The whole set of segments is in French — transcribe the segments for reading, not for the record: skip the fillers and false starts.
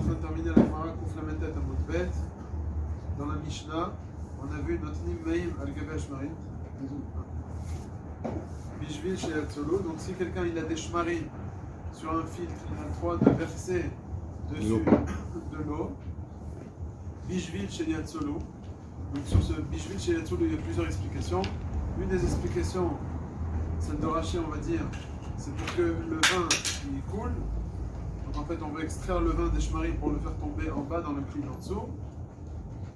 train de terminer la Gemara Kouf Lametet à Motbet. Dans la Mishnah, on a vu Notnim Meim al-Gabe Shmarim. Bishvil chez Yatzolo. Donc si quelqu'un il a des shmarim sur un filtre, il a le droit de verser dessus de l'eau. Bishvil chez Yatzolo. Donc sur ce Bishvil chez Yatzolo, il y a plusieurs explications. Une des explications, celle de Rashi, on va dire, c'est pour que le vin il coule. Donc en fait, on veut extraire le vin des shmarim pour le faire tomber en bas dans le pli en dessous.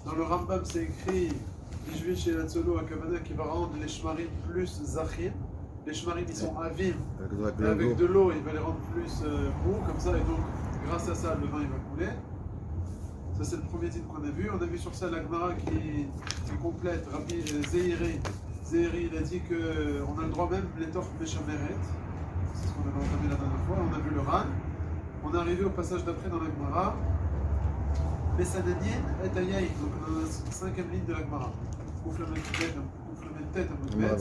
Dans le Rambam, c'est écrit Bishvil chez Yatzolo à Kavana qui va rendre les shmarim plus zachim. Les shmarim ils sont avives, et avec de l'eau il va les rendre plus mous comme ça, et donc grâce à ça le vin il va couler. Ça c'est le premier titre qu'on a vu. On a vu sur ça la Gemara qui complète. Rabbi Zeiri il a dit qu'on a le droit même les torts Meshameret. C'est ce qu'on avait entendu la dernière fois. On a vu le Ran. On est arrivé au passage d'après dans la Gemara. Besananin et Ayaï. Donc on a la cinquième ligne de la Gemara. Ouf la tête à Moutbet.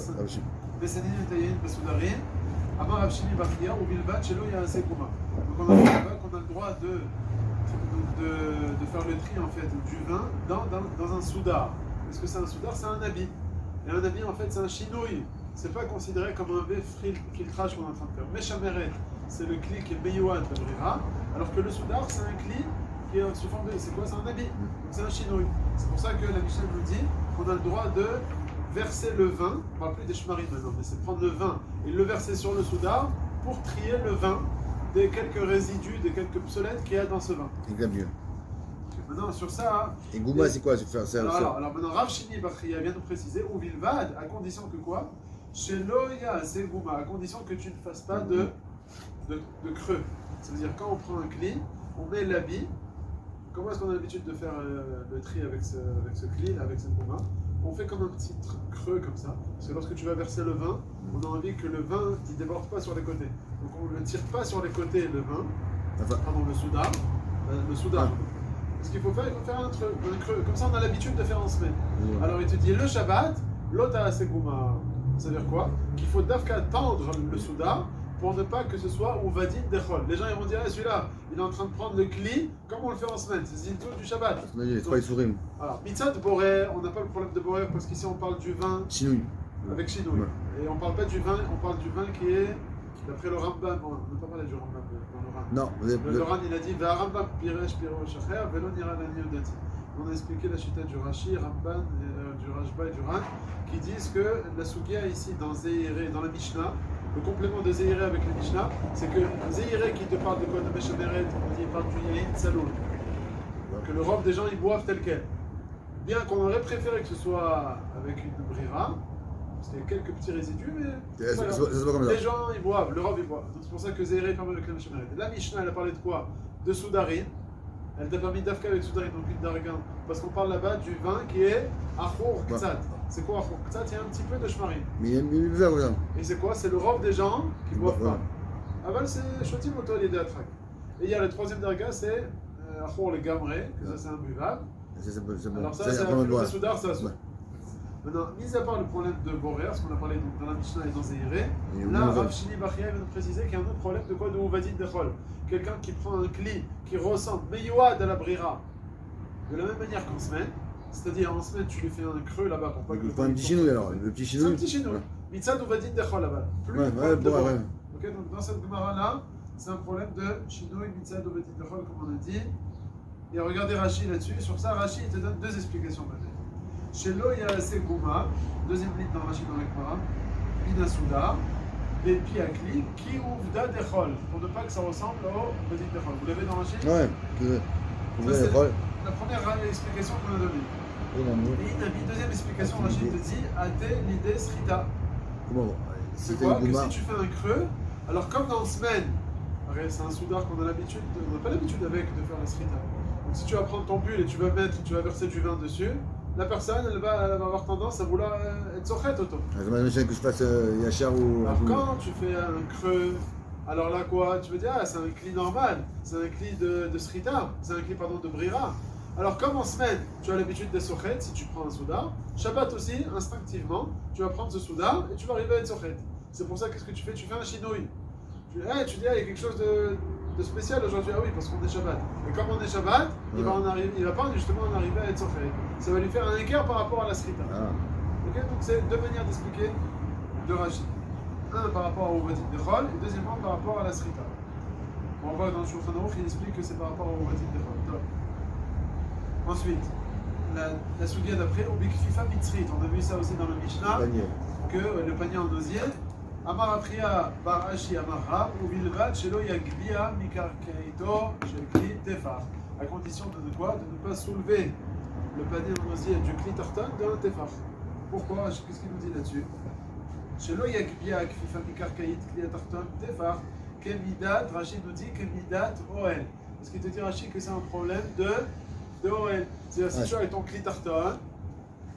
Besananin et Ayaï Besoudarin. Amar Avshini Bachia ou Bilbat Shelo Yasekuma. Donc on a vu là-bas qu'on a le droit de faire le tri en fait du vin dans un soudar. Est-ce que c'est un soudar? C'est un habit. Et un habit en fait c'est un chinouille. C'est pas considéré comme un filtrage qu'on est en train de faire. Meshameret, c'est le cli qui est Meyouad de Brira, alors que le soudar c'est un cli qui est sous forme de. C'est quoi? C'est un habit. Donc c'est un chinouille. C'est pour ça que la Mishnah nous dit qu'on a le droit de verser le vin, on ne parle plus des shmarim maintenant, mais c'est prendre le vin et le verser sur le soudar pour trier le vin des quelques résidus, des quelques psolètes qu'il y a dans ce vin. Exactement. Maintenant, sur ça. Et Gouma, c'est quoi faire ça? Alors maintenant, Rav Shini Bachria vient de préciser, ou Vilvad, à condition que quoi? Chez Loya, c'est Gouma, à condition que tu ne fasses pas de creux. Ça veut dire, quand on prend un cli, on met l'habit. Comment est-ce qu'on a l'habitude de faire le tri avec ce cli, avec cette Gouma? On fait comme un petit creux comme ça, parce que lorsque tu vas verser le vin, on a envie que le vin ne déborde pas sur les côtés. Donc on ne le tire pas sur les côtés, le vin, pardon, le soudar. Ce qu'il faut faire, il faut faire un creux. Comme ça, on a l'habitude de faire en semaine. Alors il te dit le Shabbat, l'ota segouma. Ça veut dire quoi? Qu'il faut d'afka tendre le soudar pour ne pas que ce soit ou vadin dechol. Les gens ils vont dire celui-là, il est en train de prendre le cli comme on le fait en semaine. C'est tout du Shabbat. On a dit les trois sourim. Alors, mitzat borer, on n'a pas le problème de borer parce qu'ici on parle du vin Chinouille. avec chinouille. Ouais. Et on parle pas du vin, on parle du vin qui est d'après le Rambam. On n'a pas parlé du Rambam dans le Ran. Non, le Ran il a dit va Rambam piresh piro shacher velo nira lani udati. On a expliqué la chita du Rashi, Ramban, du Rashba et du Ran qui disent que la sugia ici dans Zeiré, dans la Mishnah, le complément de Zeiré avec la Mishnah, c'est que Zeiré qui te parle de quoi de Meshameret, on dit il parle du Yahin Saloul. Que le robe des gens ils boivent tel quel. Bien qu'on aurait préféré que ce soit avec une brira, parce qu'il y a quelques petits résidus, mais voilà. Les gens ils boivent, le robe ils boivent. Donc c'est pour ça que Zeiré parle avec la Mishnah. La Mishnah elle a parlé de quoi? De Soudarin. Elle t'a permis d'afka avec Soudarin, donc une d'argan. Parce qu'on parle là-bas du vin qui est Achour Ktsat. C'est quoi Achour Ktsat? Il y a un petit peu de shmarim. Mais il y a mieux vert, voilà. Et c'est quoi? C'est le robe des gens qui ne boivent pas. Aval c'est Shotim Oto Liede Atrak. Et il y a le troisième darga, c'est Achour le Gamré, que ça c'est imbuvable. Alors ça c'est le soudar, ça soupe. Maintenant, mis à part le problème de Borer, ce qu'on a parlé dans la Mishnah et dans Zeiré, là, Rav Shini Bachia vient de préciser qu'il y a un autre problème de quoi? De Ouvadid Dechol. Quelqu'un qui prend un cli qui ressemble Meyouad à la Brira, de la même manière qu'en semaine, c'est-à-dire en semaine tu lui fais un creux là-bas pour pas que. Un petit chinouille alors, le petit chinouille. C'est un petit chinouille. Mitzad Ouvadid Dechol là-bas. Plus ouais, Ok, donc dans cette Gemara là, c'est un problème de chinouille, Mitzad Ouvadid Dechol, comme on a dit. Et regardez Rashi là-dessus. Sur ça, Rashi il te donne deux explications maintenant. Chez Lo, il y a la Segouma, deuxième ligne dans Rashi dans l'Ekmara, Inasuda, Bepi Akli, Ki Ouvda Dechol, pour ne pas que ça ressemble au Vadid Dechol. Vous l'avez dans Rashi? Ouais, c'est la première explication qu'on a donnée. Et il a mis deuxième explication, Rashi te dit, Ate l'idée Srita. Comment? C'est quoi? Que si tu fais un creux, alors comme dans semaine, c'est un soudar qu'on a l'habitude, on n'a pas l'habitude avec de faire la Srita. Donc si tu vas prendre ton bulle et tu vas verser du vin dessus, la personne elle va avoir tendance à vouloir être sochet auto. J'imagine que je fasse Yachar ou. Alors quand tu fais un creux, alors là quoi? Tu veux dire, c'est un cli normal, c'est un cli de srita, c'est un cli pardon de brira. Alors comme en semaine, tu as l'habitude d'être sochet si tu prends un soudar, Shabbat aussi, instinctivement, tu vas prendre ce soudar et tu vas arriver à être sochet. C'est pour ça qu'est-ce que tu fais? Tu fais un chinouille. Tu dis, il y a quelque chose de spécial aujourd'hui? Ah oui, parce qu'on est Shabbat. Et comme on est Shabbat, il va pas justement en arriver à être Sofer. Ça va lui faire un écart par rapport à la Srita. Ah. Ok, donc c'est deux manières d'expliquer de Rashi. Un par rapport au Vatit de Chol, et deuxièmement par rapport à la Srita. On voit dans le Shulchan Aruch, il explique que c'est par rapport au Vatit de Chol. Ensuite, la Sugia d'après, Obik Fifa Mitzrit. On a vu ça aussi dans le Mishnah, que le panier en osier. Amar Apria Bar Ashi Amar Rab, Uvilvat Shelo Yagbia Mikarkeito Shel Tefar. À condition de quoi? De ne pas soulever le panier en osier du Kli Tartan d'un Tefar. Pourquoi? Qu'est-ce qu'il nous dit là-dessus? Shelo Yagbia Fifa Mikarkeit Kli Tartan Tefar. Kemidat, Rachid nous dit Kemidat Oel. Est-ce qu'il te dit Rachid que c'est un problème de Oel? C'est-à-dire si tu as ton Kli Tartan,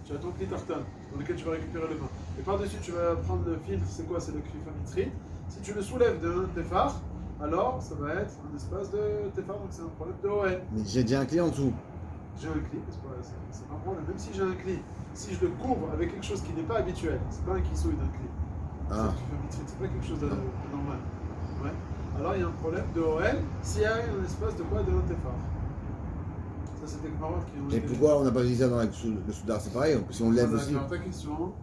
tu as ton Kli Tartan dans lequel tu vas récupérer le vin. Et par-dessus, tu vas prendre le filtre, c'est quoi? C'est le Klifa Mitzrit. Si tu le soulèves d'un Tefar, alors ça va être un espace de Tefar, donc c'est un problème de Oel. Mais j'ai déjà un clé en dessous. J'ai un cli, c'est pas un problème. Même si j'ai un cli, si je le couvre avec quelque chose qui n'est pas habituel, c'est pas un kissouille d'un cli. C'est pas quelque chose de normal. Ouais. Alors il y a un problème de OL s'il y a un espace de quoi? De Tefar. Ça c'était le Maroc qui ont. Et pourquoi on n'a pas dit ça dans le Soudar? C'est pareil, si on lève aussi. Alors ta question,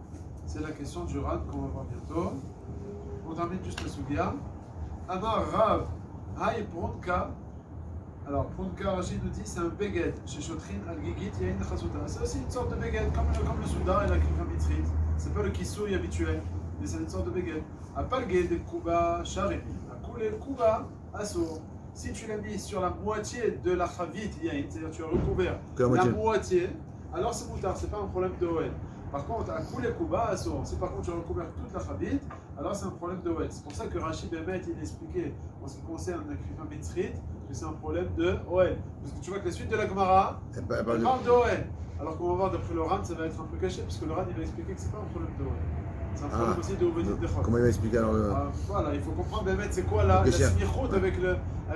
c'est la question du Rad qu'on va voir bientôt. On termine juste le Sugia. Amar Rav, Haï Prunka. Alors Prunka Rachid nous dit c'est un beged. Chez Shotrin Al-Gigit, il y a une chasuta. C'est aussi une sorte de beged, comme le Soudar et la Klifa Mitzrit. C'est pas le kissouille habituel, mais c'est une sorte de beged. Apalged de Kuba Shari. Le Kuba Assour. Si tu l'as mis sur la moitié de la Chavit, c'est-à-dire tu as recouvert la moitié, alors c'est moutard, c'est pas un problème de OL. Par contre, à couler Kuba Assour, si par contre tu as recouvert toute la Chavit, alors c'est un problème de OL. C'est pour ça que Rachid Bemet il expliquait en ce qui concerne la Klifa Mitzrit que c'est un problème de OL. Parce que tu vois que la suite de la Gemara parle de OL. Alors qu'on va voir d'après le Ran, ça va être un peu caché, parce que le Ran il va expliquer que c'est pas un problème de OL. C'est un problème aussi de Ovedit de Chol. Comment il va expliquer alors voilà, il faut comprendre Bémet, c'est quoi la smichout avec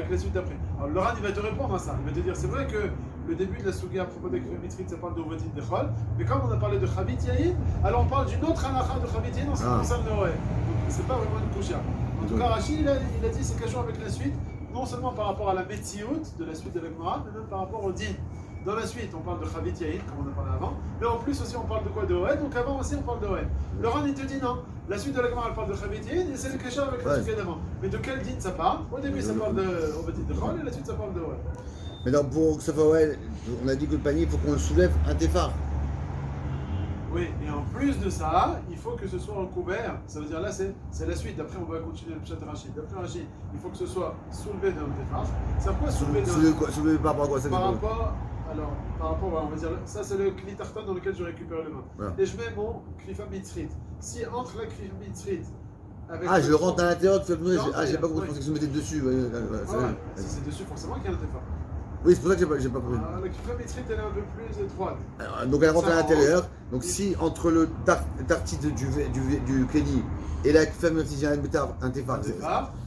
la suite d'après. Alors Laurent il va te répondre à ça. Il va te dire c'est vrai que le début de la Sugia à propos des Mitrit, ça parle d'Ovedit de Chol, mais comme on a parlé de Chavit Yaïd, alors on parle d'une autre halakha de Chavit Yaïd en ce qui concerne Noé. Donc c'est pas vraiment une koucha. En tout cas, Rachid il a dit c'est cachant avec la suite, non seulement par rapport à la Metsiout de la suite de la Gemara, mais même par rapport au Din. Dans la suite, on parle de Chavit Yaïd, comme on a parlé avant, mais en plus aussi on parle de quoi? De Oed, donc avant aussi on parle de Oed. Le Ran il te dit non, la suite de la Gemara elle parle de Chavit Yaïd et c'est le Kéchar avec la suite d'avant. Mais de quel din ça parle? Au début ça parle de Ovedit de Chol et la suite ça parle de Oed. Mais donc pour que ça soit Oed, on a dit que le panier, il faut qu'on le soulève un Tefar. Oui, et en plus de ça, il faut que ce soit recouvert. Ça veut dire là c'est la suite, après on va continuer le Pshat Rachid. D'après Rachid, il faut que ce soit soulevé d'un Tefar. C'est quoi soulevé d'un Tefar? Soulevé par rapport à quoi ça? Alors, par rapport, on va dire, ça c'est le Kli Tartan dans lequel je récupère le vin. Voilà. Et je mets mon Klifa Mitzrit. Si entre la Klifa Mitzrit avec. Ah, je le rentre à l'intérieur, j'ai pas compris, je pensais que je mettais dessus. Si c'est dessus, forcément qu'il y a un Tefar. Oui, c'est pour ça que j'ai pas compris. La Klifa Mitzrit elle est un peu plus étroite. Alors, donc elle rentre à l'intérieur. Donc si entre le tartite du Kéli et la Klifa Mitzrit, j'ai un Tefar.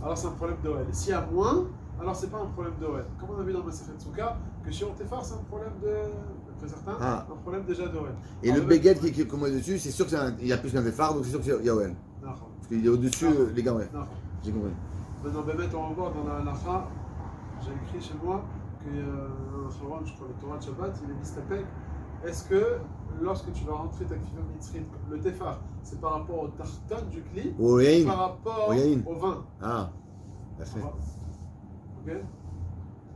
Alors c'est un problème d'OL. S'il y a moins, alors c'est pas un problème d'OL. Comme on a vu dans Masechet Souka, que chez Tefar c'est un problème d'après certains, un problème déjà d'OL. Et le Beged qui est comme dessus, c'est sûr qu'il y a plus qu'un Tefar, donc c'est sûr qu'il y a OL. Parce qu'il y a au-dessus, les gars, ouais. J'ai compris. Maintenant, Bémet, on va voir dans la Lacha, j'ai écrit chez moi qu'il y a un Charon, je crois, le Torah de Shabbat, il est mistapek. Est-ce que lorsque tu vas rentrer ta Klifa Mitzrit, le Tefar, c'est par rapport au tartan du Kli ou par rapport au vin? Ah, parfait. Ok.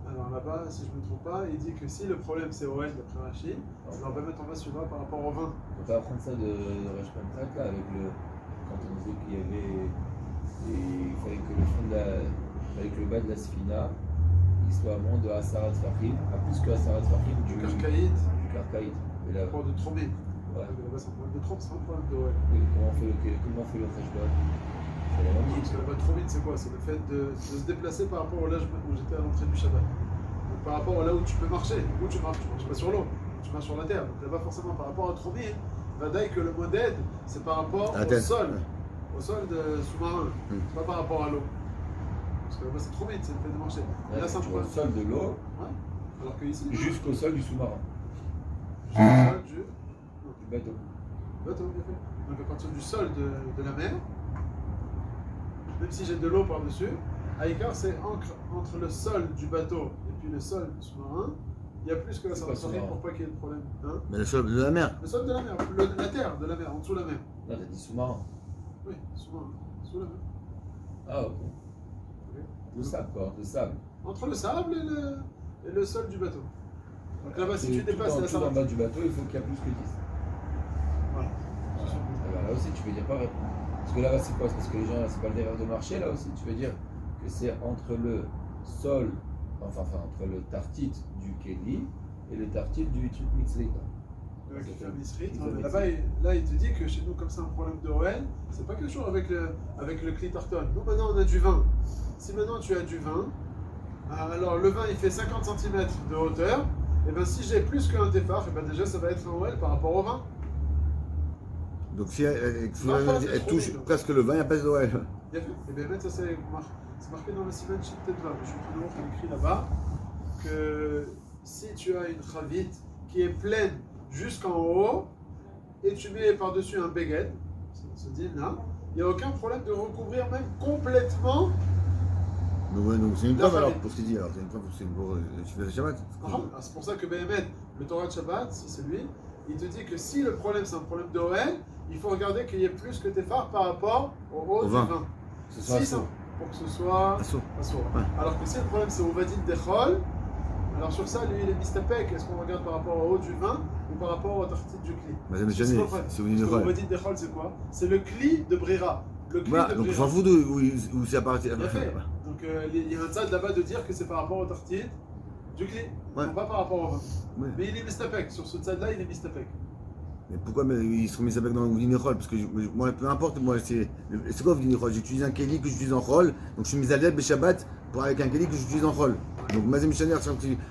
Alors là-bas, si je ne me trompe pas, il dit que si le problème c'est OL d'après Rachid, alors on va suivre par rapport au vin. On peut apprendre ça de Rachid là, avec quand on disait qu'il y avait. Il fallait que le fond avec le bas de la Sfina, il soit moins de Hasarat Fahim, à plus que Hasarat Fahim du Karkaït. Et là, pour de Tromé. Ouais. Là-bas, c'est un problème de Tromé, c'est un problème de OL. Oui, comment on fait le Khashbon? Parce que la trop vite, c'est quoi? C'est le fait de se déplacer par rapport au là où j'étais à l'entrée du Shabbat. Donc, par rapport au là où tu peux marcher. Où tu marches pas sur l'eau, tu marches sur la terre. Donc là-bas, forcément, par rapport à Tromi, Vadaï que le modèle, c'est par rapport au sol. Au sol sous-marin. C'est pas par rapport à l'eau. Parce que là-bas, c'est trop vite, c'est le fait de marcher. Ouais, là, c'est un problème. Au sol de l'eau, alors que ici, jusqu'au sol du sous-marin. Jusqu'au sol du bateau. Bateau, bien fait. Donc à partir du sol de la mer, même si j'ai de l'eau par-dessus, Aïkar, c'est entre le sol du bateau et puis le sol du sous-marin. Il y a plus que la C'est quoi, Sarah sous-marin? pour pas qu'il y ait de problème. Hein? Mais le sol de la mer. Le sol de la mer, la terre de la mer, en dessous de la mer. Non, t'as dit sous-marin. Oui, sous-marin, sous la mer. Ah, ok. Le sable, quoi, le sable. Entre le sable et le sol du bateau. Donc là-bas, si Et tu dépasses la tout en Sarah. bas du bateau, il faut qu'il y ait plus que 10. Voilà. Ah bah, là aussi, tu veux dire pareil. Parce que là-bas, c'est quoi? C'est parce que les gens, c'est pas le derrière de marché, là aussi. Tu veux dire que c'est entre le sol, enfin entre le tartite du Kéli et le tartite du truc mixé, quoi. Qui fait un misrit. Là-bas, là, il te dit que chez nous, comme c'est un problème de OL, c'est pas quelque chose avec le clitorton. Nous, maintenant, on a du vin. Si maintenant tu as du vin, alors le vin, il fait 50 cm de hauteur, et bien si j'ai plus qu'un téphar, et ben déjà, ça va être un OL par rapport au vin. Donc si elle touche presque le vin, il n'y a pas de Noël. Bien vu. Et bien, ça, c'est marqué dans le Siman Shittetva. Je suis pris qui écrit là-bas que si tu as une chavite qui est pleine jusqu'en haut, et tu mets par-dessus un béguet, ce dîme là, il n'y a aucun problème de recouvrir même complètement. Donc c'est une preuve alors pour ce qu'il dit. Alors c'est une preuve pour le Shabbat. C'est pour ça que Béhémet, le Torah de Shabbat, si c'est lui, il te dit que si le problème c'est un problème de OL, il faut regarder qu'il y ait plus que tes phares par rapport au haut du vin. Ce soit Si, pour que ce soit Assaut. Ouais. Alors que si le problème c'est au vadin d'Echol, alors sur ça, lui il est mistapek. Est-ce qu'on regarde par rapport au haut du vin ou par rapport au tartite du cli? C'est au Vadin d'Echol, c'est quoi? C'est le cli de Brera. Le cli voilà, de donc on Brera. s'en fout de où c'est appartient. Bien fait. Donc il y a un tzad là-bas de dire que c'est par rapport au tartite du cli, Ouais. non pas par rapport au vin. Ouais. Mais il est mistapek. Sur ce tzad-là, il est mistapek. Mais pourquoi ils se remettent avec dans le Vlinirol? Parce que moi, peu importe, moi, c'est quoi Vlinirol? J'utilise un Kéli que j'utilise en Rol, donc je suis mis à l'aide Shabbat pour avec un Kéli que j'utilise en Rol. Donc Mazem Shaner,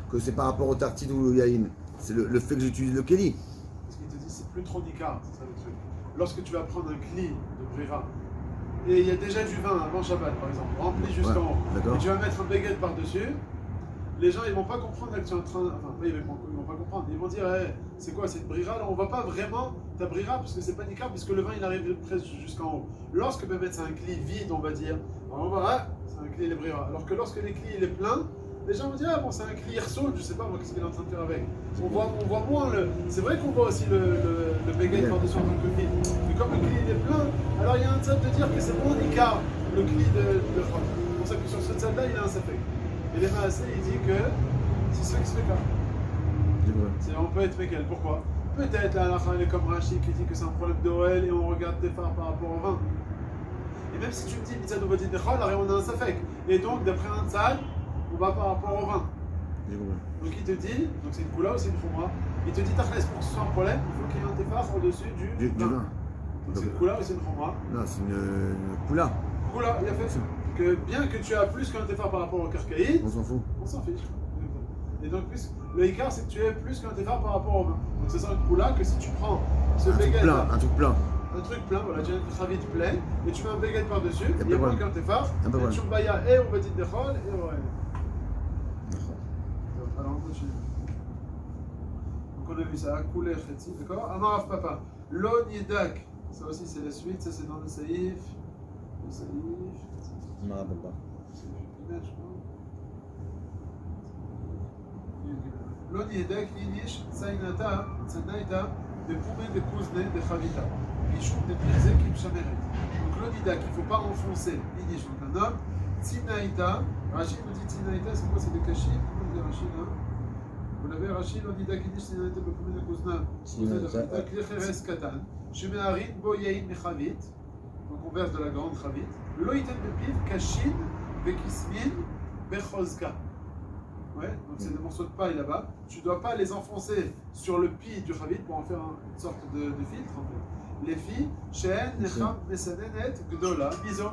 que c'est par rapport au Tartid ou au Yahin. C'est le fait que j'utilise le Kéli. Parce qu'il te dit c'est plus trop d'icart, c'est ça le truc. Lorsque tu vas prendre un cli de Brera, et il y a déjà du vin avant Shabbat par exemple, rempli jusqu'en haut, d'accord. et tu vas mettre un baguette par-dessus, les gens ils vont pas comprendre que tu es en train. Enfin, ils vont pas comprendre. Ils vont dire hey, c'est quoi, c'est une brira? Alors on va pas vraiment ta brira parce que c'est pas nicard, puisque le vin il arrive presque jusqu'en haut. Lorsque peut-être c'est un cli vide, on va dire, alors on va ah, c'est un cli les brira. Alors que lorsque les clis il est plein, les gens vont dire ah bon c'est un cli hirsoul, je sais pas moi qu'est-ce qu'il est en train de faire avec. On voit moins le. C'est vrai qu'on voit aussi le baguette par-dessus en tant que cli. Mais comme le cli il est plein, alors il y a un tzad de dire que c'est moins nicard, le cli de Chol. C'est pour ça que sur ce tzad là il a un safek. Et les Maasé, il dit que c'est ce qui se fait là. On peut être Mekel. Pourquoi? Peut-être la halakha elle est comme Rashi qui dit que c'est un problème d'OL et on regarde tes phares par rapport au vin. Et même si tu me dis Mitzad ou Vadin Dechol, alors on a un Safek. Et donc, d'après un Tzad, on va par rapport au vin. Donc il te dit, donc c'est une Kula ou c'est une Khumra, il te dit Tachles, pour que ce soit un problème, il faut qu'il y ait un Tefar au-dessus du vin. Donc c'est une Kula ou c'est une Khumra? Non, c'est une Kula. Kula, il a fait. Que bien que tu as plus qu'un Tefar par rapport au Karkaïd, on s'en fout. On s'en fiche. Et donc, le Icar, c'est que tu es plus qu'un Tefar par rapport au vin. Donc, c'est ça une Kula que si tu prends ce baguette. Un truc plein. Un truc plein, voilà, tu as une chavite pleine, et tu mets un baguette par-dessus, il n'y a pas plus qu'un Tefar, et tu mbaya et on va dire Dechol, et ouais. Alors, on continue. Donc, on a vu ça, Koulé, Chetzi, d'accord? Amarav Papa. Lon Yedak, ça aussi c'est la suite, ça c'est dans le Saïf. Le Saïf. Je ne me rappelle pas. לא נידק איניש ציינתה בפומי דקוזנה דחביתה. משום דפרזק עם שמרת. Donc לא נידק, il ne faut pas enfoncer איניש, donc un homme. Tsinaïta, Rachid nous dit Tsinaïta, c'est quoi? C'est des cachis? Comment dire Rachid là? Vous l'avez Rachid, לא נידק איניש ציינתה בפומי דקוזנה דחביתה, כלי חרס קטן, שמערין בו יין מחבית, donc on verse de la grande חבית, לא ייתן בפיו קשין וכסמין בחוזקה. Ouais, donc c'est des morceaux de paille là-bas. Tu ne dois pas les enfoncer sur le pi du chavit pour en faire une sorte de filtre en fait. Les filles, She'en Necham Mesanenet Gdola Miso,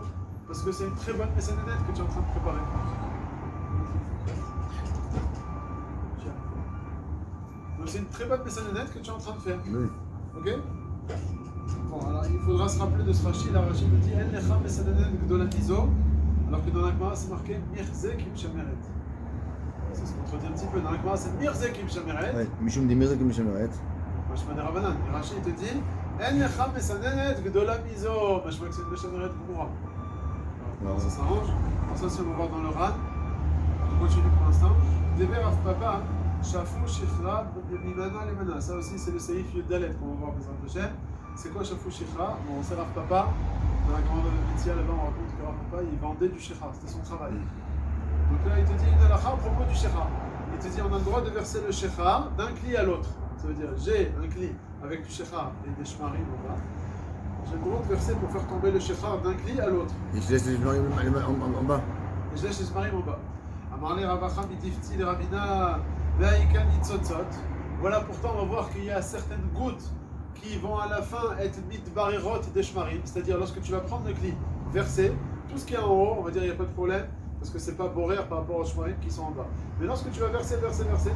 parce que c'est une très bonne Mesanenet que tu es en train de préparer. Donc c'est une très bonne Mesanenet que tu es en train de faire. Oui. Ok? Bon, alors il faudra se rappeler de ce Rachid. La Rachid nous dit En Necham Mesanenet Gdola Miso, alors que dans la Gemara c'est marqué Mirze Kim Shameret. Ça se contredit un petit peu. Dans la Gemara, c'est Mirze Kim Shameret. Ouais, Mishum des Mirze Kim Shameret. Mashma de Rabbanan. Rachid te dit En Necham Mesanenet Gdola Miso. Mashma que c'est une Meshameret Gmoura. Non. Ça s'arrange. Alors ça, c'est on va voir dans le RAN. On continue pour l'instant. Dever Rav Papa, Shafou, Shichra, Mimana, Lemana. Ça aussi, c'est le Seif Yudalet qu'on va voir dans un prochain. C'est quoi Shafou, Shichra? Bon, c'est Rav Papa. Dans la grande métier, là-bas, on raconte que Rav Papa, il vendait du Shichra. C'était son travail. Donc là, il te dit une halakha à propos du Shichra. Il te dit on a le droit de verser le Shichra d'un cli à l'autre. Ça veut dire, j'ai un cli avec du Shichra et des Shmarim en bas. J'ai le droit de verser pour faire tomber le Shichra d'un cli à l'autre. Et je laisse les maris en bas. Et je laisse les Shmarim en bas. Amarle Ravacham Idifti Ravina Ve'aikan Itzotzot. Voilà, pourtant, on va voir qu'il y a certaines gouttes qui vont à la fin être mitbarirot des Shmarim. C'est-à-dire, lorsque tu vas prendre le cli, verser, tout ce qui est en haut, on va dire, il n'y a pas de problème. Parce que c'est pas borer par rapport aux shmarim qui sont en bas. Mais lorsque tu vas verser,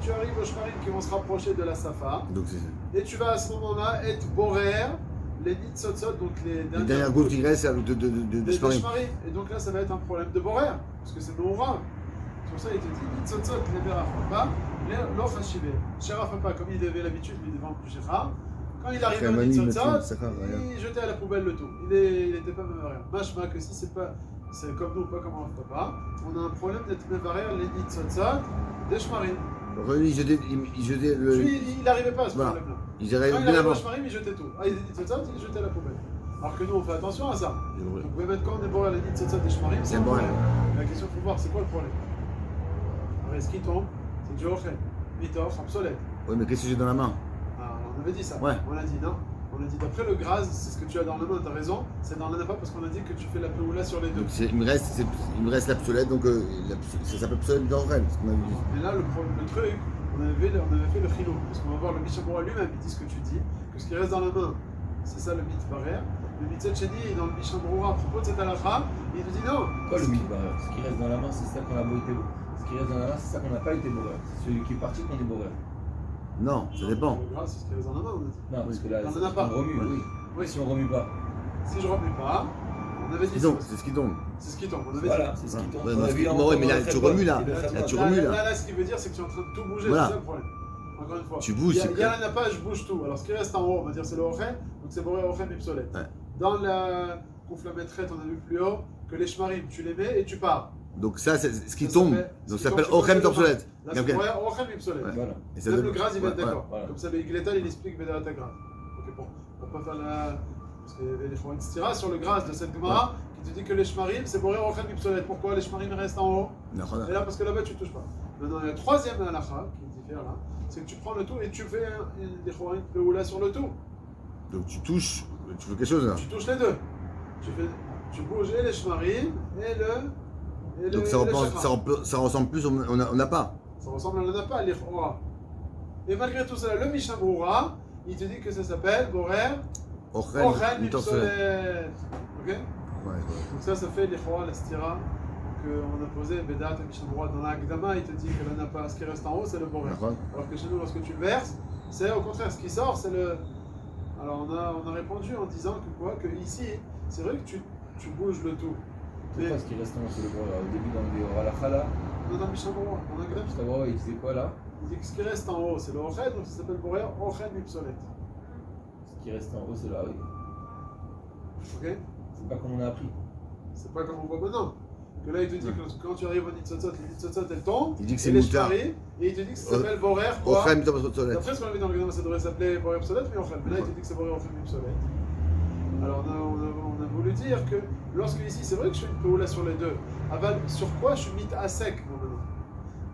tu arrives aux shmarim qui vont se rapprocher de la safa. Donc c'est Et tu vas à ce moment-là être borer les nitzotzot, donc les dernières gouttes qui restent de shmarim. Et donc là, ça va être un problème de borer, parce que c'est noura. C'est pour ça qu'il te dit nitzotzot, les berafapa, les lochachivé. Sherafapa, comme il avait l'habitude de vendre du shechar, quand il arrivait au nitzotzot, il jetait à la poubelle le tout. Il n'était pas même rien. Mashma que si c'est pas. C'est comme nous, pas comme un papa. On a un problème d'être mévarer les nitzotzot des shmarim. Il jetait le. Lui, il n'arrivait pas à ce voilà. problème-là. Il Quand il arrivait bien arrivait avant. au shmarim, il jetait tout. Ah, il est nitzotzot, il jetait à la poubelle. Alors que nous, on fait attention à ça. Donc, vous pouvez mettre quand on est bourré les nitzotzot des shmarim, c'est un problème. La question, il faut voir, c'est quoi le problème? Alors, ce qui tombe, c'est du ochel, mitor, obsolète. Oui, mais qu'est-ce que j'ai dans la main? Ah, on avait dit ça. Ouais. On a dit non. On a dit d'après le graz, c'est ce que tu as dans la main, t'as raison, c'est dans l'anapa parce qu'on a dit que tu fais la peoula sur les deux. Donc il me reste l'absolète, donc ça s'appelle obsolète dans le rêve. Mais là, le truc, on avait fait le chilo, parce qu'on va voir le Mishabura lui-même, il dit ce que tu dis, que ce qui reste dans la main, c'est ça le mit barrière. Le mitzvah Cheni, dans le Mishabura, à propos de cette halakha, il nous dit non. Quoi le mit barrière? Ce qui reste dans la main, c'est ça qu'on a beau été beau. Ce qui reste dans la main, c'est ça qu'on n'a pas été bourré. C'est celui qui est parti qu'on est bourré. Non, ça dépend. Le gras, c'est ce qui reste dans la main, on a dit. Non, parce que là, On en a pas. on remue, oui. Oui. Si on remue pas. Si je remue pas, on avait dit Dis donc, ça. c'est ce qui tombe. C'est ce qui tombe, on avait Voilà, dit. c'est ce qui tombe. Ouais, On a parce vu que- en- ouais, mais là, en tu fait, remues, là. et de faire Là, tu quoi. remues, Là, ce qui veut dire, c'est que tu es en train de tout bouger, Voilà. c'est ça le problème. Encore une fois. Tu bouges, Il c'est y a la napa, je bouge tout. Alors ce qui reste en haut, on va dire c'est le ochem, donc c'est boré ochem obsolète. Ouais. Dans la conflamétrette, on a vu plus haut que les shmarim, tu les mets et tu pars. Donc ça, c'est ce qui Ça tombe. s'appelle- Donc ce ça qui s'appelle tombe, c'est Ochem pas obsolète. Là, c'est Ok. boré ochem obsolète. Ouais. Voilà. Et ça Même donne- le gras, il va être ouais, d'accord. voilà. Comme ça, le Gletal, il explique Vedarat Gras. Ok, bon, on va pas faire la. Parce qu'il y avait les Chouan Stira sur le gras de cette Gemara qui te dit que les shmarim, c'est boré ochem obsolète. Pourquoi les shmarim restent en haut? ouais. Et là, parce que là-bas, tu touches pas. Maintenant, il y a la troisième halakha qui diffère là, c'est que tu prends le tout et tu fais des chouarim peoula sur le tout. Donc tu touches, tu fais quelque chose là. Tu touches les deux. Tu bouges et les shmarim et le. Donc ça ressemble plus au napa. Ça ressemble à l'anapa, l'Ichora. Et malgré tout cela, le Mishabura, il te dit que ça s'appelle Borer Ochem Ochem obsolète. Ipsolet. Ok? Ouais. Donc ça fait l'Ichora, la stira qu'on a posé, Bedat et Mishabura. Dans la Gdama, il te dit que l'anapa, ce qui reste en haut, c'est le Borer. D'accord. Alors que chez nous, lorsque tu le verses, c'est au contraire, ce qui sort, c'est le. Alors on a répondu en disant que quoi? Que ici, c'est vrai que tu bouges le tout. C'est pas ce qui reste en haut, c'est le bourré. Au début, dans le Halakhala, Non, dans Mishabura, on a Gdam. je t'avoue, il disait quoi là? Il dit que ce qui reste en haut, c'est le Ochem, donc ça s'appelle Borer Ochem Ipsolet. Ce qui reste en haut, c'est là, oui. Ok? C'est pas comme on a appris. C'est pas comme on voit maintenant. Que là, il te dit que quand tu arrives au Nitzotzot, les Nitzotzot elles tombent. Il dit que et c'est les moutard. shmarim, et il te dit que ça s'appelle Borer quoi? Ochem obsolète. D'après ce qu'on avait dans le Gdam, ça devrait s'appeler Borer obsolète, mais Ochem. Mais là, il te dit que c'est Borer Ochem obsolète. Alors, on a voulu dire que lorsque ici, c'est vrai que je fais une peoula sur les deux. Aval, sur quoi je suis mis à sec moi, maintenant?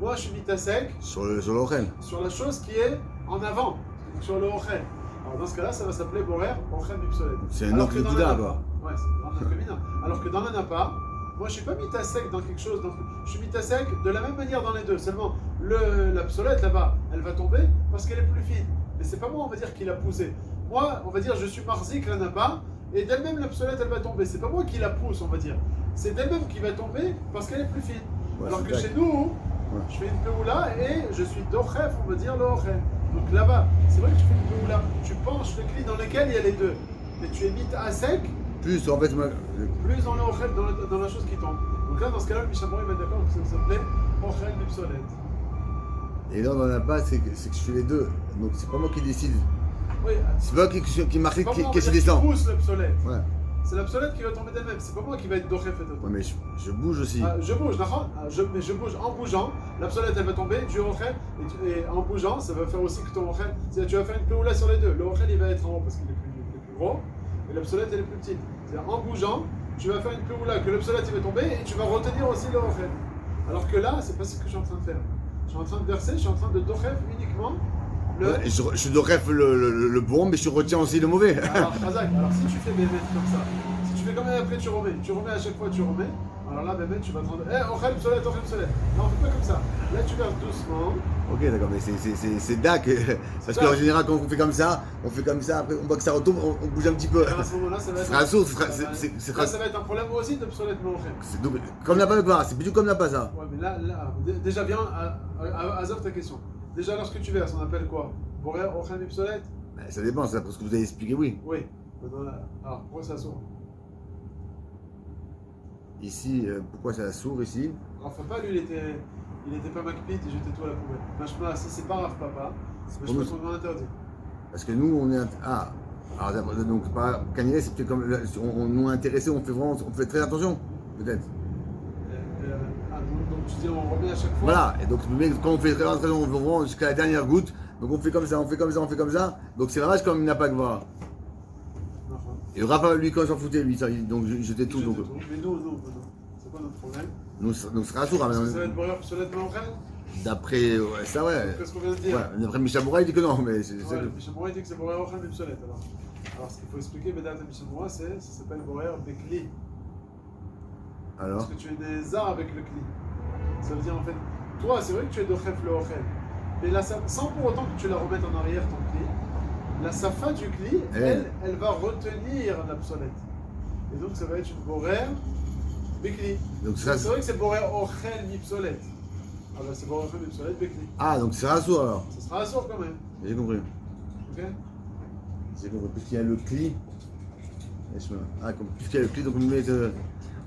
Moi, je suis mis à sec Sur l'Ochem. sur la chose qui est en avant, donc sur le Ochem. Alors, dans ce cas-là, ça va s'appeler Borer Ochem obsolète. C'est un Alors nom que de dans Bouddha, la quoi. napa, ouais, c'est un féminin. Alors que dans la napa, moi je suis pas mis à sec dans quelque chose, je suis mis à sec de la même manière dans les deux. Seulement l'obsolète là-bas, elle va tomber parce qu'elle est plus fine. Mais c'est pas moi, on va dire, qui l'a poussée. Moi, on va dire, je suis marzik la napa, et d'elle-même l'obsolète elle va tomber. C'est pas moi qui la pousse, on va dire. C'est d'elle-même qui va tomber parce qu'elle est plus fine. Ouais, Alors c'est que tac. chez nous, je fais une peoula et je suis d'ochef, on va dire le ochem. Donc là-bas, c'est vrai que tu fais une peoula, tu penches le cli dans lequel il y a les deux. Mais tu es mis à sec, Plus, en fait, plus dans le ochem, dans la chose qui tombe. Donc là, dans ce cas-là, le Mishabura il va être d'accord que ça s'appelait ochem obsolète. et là, on n'en a pas, c'est que je fais les deux. Donc c'est pas moi qui décide. Oui, C'est pas moi qui marque, c'est pas moi, on va qui dire, descend. pousse l'obsolète. Ouais. c'est l'obsolète qui va tomber d'elle-même. C'est pas moi qui va être dochef et Ouais, autres. mais je bouge aussi. Je bouge, d'accord. Mais je bouge en bougeant. L'obsolète elle va tomber, du rochel, et en bougeant, ça va faire aussi que ton rochel. C'est-à-dire tu vas faire une péoula sur les deux. Le rochel il va être en haut parce qu'il est plus gros, et l'obsolète elle est plus petite. C'est-à-dire en bougeant, tu vas faire une péoula que l'obsolète il va tomber et tu vas retenir aussi le rochel. Alors que là, c'est pas ce que je suis en train de faire. Je suis en train de verser, je suis en train de dochef uniquement le. Ouais, je dois ref le bon, mais je retiens aussi le mauvais. Alors, Razak, alors si tu fais Bémet comme ça, si tu fais comme après tu remets à chaque fois tu remets, alors là Bémet tu vas te rendre. Ochel Psolet. Non, on fait pas comme ça. Là tu verses doucement. Ok, d'accord, mais c'est dac. Parce qu'en général, quand on fait comme ça, après on voit que ça retombe, on bouge un petit peu. Et à ce moment-là, ça va Ce être. sera un sourd, Là, ça va être un problème aussi de Psolet Mochel. comme n'a pas le c'est plutôt comme n'a pas ça. Ouais, mais là, déjà viens à Azov ta question. Déjà, lorsque tu verses, on appelle quoi Borer, Ochel et Psolet. Ben, ça dépend, c'est après ce que vous avez expliqué, oui. Oui. Maintenant, là, alors, pourquoi ça sourd Ici, pourquoi ça sourd ici? Rafa Papa, lui, il était pas Macpit, il jetait tout à la poubelle. Machma, si c'est pas Rafa Papa, pour nous. c'est pas interdit. Parce que nous, on est. Ah, alors donc, par Kanye, c'est peut-être comme. On nous intéressé, on fait très attention, peut-être. Donc tu dis on remet à chaque fois. Voilà, et donc mais quand on fait très attention, on vend jusqu'à la dernière goutte, donc on fait comme ça, on fait comme ça, donc c'est vache comme il n'a pas que voir. Et Rafa, lui, quand il s'en foutait, lui, ça, donc j'étais tout. Donc, Mais nous, c'est quoi notre problème nous sera sourd. Est-ce que ça va être Borer Psolet Mochel D'après ça, ouais. Qu'est-ce qu'on vient de dire Ouais, d'après Michel Moura, il dit que non, mais c'est. Ouais, Michel Moura, il dit que c'est Borer Ochel et Psolet. Alors, ce qu'il faut expliquer, Bédate et Michel Moura, ça s'appelle Borer Bekli. Alors Parce que tu es des arts avec le Kli. Ça veut dire en fait, toi, c'est vrai que tu es Dochef le Ochel, mais là, sans pour autant que tu la remettes en arrière ton Kli, la safa du Kli, elle va retenir l'obsolète. Et donc, ça va être une Borer Bekli. Donc C'est vrai que c'est Borer Ochel Mipsolète. Ah bah c'est Borer Ochel Mipsolète Bekli. Ah, donc c'est sourd alors. Ça sera assourd quand même. J'ai compris. Ok. J'ai compris. Puisqu'il y a le cli. Puisqu'il y a le cli, donc on met.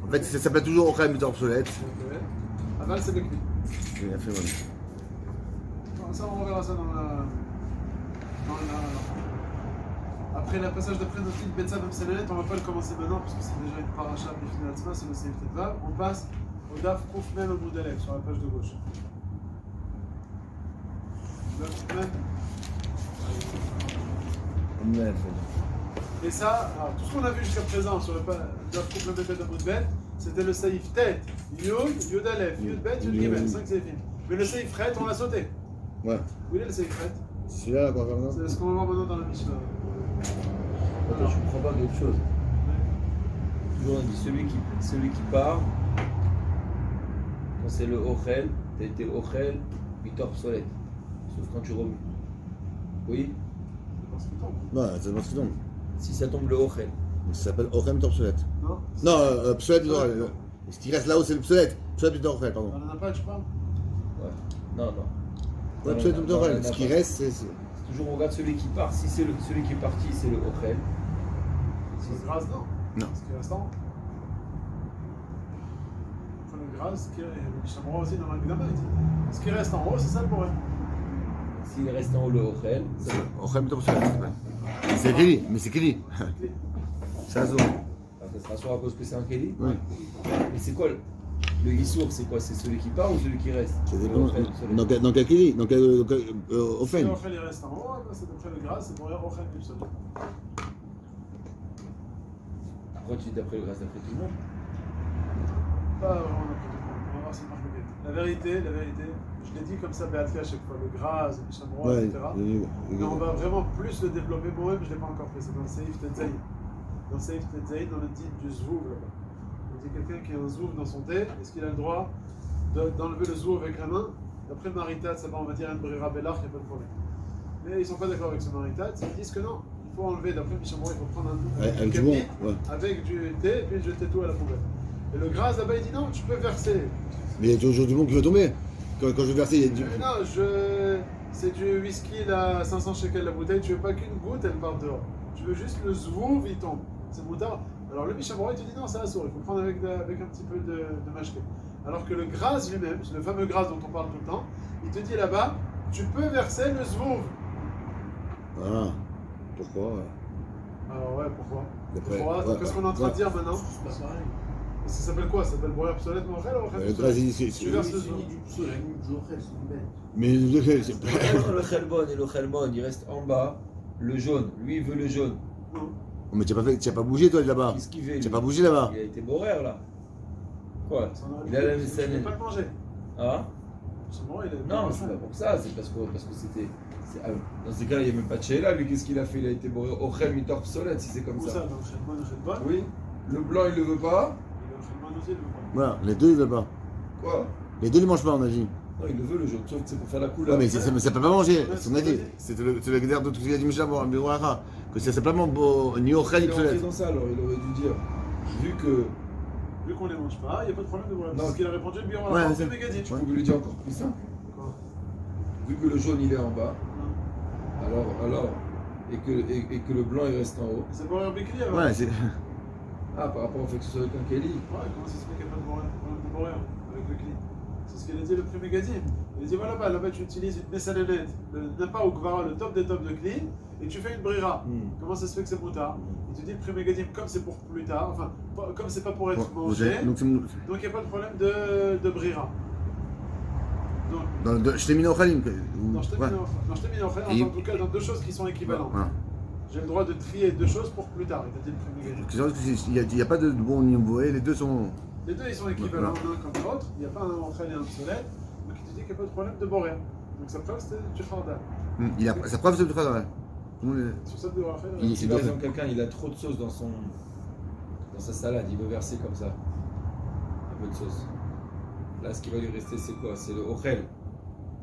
En fait, ça s'appelle toujours Ochel mais obsolète. Ok. Aval c'est Bekli. Oui, il a fait voilà. Ça, on verra ça dans la. Après le passage d'après notre fil Betsav Mselet, on va pas le commencer maintenant parce que c'est déjà une paracha Bifinatzma, c'est le Seif Tetvav. On passe au Daf Kouf Mem au bout d'Alef sur la page de gauche. Daf Kouf Mem. Et ça, alors, tout ce qu'on a vu jusqu'à présent sur le Daf Kouf Mem Bet au bout de Bet, c'était le Seif Tet, Yud, Yud Alef, Yud Bet, Yud Gimel, 5 Seifim. Mais le Seif Ret, on l'a sauté. Ouais. Où il est le Seif Ret? C'est celui-là, là, qu'on va faire C'est ce qu'on va voir maintenant dans la Mishnah. Attends, je comprends pas quelque chose. Toujours on dit celui qui part, quand c'est le Ochel, t'as été Ochel, Victor Psolet. Sauf quand tu remets. Oui. Non, c'est parce qu'il tombe. Si ça tombe le Ochel. Ça s'appelle Ochel mais obsolète. Non. Non, obsolète, ce qui reste là-haut, c'est le obsolète. Obsolète mais Ochel, pardon. On en a pas, tu parles? Ouais. Non. Ouais, obsolète mais Ochel. Ce qui reste, c'est. Toujours on regarde celui qui part. Si c'est celui qui est parti, c'est le Ochel. Si c'est grâce, non. Non. Ce qui reste en haut. Enfin, le grâce, le Mishamora aussi dans l'Agdama, il dit. Ce qui reste en haut, c'est ça le Boré. S'il reste en haut le Ochel, c'est Ochel mais obsolète. C'est Kelly, mais c'est Kelly. C'est Azor. ça sera soit à cause que c'est un Kelly. Oui. Mais c'est quoi le Issour, c'est quoi? C'est celui qui part ou celui qui reste? C'est Le dépend. Ochel, celui- Dans quel Kelly? Dans quel Si Ofen? le Ochel il reste en haut, c'est d'après le grâce, c'est Boré Ochel Mipsol. Pourquoi tu dis d'après le grâce d'après tout le monde? Pas vraiment n'importe quoi. On va voir si marche le guet. La vérité, je l'ai dit comme ça, Béatrice à chaque fois, le grâce, le Mishamora, Ouais, etc. Mais on va vraiment plus le développer moi-même, je ne l'ai pas encore fait. C'est dans le Seif Tetzaï. Dans le Seif Tetzaï, dans le dit du Zvouv là-bas. On dit quelqu'un qui a un Zvouv dans son thé, est-ce qu'il a le droit d'enlever le Zvouv avec la main? D'après le Maritat, ça va, on va dire un Brera Bellar, il n'y a pas de problème. Mais ils ne sont pas d'accord avec ce Maritat, ils disent que non. Il faut enlever, d'après le Mishamora, il faut prendre Avec du bon, ouais. avec du thé et puis jeter tout à la poubelle. Et le grâce là-bas, il dit non, tu peux verser. Mais il y a toujours du bon qui veut tomber. Quand je vais verser, il y a du. Non, c'est du whisky là, 500 shekels la bouteille, tu veux pas qu'une goutte, elle part dehors. Tu veux juste le zvouv, il tombe. C'est moutard. Alors le Mishamora, il te dit non, c'est assourd, il faut prendre avec un petit peu de mashké. Alors que le grâce lui-même, le fameux grâce dont on parle tout le temps, il te dit là-bas, tu peux verser le zvouv. Voilà. Pourquoi? Alors ouais, pourquoi? D'après- Voilà, ouais, qu'est-ce qu'on est en train de dire maintenant? C'est pas pareil. Ça s'appelle quoi? Ça s'appelle boire obsolète ou Ochel ou Ochel Le obsolète? Draz, il dit, Tu verses le C'est jour. ni du psaulet, ni du Ochel, c'est une bête. mais c'est pas. Le Chelbon et le Chelbon, il reste en bas, le jaune. Lui, il veut le jaune. Non. Mais tu n'as pas bougé toi là-bas. Qu'est-ce qu'il veut Tu lui n'as pas bougé là-bas. Il a été boraire là. Quoi Ça n'aurait Il a la pu- scène. Je ne peux pas le manger. Ah C'est bon, il est Non, mais c'est pas pour ça, c'est parce que c'était. Dans ces cas-là, il n'y a même pas de Sheila. Lui, qu'est-ce qu'il a fait? Il a été boré au Chem, il torpe solide si c'est comme Où ça? ça. Dans le Chelbon, le Chelbon? Oui. Le blanc, il le veut pas. Et le Chelbon aussi, il le veut pas. Voilà, les deux ils veulent pas. Quoi Les deux ils mangent pas on a dit. Non, il le veut le jaune, sauf que c'est pour faire la Ouais, couleur. mais ça peut pas manger, Ouais, c'est ce qu'on a dit. c'est C'est le guerre de tout ce qu'il a dit Michel Biroara. Que c'est simplement ni au Khan ni Il est rentré obsolète. dans ça, alors il aurait dû dire. Vu que. Vu qu'on les mange pas, il n'y a pas de problème de boire. Non. Parce qu'il a répondu le bureau Ouais, à la c'est- mégadine. Je peux lui dire encore plus simple. Vu que le jaune il est en bas, alors et que le blanc il reste en haut. C'est boire Bekli alors? Ouais, c'est. Ah, par rapport au fait que ce soit avec un Kelly. Ouais, comment ça se fait qu'il n'y a pas de boire avec le cli? C'est ce qu'il a dit le premier mégadine. Il a dit voilà, là-bas tu utilises une Messanenet, le Napa ou Gvara, le top des tops de cli, et tu fais une brira. Comment ça se fait que c'est moutard? Il te dit le premier mégadine, comme c'est pour plus tard, enfin, comme c'est pas pour être mangé, Donc, donc il n'y a pas de problème de brira. Donc, je t'ai mis au Khalim. non, je t'ai mis en Et- tout cas dans deux choses qui sont équivalentes. Voilà. J'ai le droit de trier deux choses pour plus tard, il t'a dit le premier mégadine. Il n'y a pas de bon ni mauvais, les deux sont. Les deux ils sont équivalents l'un comme l'autre, il n'y a pas un Ochel et un obsolète, donc il te dit qu'il n'y a pas de problème de borer. Donc sa preuve c'était du Khardal. Sa preuve c'est le travail. Sur cette de Ochel, Il- Si par exemple quelqu'un il a trop de sauce dans sa salade, il veut verser comme ça un peu de sauce. Là ce qui va lui rester c'est quoi? C'est le Ochel.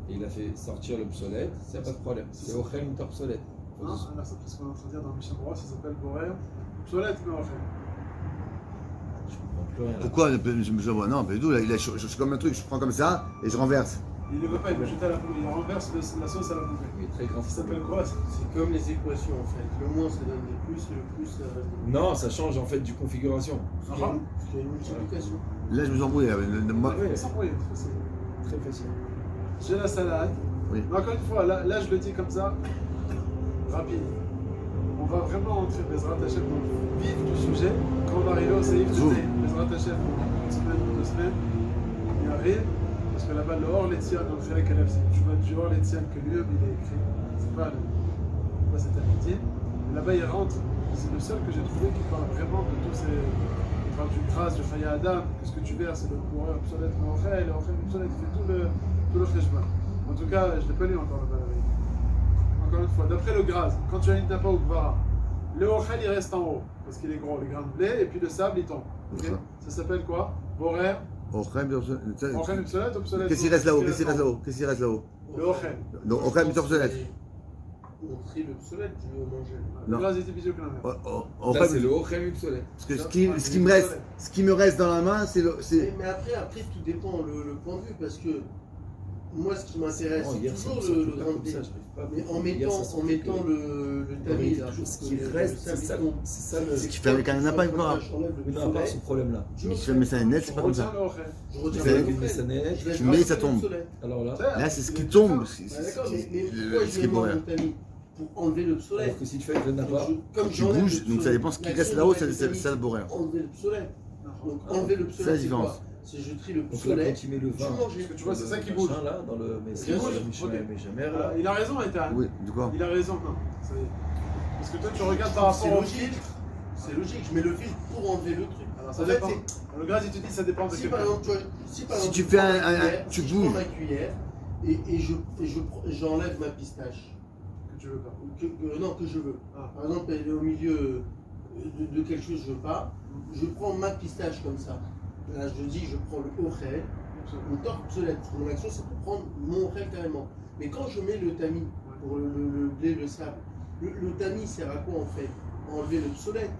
Et il a fait sortir l'obsolète, c'est pas de problème. C'est Ochel ou obsolète. non, alors c'est ce qu'on est en train de dire dans Mishnah Berurah, ça s'appelle borer, obsolète mais Ochel. Je comprends plus rien. là. Pourquoi je vois non, pas du tout. Là, je suis comme un truc, je prends comme ça et je renverse. Il ne veut pas, il veut jeter à la poubelle, il renverse la sauce à la poubelle. Il est très grand. Ça s'appelle quoi? C'est comme les équations en fait. Le moins ça donne des plus, le plus ça reste des moins. Non, ça change en fait du configuration. Parce qu'il y a une multiplication. Là, je me suis embrouillé. Moi, Oui, sans bruit, c'est facile. Très facile. J'ai la salade. Oui. Mais encore une fois, là je le dis comme ça, rapide. On va vraiment entrer Bezrat Hashem dans le vif du sujet quand on arrive au Seif Zoom. Bezrat Hashem, une semaine ou 2 semaines, il arrive, parce que là-bas le Or Letzian, dans le Chelek Aleph, c'est tu vois du Or Letzian que lui-même il est écrit, c'est pas cette amitié. Là-bas il rentre, c'est le seul que j'ai trouvé qui parle vraiment de tous ces. Il parle du Kras, du Chaya Adam, qu'est-ce que tu verses, c'est le coureur obsolète, le Ochel obsolète, il fait tout le Cheshbon. En tout cas, je ne l'ai pas lu encore là-bas. Encore une fois, d'après le Graz, quand tu as une Napa ou Gvara, le Ochel il reste en haut, parce qu'il est gros, les grains de blé, et puis le sable il tombe. Ok. Ça s'appelle quoi? Borer, au Khalim, Ochel obsolète. qu'est-ce qui reste là-haut? Qu'est-ce qui reste là-haut? Le Ochel. Donc, au Khalim, obsolète. On trie l'obsolète, tu veux manger. Le Non. Graz était bisous que la mer. Au Là c'est Khalim, le Ochel obsolète. parce que ce qui me reste dans la main, c'est le. Mais après, tout dépend le point de vue parce que moi ce qui m'intéresse, Oh, hier, c'est ça me toujours sort le tout grain comme de ça, blé. je n'arrive pas à Mais en Hier, ça mettant, sortait en mettant que- le tamis là, Toujours ce qui le reste, sable c'est ça, qui tombe. c'est ça le. Ce qui fait avec un napalm, quoi. J'enlève le Mais non, à part soleil, ce problème-là. je Mais le si tu fais ça net, c'est pas comme Retiens ça. le Ochel. Je retire C'est le avec une soleil. mésanette, Je laisse tu mets, juste ça le tombe. soleil. Alors là, Là, c'est ce qui tombe. Ah, d'accord, mais Ce pourquoi qui je est mets pour moi rien. mon tamis pour enlever le soleil? alors que si tu fais avec le napa, Comme Tu j'enlève bouges, le donc ça soleil, dépend ce qui l'action reste là-haut, de c'est mettre ça le bourré. enlever le soleil. Donc enlever le C'est la soleil, c'est différence. quoi? C'est je trie le donc là soleil. quand tu mets le vin, Je mange. Parce que tu vois, c'est ça qui machin, bouge. là, dans le. Mais Qui c'est bouge, la Mishnah ok. et jamais Voilà, là. il a raison, Ethan. Oui, du quoi? Il a raison, non. Ça y est. Parce que toi, tu regardes par C'est rapport au logique. filtre. C'est logique, je mets le filtre pour enlever le truc. Alors, ça En fait, dépend. Le Graz, il te dit ça dépend de Si quel par cas. exemple, Si tu je fais prends un- ma un- cuillère, tu si je bouges. prends ma cuillère et j'enlève ma pistache, Que tu veux pas. non, que je veux. Ah. Par exemple, elle est au milieu de quelque chose que je veux pas, je prends ma pistache comme ça. Là, je dis, je prends le Ochel, mon torse obsolète. Parce que mon action, c'est de prendre mon Ochel carrément. Mais quand je mets le tamis pour le blé, le sable, le tamis sert à quoi en fait? Enlever l'obsolète.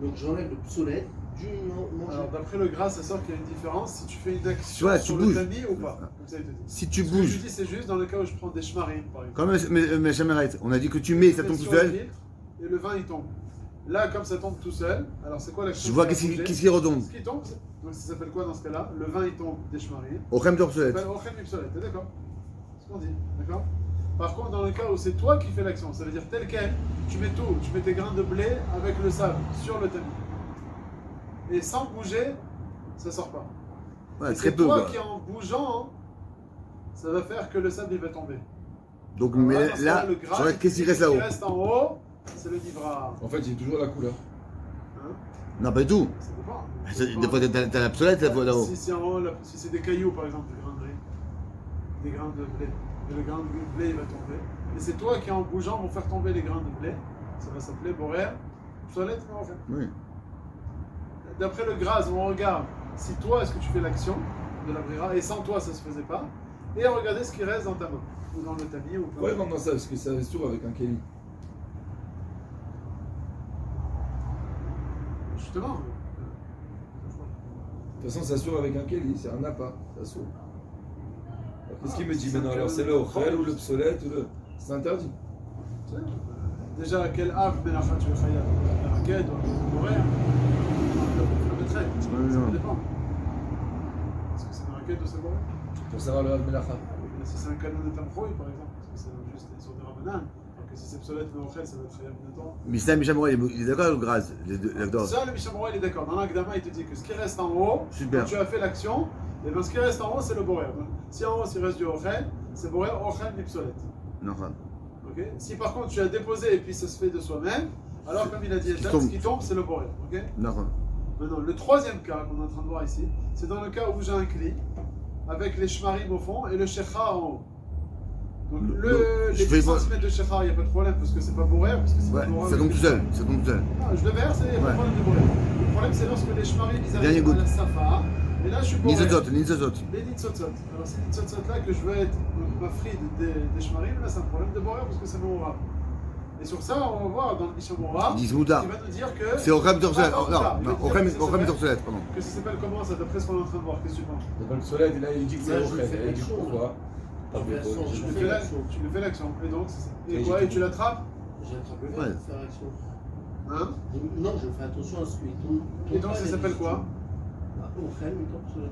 Donc j'enlève l'obsolète du manger. Alors, d'après le Gras, ça sort qu'il y a une différence si tu fais une action Tu vois, tu sur bouges. le tamis ou pas. Comme ça, il te dit. Si tu Ce que je bouges, dis, c'est juste dans le cas où je prends des shmarim, par exemple. comme mes chamerettes, on a dit que tu mets, ça tombe tout Sur le seul. filtre, et le vin, il tombe. Là, comme ça tombe tout seul, alors c'est quoi l'action? Je vois qui va qu'est-ce bouger qui retombe. Ce qui tombe, donc ça s'appelle quoi dans ce cas-là? Le vin, il tombe des shmarim. Au Khalim, Ça obsolète. s'appelle Ochem Ipsolet, t'es d'accord? C'est ce qu'on dit, d'accord? Par contre, dans le cas où c'est toi qui fais l'action, ça veut dire tel quel, tu mets tout, tu mets tes grains de blé avec le sable sur le tamis. Et sans bouger, ça sort pas. Ouais, Et très c'est peu. toi Quoi. qui en bougeant, ça va faire que le sable il va tomber. Donc, Alors mais dans ce là, cas, le gras, je regarde qu'est-ce qui reste ce qui là-haut. reste en haut, c'est le nivra. En fait, j'ai toujours la couleur. Hein, Non, pas du tout. ça dépend. Des fois, t'as l'obsolète là-haut. Si c'est en haut, si c'est des cailloux par exemple, des grains de riz, des grains de blé, et le grain de blé il va tomber. Et c'est toi qui en bougeant vont faire tomber les grains de blé. Ça va s'appeler borer, obsolète, mais en fait. Oui. D'après le gras, on regarde si toi est-ce que tu fais l'action de la brira, et sans toi ça se faisait pas. Et regardez ce qui reste dans ta main, ou dans le tamis, ou Pourquoi ils vendent ça? Parce que ça reste toujours avec un Kelly. Justement. De toute façon, ça s'ouvre avec un Kelly, c'est un appât, ça s'ouvre. Alors, qu'est-ce qu'il me dit maintenant? Alors, c'est le Ochel ou l'obsolète ou le. C'est interdit. Déjà, quel ave Menachat tu fais la raquette ou le borer? Le trait, ça dépend. Est-ce que c'est une raquette ou c'est borer? Pour savoir le Rav Melacha. Si c'est un canon de Tamproï par exemple, parce que c'est juste sur des rabanans, alors que si c'est obsolète mais Ochel, ça va être Khayab Nathan. Mais c'est un Michamora, il est d'accord avec le Graz, l'Agdor. Ça, le Mishamora, il est d'accord. Dans l'Agdama, il te dit que ce qui reste en haut, Super. quand tu as fait l'action, et ben ce qui reste en haut, c'est le borer. Si en haut, s'il reste du Ochel, c'est borer, Ochel, obsolète. Non, enfin. Okay. Si par contre tu as déposé et puis ça se fait de soi-même, alors comme il a dit Etan, ce qui tombe, c'est le borer. Okay. Non, enfin. Maintenant, le troisième cas qu'on est en train de voir ici, c'est dans le cas où j'ai un cli, avec les shmarim au fond et le shechar en haut. Donc les 10 cm de shechar, il n'y a pas de problème parce que c'est pas borer, parce que c'est Ouais, pas borer. ça tombe tout seul, ça tombe tout seul. Non, je le verse et il n'y a pas de problème de borer. Le problème c'est lorsque les shmarim ils Dernier arrivent goutte. à la safa, et là je suis borer. Nitzozot. Les nitzotzot. Alors ces nitzotzot là que je veux être ma fride des shmarim, là c'est un problème de borer parce que c'est mon aura. Et sur ça, on va voir dans le Mishamora, Dis qui Mouta. va nous dire que. C'est Ochel d'Orsolette. Ah, Non, Ochel d'Orsolette, pardon. Que ça s'appelle comment ça d'après ce qu'on est en train de voir? Qu'est-ce que tu penses? Donc, le soleil, là, il dit que c'est Là, je Ochel. fais Il dit l'action. pourquoi? Je fais l'action, je Tu fais fais l'action. l'action. Et donc, c'est ça. Et Et quoi? j'ai Et tu l'attrapes? J'attrape le Ouais. verre pour faire l'action. Hein? Non, je fais attention à celui qui Et donc, ça s'appelle quoi? Au frère, mais top soleil.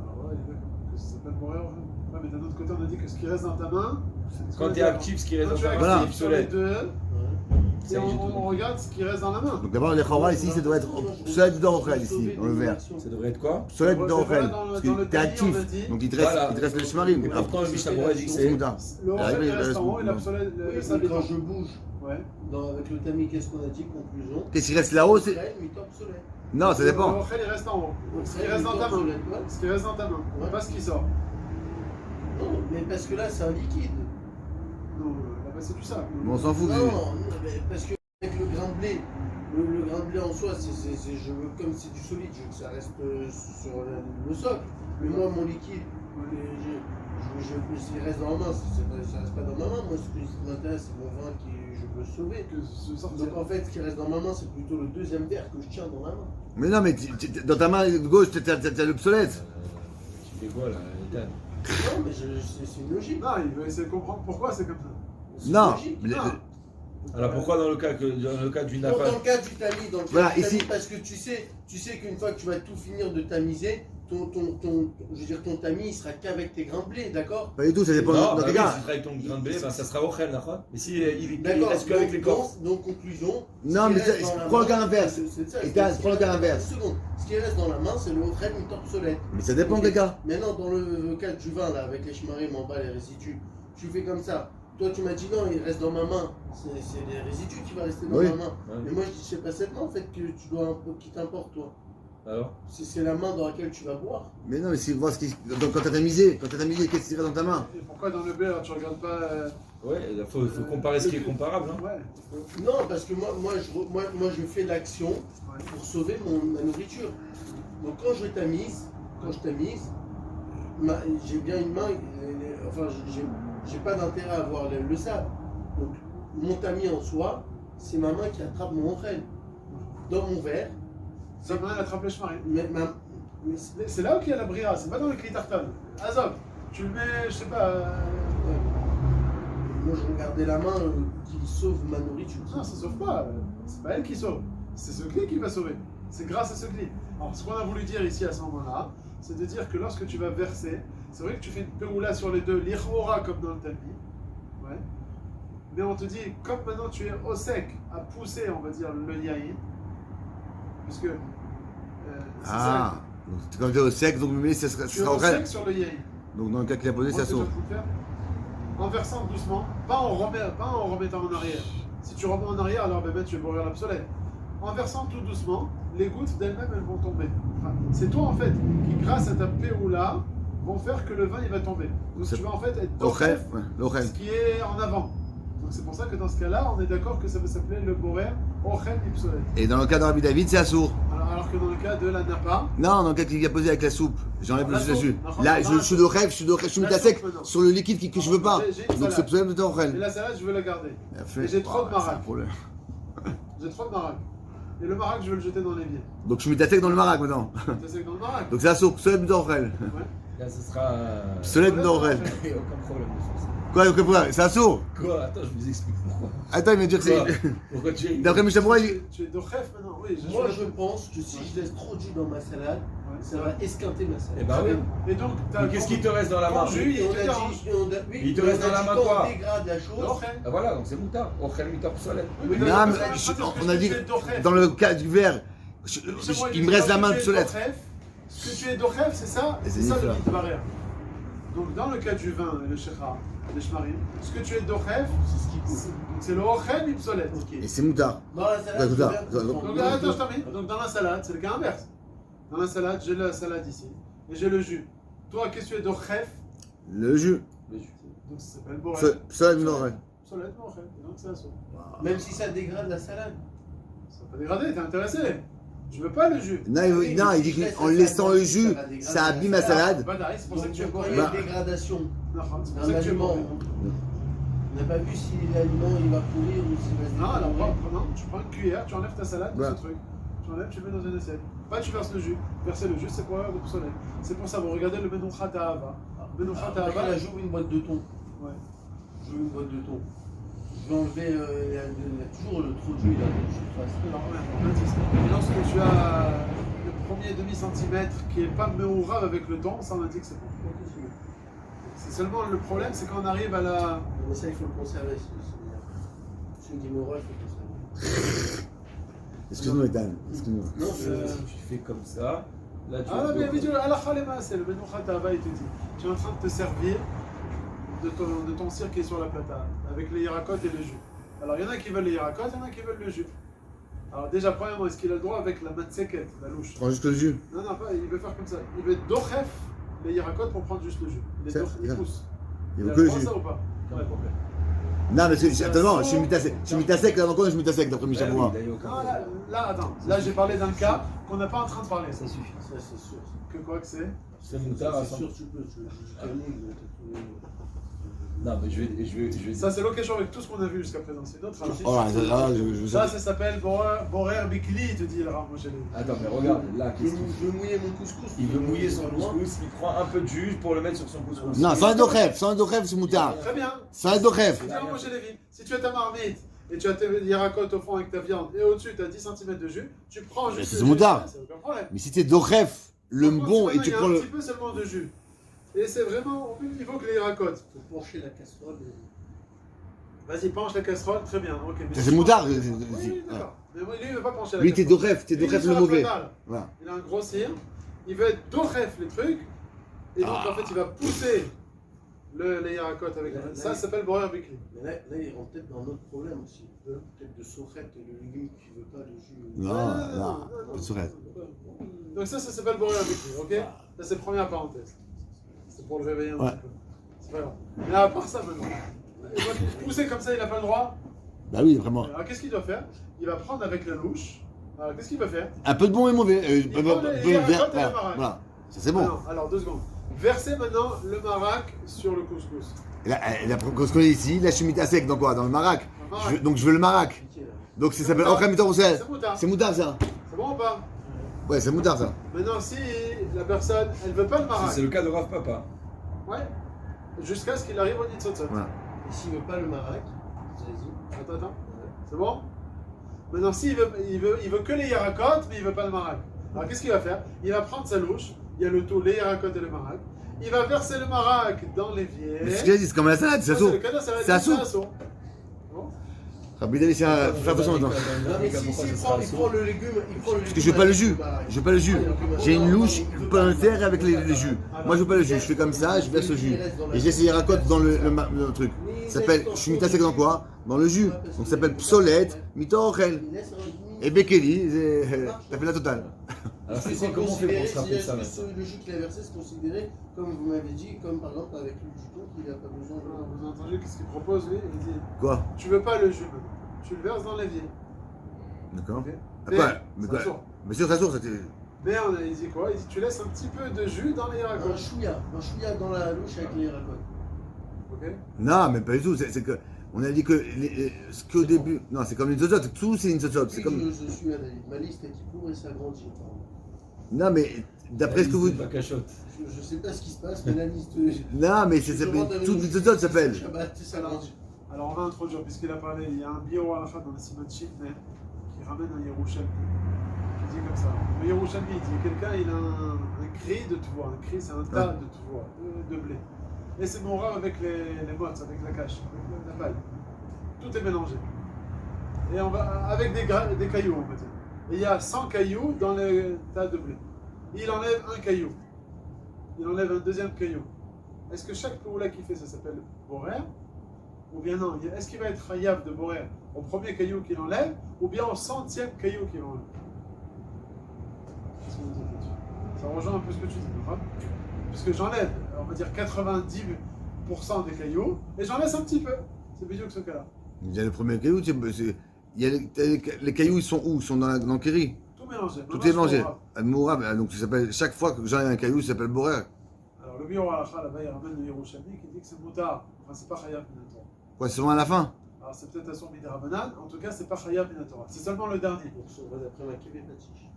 Alors, ouais, il est d'accord. Que ça s'appelle borer. Ouais, mais d'un autre côté, on a dit que ce qui reste dans ta main. Quand tu es actif, ce qui reste Quand dans tu es ta Voilà. main, c'est actif sur les obsolète. deux, Ça et y est, j'ai tout on compris. regarde ce qui reste dans la main. Donc d'abord, les Chora ici, ça doit être Obsolète d'Orchel ici, dans le verre. Ça devrait être quoi? Obsolète Ouais, d'Orchel. c'est Parce dans que le t'es tamis, on a actif. dit. Donc il te Voilà. reste le Shmarim. Et pourtant, le Mishamora dit que C'est c'est. Mouta. Le Ah, Ochel oui, reste en haut et non. l'absolète. Oui, Ça mais quand dépend. je bouge Ouais. avec le tamis, qu'est-ce qu'on a dit? Conclusion. Qu'est-ce qui reste là-haut, c'est. Frère, mais top soleil. Non, ça dépend. Le Ochel, il reste en haut. Donc, ce qui reste dans ta main. Ce qui reste dans ta main. Ouais. Pas ce qui sort. Non, mais parce que là, c'est un liquide. Non, là-bas, c'est du sable. Mais on s'en fout. Non, mais parce que avec le grain de blé, le grain de blé en soi, je veux comme c'est du solide, je veux que ça reste sur le socle. Mais moi, mon liquide, il reste dans ma main, ça reste pas dans ma main. Moi, ce qui m'intéresse, c'est mon vin que je veux sauver. Que ce sortir. Donc en fait, ce qui reste dans ma main, c'est plutôt le deuxième verre que je tiens dans la main. Mais non, mais dans ta main gauche, t'as l'obsolète. Tu fais quoi là, Ethan? Non, mais c'est une logique. Non, il veut essayer de comprendre pourquoi c'est comme ça. C'est une Non. logique. mais- Ah. Alors pourquoi dans le cas d'une Dans appât? le cas du tamis, dans le cas Voilà, du tamis, ici. parce que tu sais qu'une fois que tu vas tout finir de tamiser, ton tamis, il sera qu'avec tes grains de blé, d'accord? Pas du tout, ça dépend Non, dans bah tes oui, cas. si tu travailles avec ton grain de blé, ben, ça sera Ochel, d'accord? Mais si il D'accord, reste qu'avec l'écorce. donc, conclusion. Non, mais prends le cas inverse. Et Prends le cas inverse. Ce qui reste dans la main, c'est le Ochel mi obsolète. Mais ça dépend des cas. Maintenant, dans le cas du vin, là, avec les shmarim en bas, les résidus, tu fais comme ça. Toi, tu m'as dit non, il reste dans ma main. C'est les résidus qui vont rester dans Oui. ma main. Ouais. Mais moi, je dis, c'est pas cette main en fait que tu dois un peu qui t'importe, toi. Alors? C'est la main dans laquelle tu vas boire. Mais non, mais c'est voir ce qui. Donc quand t'as tamisé, qu'est-ce qui reste dans ta main? Et pourquoi dans le B, alors, tu regardes pas. Ouais, il faut comparer ce qui est comparable. Hein. Ouais. Non, parce que moi, je fais l'action pour sauver ma nourriture. Donc quand je tamise, j'ai bien une main, enfin, j'ai pas d'intérêt à avoir le sable. Donc mon tamis en soi, c'est ma main qui attrape mon Ochel. Dans mon verre, Sa main, elle attrape les shmarim. mais C'est là où il y a la brira, c'est pas dans le clitartan. Azov, tu le mets, je sais pas. moi je regardais la main qui sauve ma nourriture. Non, ça sauve pas. C'est pas elle qui sauve. C'est ce clé qui va sauver. C'est grâce à ce clé. Alors, ce qu'on a voulu dire ici à ce moment-là, c'est de dire que lorsque tu vas verser, C'est vrai que tu fais une péroula sur les deux, l'irhora comme dans le Talmud. Ouais. Mais on te dit, comme maintenant tu es au sec, à pousser, on va dire, le yaïn, puisque c'est Ah, donc c'est quand tu es au sec, donc mais ça ça. Tu es sera au au réel. sec sur le yaïn. Donc dans le cas qu'il a posé, Moi, ça ce que saute. je peux faire, en versant doucement, pas en remettant en arrière. Si tu remets en arrière, alors ben, tu vas mourir l'obsolète. En versant tout doucement, les gouttes d'elles-mêmes, elles vont tomber. Enfin, c'est toi en fait qui, grâce à ta péroula, vont faire que le vin il va tomber. Donc C'est- tu vas en fait être L'Ochel, doref, ouais, l'Ochel. ce qui est en avant. Donc c'est pour ça que dans ce cas-là, on est d'accord que ça va s'appeler le borer ochel ipsolet. Et dans le cas de Rabbi David, c'est assourd. Alors que dans le cas de la napa, Non, dans le cas qu'il a posé avec la soupe, j'enlève le La jus dessus. soupe, Là, non, je suis de rêve, je suis mis à sec sur le liquide que je veux pas. J'ai une Donc c'est salade. peut-être de et Ochel. la salade, je veux la garder. Et Et j'ai trop de C'est un marac. problème. J'ai trop de marac. Et le marac, je veux le jeter dans l'évier. Donc je suis mis à sec dans le marac maintenant. Tu sais que dans le marac. Donc c'est assourd, peut-être de Ochel. Là, ce sera. Peut-être de Ochel. Il n'y a aucun problème de faire ça. Quoi, c'est assourd. Quoi? Attends, je vous explique pourquoi. Attends, il va dire que Quoi? c'est. Pourquoi tu rigoles? D'après Michel Moura, il. Tu es doref maintenant, oui. Moi, je pense que si je laisse trop de jus dans ma salade, ça va esquinter ma salade. Eh ben oui. Et donc, Mais qu'est-ce qui te reste dans la main? Ton jus, Et on il te a dérange. dit, oui, Il te on reste a dans la dit main quand quoi? on dégrade la chose. Doref. Ah, voilà, donc c'est moutarde. Ochel mitar obsolète. Oui, Non, mais mais on a dit dans le cas du verre, il me reste la main obsolète. Ce que tu es doref, c'est ça, Et c'est c'est ça le différent. mythe barrière. Donc dans le cas du vin et le shekha, les shmarim, ce que tu es doref, C'est ce qui pousse. c'est le ochel obsolète. Ok. Et c'est moutard. Dans la salade, D'accord, je viens d'accord. comprendre. Donc attends, je termine. Donc dans la salade, c'est le cas inverse. Dans la salade, j'ai la salade ici et j'ai le jus. Toi, qu'est-ce que tu es doref? Le jus. Le jus. Donc ça s'appelle borel. Ça, non, ouais. Obsolète, non, ochel. Donc c'est un saut. Même si ça dégrade la salade. Ça va dégrader, t'es intéressé? Je veux pas le jus. Non, Oui, non, mais il si dit je laisse qu'en la laissant salade le jus, ça va dégrader ça la abîme ma salade. salade. Bah, c'est pour ça Donc que tu es quand il borel. y a Bah. une dégradation Non, c'est pour d'un ça que tu es aliment, borel. on n'a pas vu si l'aliment il va pourrir ou s'il va se Non, alors détériorer. non, tu prends une cuillère, tu enlèves ta salade de Ouais. ce truc. Tu enlèves, tu le mets dans une assiette. Pas tu verses le jus. Verser le jus, c'est pour obsolète. C'est pour ça, vous regardez le Menouchat Ahava. Menouchat Après, Ahava. là, j'ouvre une boîte de thon. Ouais. J'ouvre une boîte de thon. Je vais enlever, il y a toujours le trop de jus là, dans la surface. Alors, on indique. Lorsque tu as le premier demi-centimètre qui est pas meourav avec le thon, ça on indique que c'est bon. C'est seulement le problème, c'est quand on arrive à la. Mais ça, il faut le conserver. Celui qui m'aura, il faut le conserver. Excuse-moi, Ethan. Excuse-moi. Non, Tu fais comme ça. Là, tu Ah non, mais dois- à la khalema, c'est le Menouchat Ahava, il te dit. Tu es en train de te servir de ton cire qui est sur la plata, avec les hirakot et le jus. Alors, il y en a qui veulent les hirakot, il y en a qui veulent le jus. Alors, déjà, premièrement, est-ce qu'il a le droit avec la matseket, la louche? Prends juste le jus. Non, non, pas, il veut faire comme ça. Il veut dochef les hirakot pour prendre juste le jus. C'est- Il c'est- pousse. Il Il veut a que le le droit jus. ça ou pas? Aucun problème. Non, mais attends, je suis mis à sec. Je suis mis à sec, là, encore, je suis mis à sec, d'après Michel Ouais, oui, Moura. là, il y a aucun Non, problème. là, attends. Là, j'ai parlé d'un cas qu'on n'a pas en train de parler. Ça suffit. ça, c'est sûr. Que quoi que c'est? C'est moutard à C'est 100%. sûr, tu peux. Je connais, ils vont te trouver. Non, mais je vais. Ça, c'est l'occasion avec tout ce qu'on a vu jusqu'à présent. C'est notre avis. Oh, là, Ça, ça s'appelle Borer Bikli, te dit le Rav Moshe Levi. Attends, mais regarde, là, Je qu'est-ce qu'il veux mouiller mon couscous. Il veut mouiller son Loin. couscous, il prend un peu de jus pour le mettre sur son couscous. Non, sans le rêve, c'est moutard. Très bien. Sans le rêve. C'est Rav Moshe Levi. Si tu as ta marmite et tu as tes hirakot au fond avec ta viande et au-dessus tu as 10 cm de jus, tu prends juste c'est le son jus, moutard. c'est aucun problème. Mais si t'es d'oref, le Par contre, bon, si et tu maintenant, prends il y a le. un petit peu seulement de jus. Et c'est vraiment au même niveau que les hirakot. Il faut pencher la casserole. Vas-y, penche la casserole, très bien. Ok. Mais C'est si tu moutard. penches- Oui, d'accord. Mais lui, il ne veut pas pencher la Lui, t'es casserole. d'oref, t'es Lui, il est d'oref sur le la mauvais. frontale. Voilà. Il a un gros cire. Il veut être doref les trucs. Et donc, en fait, il va pousser les hirakot avec ça s'appelle Borer Bikli. Mais là, il rentre peut-être dans un autre problème aussi. Peut-être de saucette, le légume qui ne veut pas de jus. Non, pas de sourette. Donc ça s'appelle Borer Bikli, ok? Ça, c'est première parenthèse. C'est pour le réveiller un Ouais. petit peu. C'est pas grave. Mais à part ça, maintenant, il va pousser comme ça, il n'a pas le droit. Bah oui, vraiment. Alors, qu'est-ce qu'il doit faire? Il va prendre avec la louche. Alors, qu'est-ce qu'il va faire? Un peu de bon et mauvais. prend les hirakot et le marac. Voilà. Ça, c'est bon. Alors, 2 secondes. Versez maintenant le marac sur le couscous. Et là, qu'on se connaît ici, là, je suis mis à sec dans quoi? Dans le marac. Le marac. Donc, je veux le marac. Compliqué, là. Donc, ça s'appelle Okra Mitor Roussel. C'est moutard. C'est moutard, ça. C'est bon ou pas? Ouais, c'est moutard, ça. Maintenant, si la personne, elle veut pas le marac, C'est le cas de Rav Papa. ouais, jusqu'à ce qu'il arrive au Nitzotzot. Voilà. Et s'il ne veut pas le marac, vas-y. Attends. C'est bon? Maintenant, s'il veut, il veut que les hirakot, mais il veut pas le marac. Alors, qu'est-ce qu'il va faire? Il va prendre sa louche, il y a le tout, les hirakot et le marac. il va verser le marac dans l'évier. Mais ce qu'il a dit, c'est comme la salade, c'est Ça, assaut. le cadeau, ça va être C'est assaut. assaut. Bon. Rabbi Dali, c'est un. Fais attention maintenant. Non, mais si, il prend le légume, Parce que je veux pas le jus. Je veux pas le jus. J'ai une louche pomme de terre avec le jus. Moi je veux pas le jus. Je fais comme ça, je verse le jus. Et j'ai essayé racotte dans le truc. Ça s'appelle, je suis mitassé dans quoi? Dans le jus. Donc ça s'appelle psolette, mitochel. Et Bekeli, t'as fait la totale. Alors c'est comment on fait pour se rappeler ça maintenant? Le jus qu'il a versé, c'est considéré, comme vous m'avez dit, comme par exemple avec le jus qu'il n'a pas besoin de. Vous avez entendu qu'est-ce qu'il propose lui? Il dit Quoi? tu veux pas le jus maintenant. Tu le verses dans l'évier. D'accord. Ok. Quoi? Mais ça quoi? sort. Mais sûr, ça sort, c'était. Mais il dit quoi? Il dit tu laisses un petit peu de jus dans les Un racottes. chouïa dans la louche avec les racottes. Ok. Non, mais pas du tout. C'est que. On a dit que ce qu'au début. Non, c'est comme une sosote. Tout, c'est une sosote. C'est comme. Je suis à David. Ma liste est qui court et ça grandit. Non, mais d'après ce que vous. Pas cachotte. Je sais pas ce qui se passe, mais la liste. Non, mais c'est toute une sosote s'appelle. Shabbat, ça grandit. Alors on va introduire, puisqu'il a parlé, il y a un bio halakha dans la Siman Shifneh qui ramène un Yerushalmi, qui dit comme ça. Le Yerushalmi, il dit quelqu'un, il a un cri de tvoa. Un cri, c'est un tas de tvoa, de blé. Et c'est mon rare avec les mottes, avec la cache, avec la paille. Tout est mélangé. Et on va, avec des cailloux, on va dire. Et il y a 100 cailloux dans le tas de blé. Il enlève un caillou. Il enlève un deuxième caillou. Est-ce que chaque poula qu'il fait, ça s'appelle borer? Ou bien non, est-ce qu'il va être chayav de borer au premier caillou qu'il enlève, ou bien au 100e caillou qu'il enlève? Qu'est-ce que vous dites là-dessus? Ça rejoint un peu ce que tu dis, non? Puisque j'enlève, on va dire 90% des cailloux, et j'en laisse un petit peu. C'est vidéo que ce cas-là. Il y a le premier caillou, il y a les cailloux, ils sont où? Ils sont dans le kéri. Tout mélangé. Tout est mélangé. Mourab, donc ça s'appelle, chaque fois que j'enlève un caillou, ça s'appelle borer. Alors le bureau halakha, là-bas, il ramène le Yerushalmi qui dit que c'est moutard. Enfin, c'est pas chayav minatora. Quoi, c'est seulement à la fin? Alors c'est peut-être à son midirabanan, en tout cas, c'est pas chayav minatora. C'est seulement le dernier. Donc on va d'après ma kébé patiche.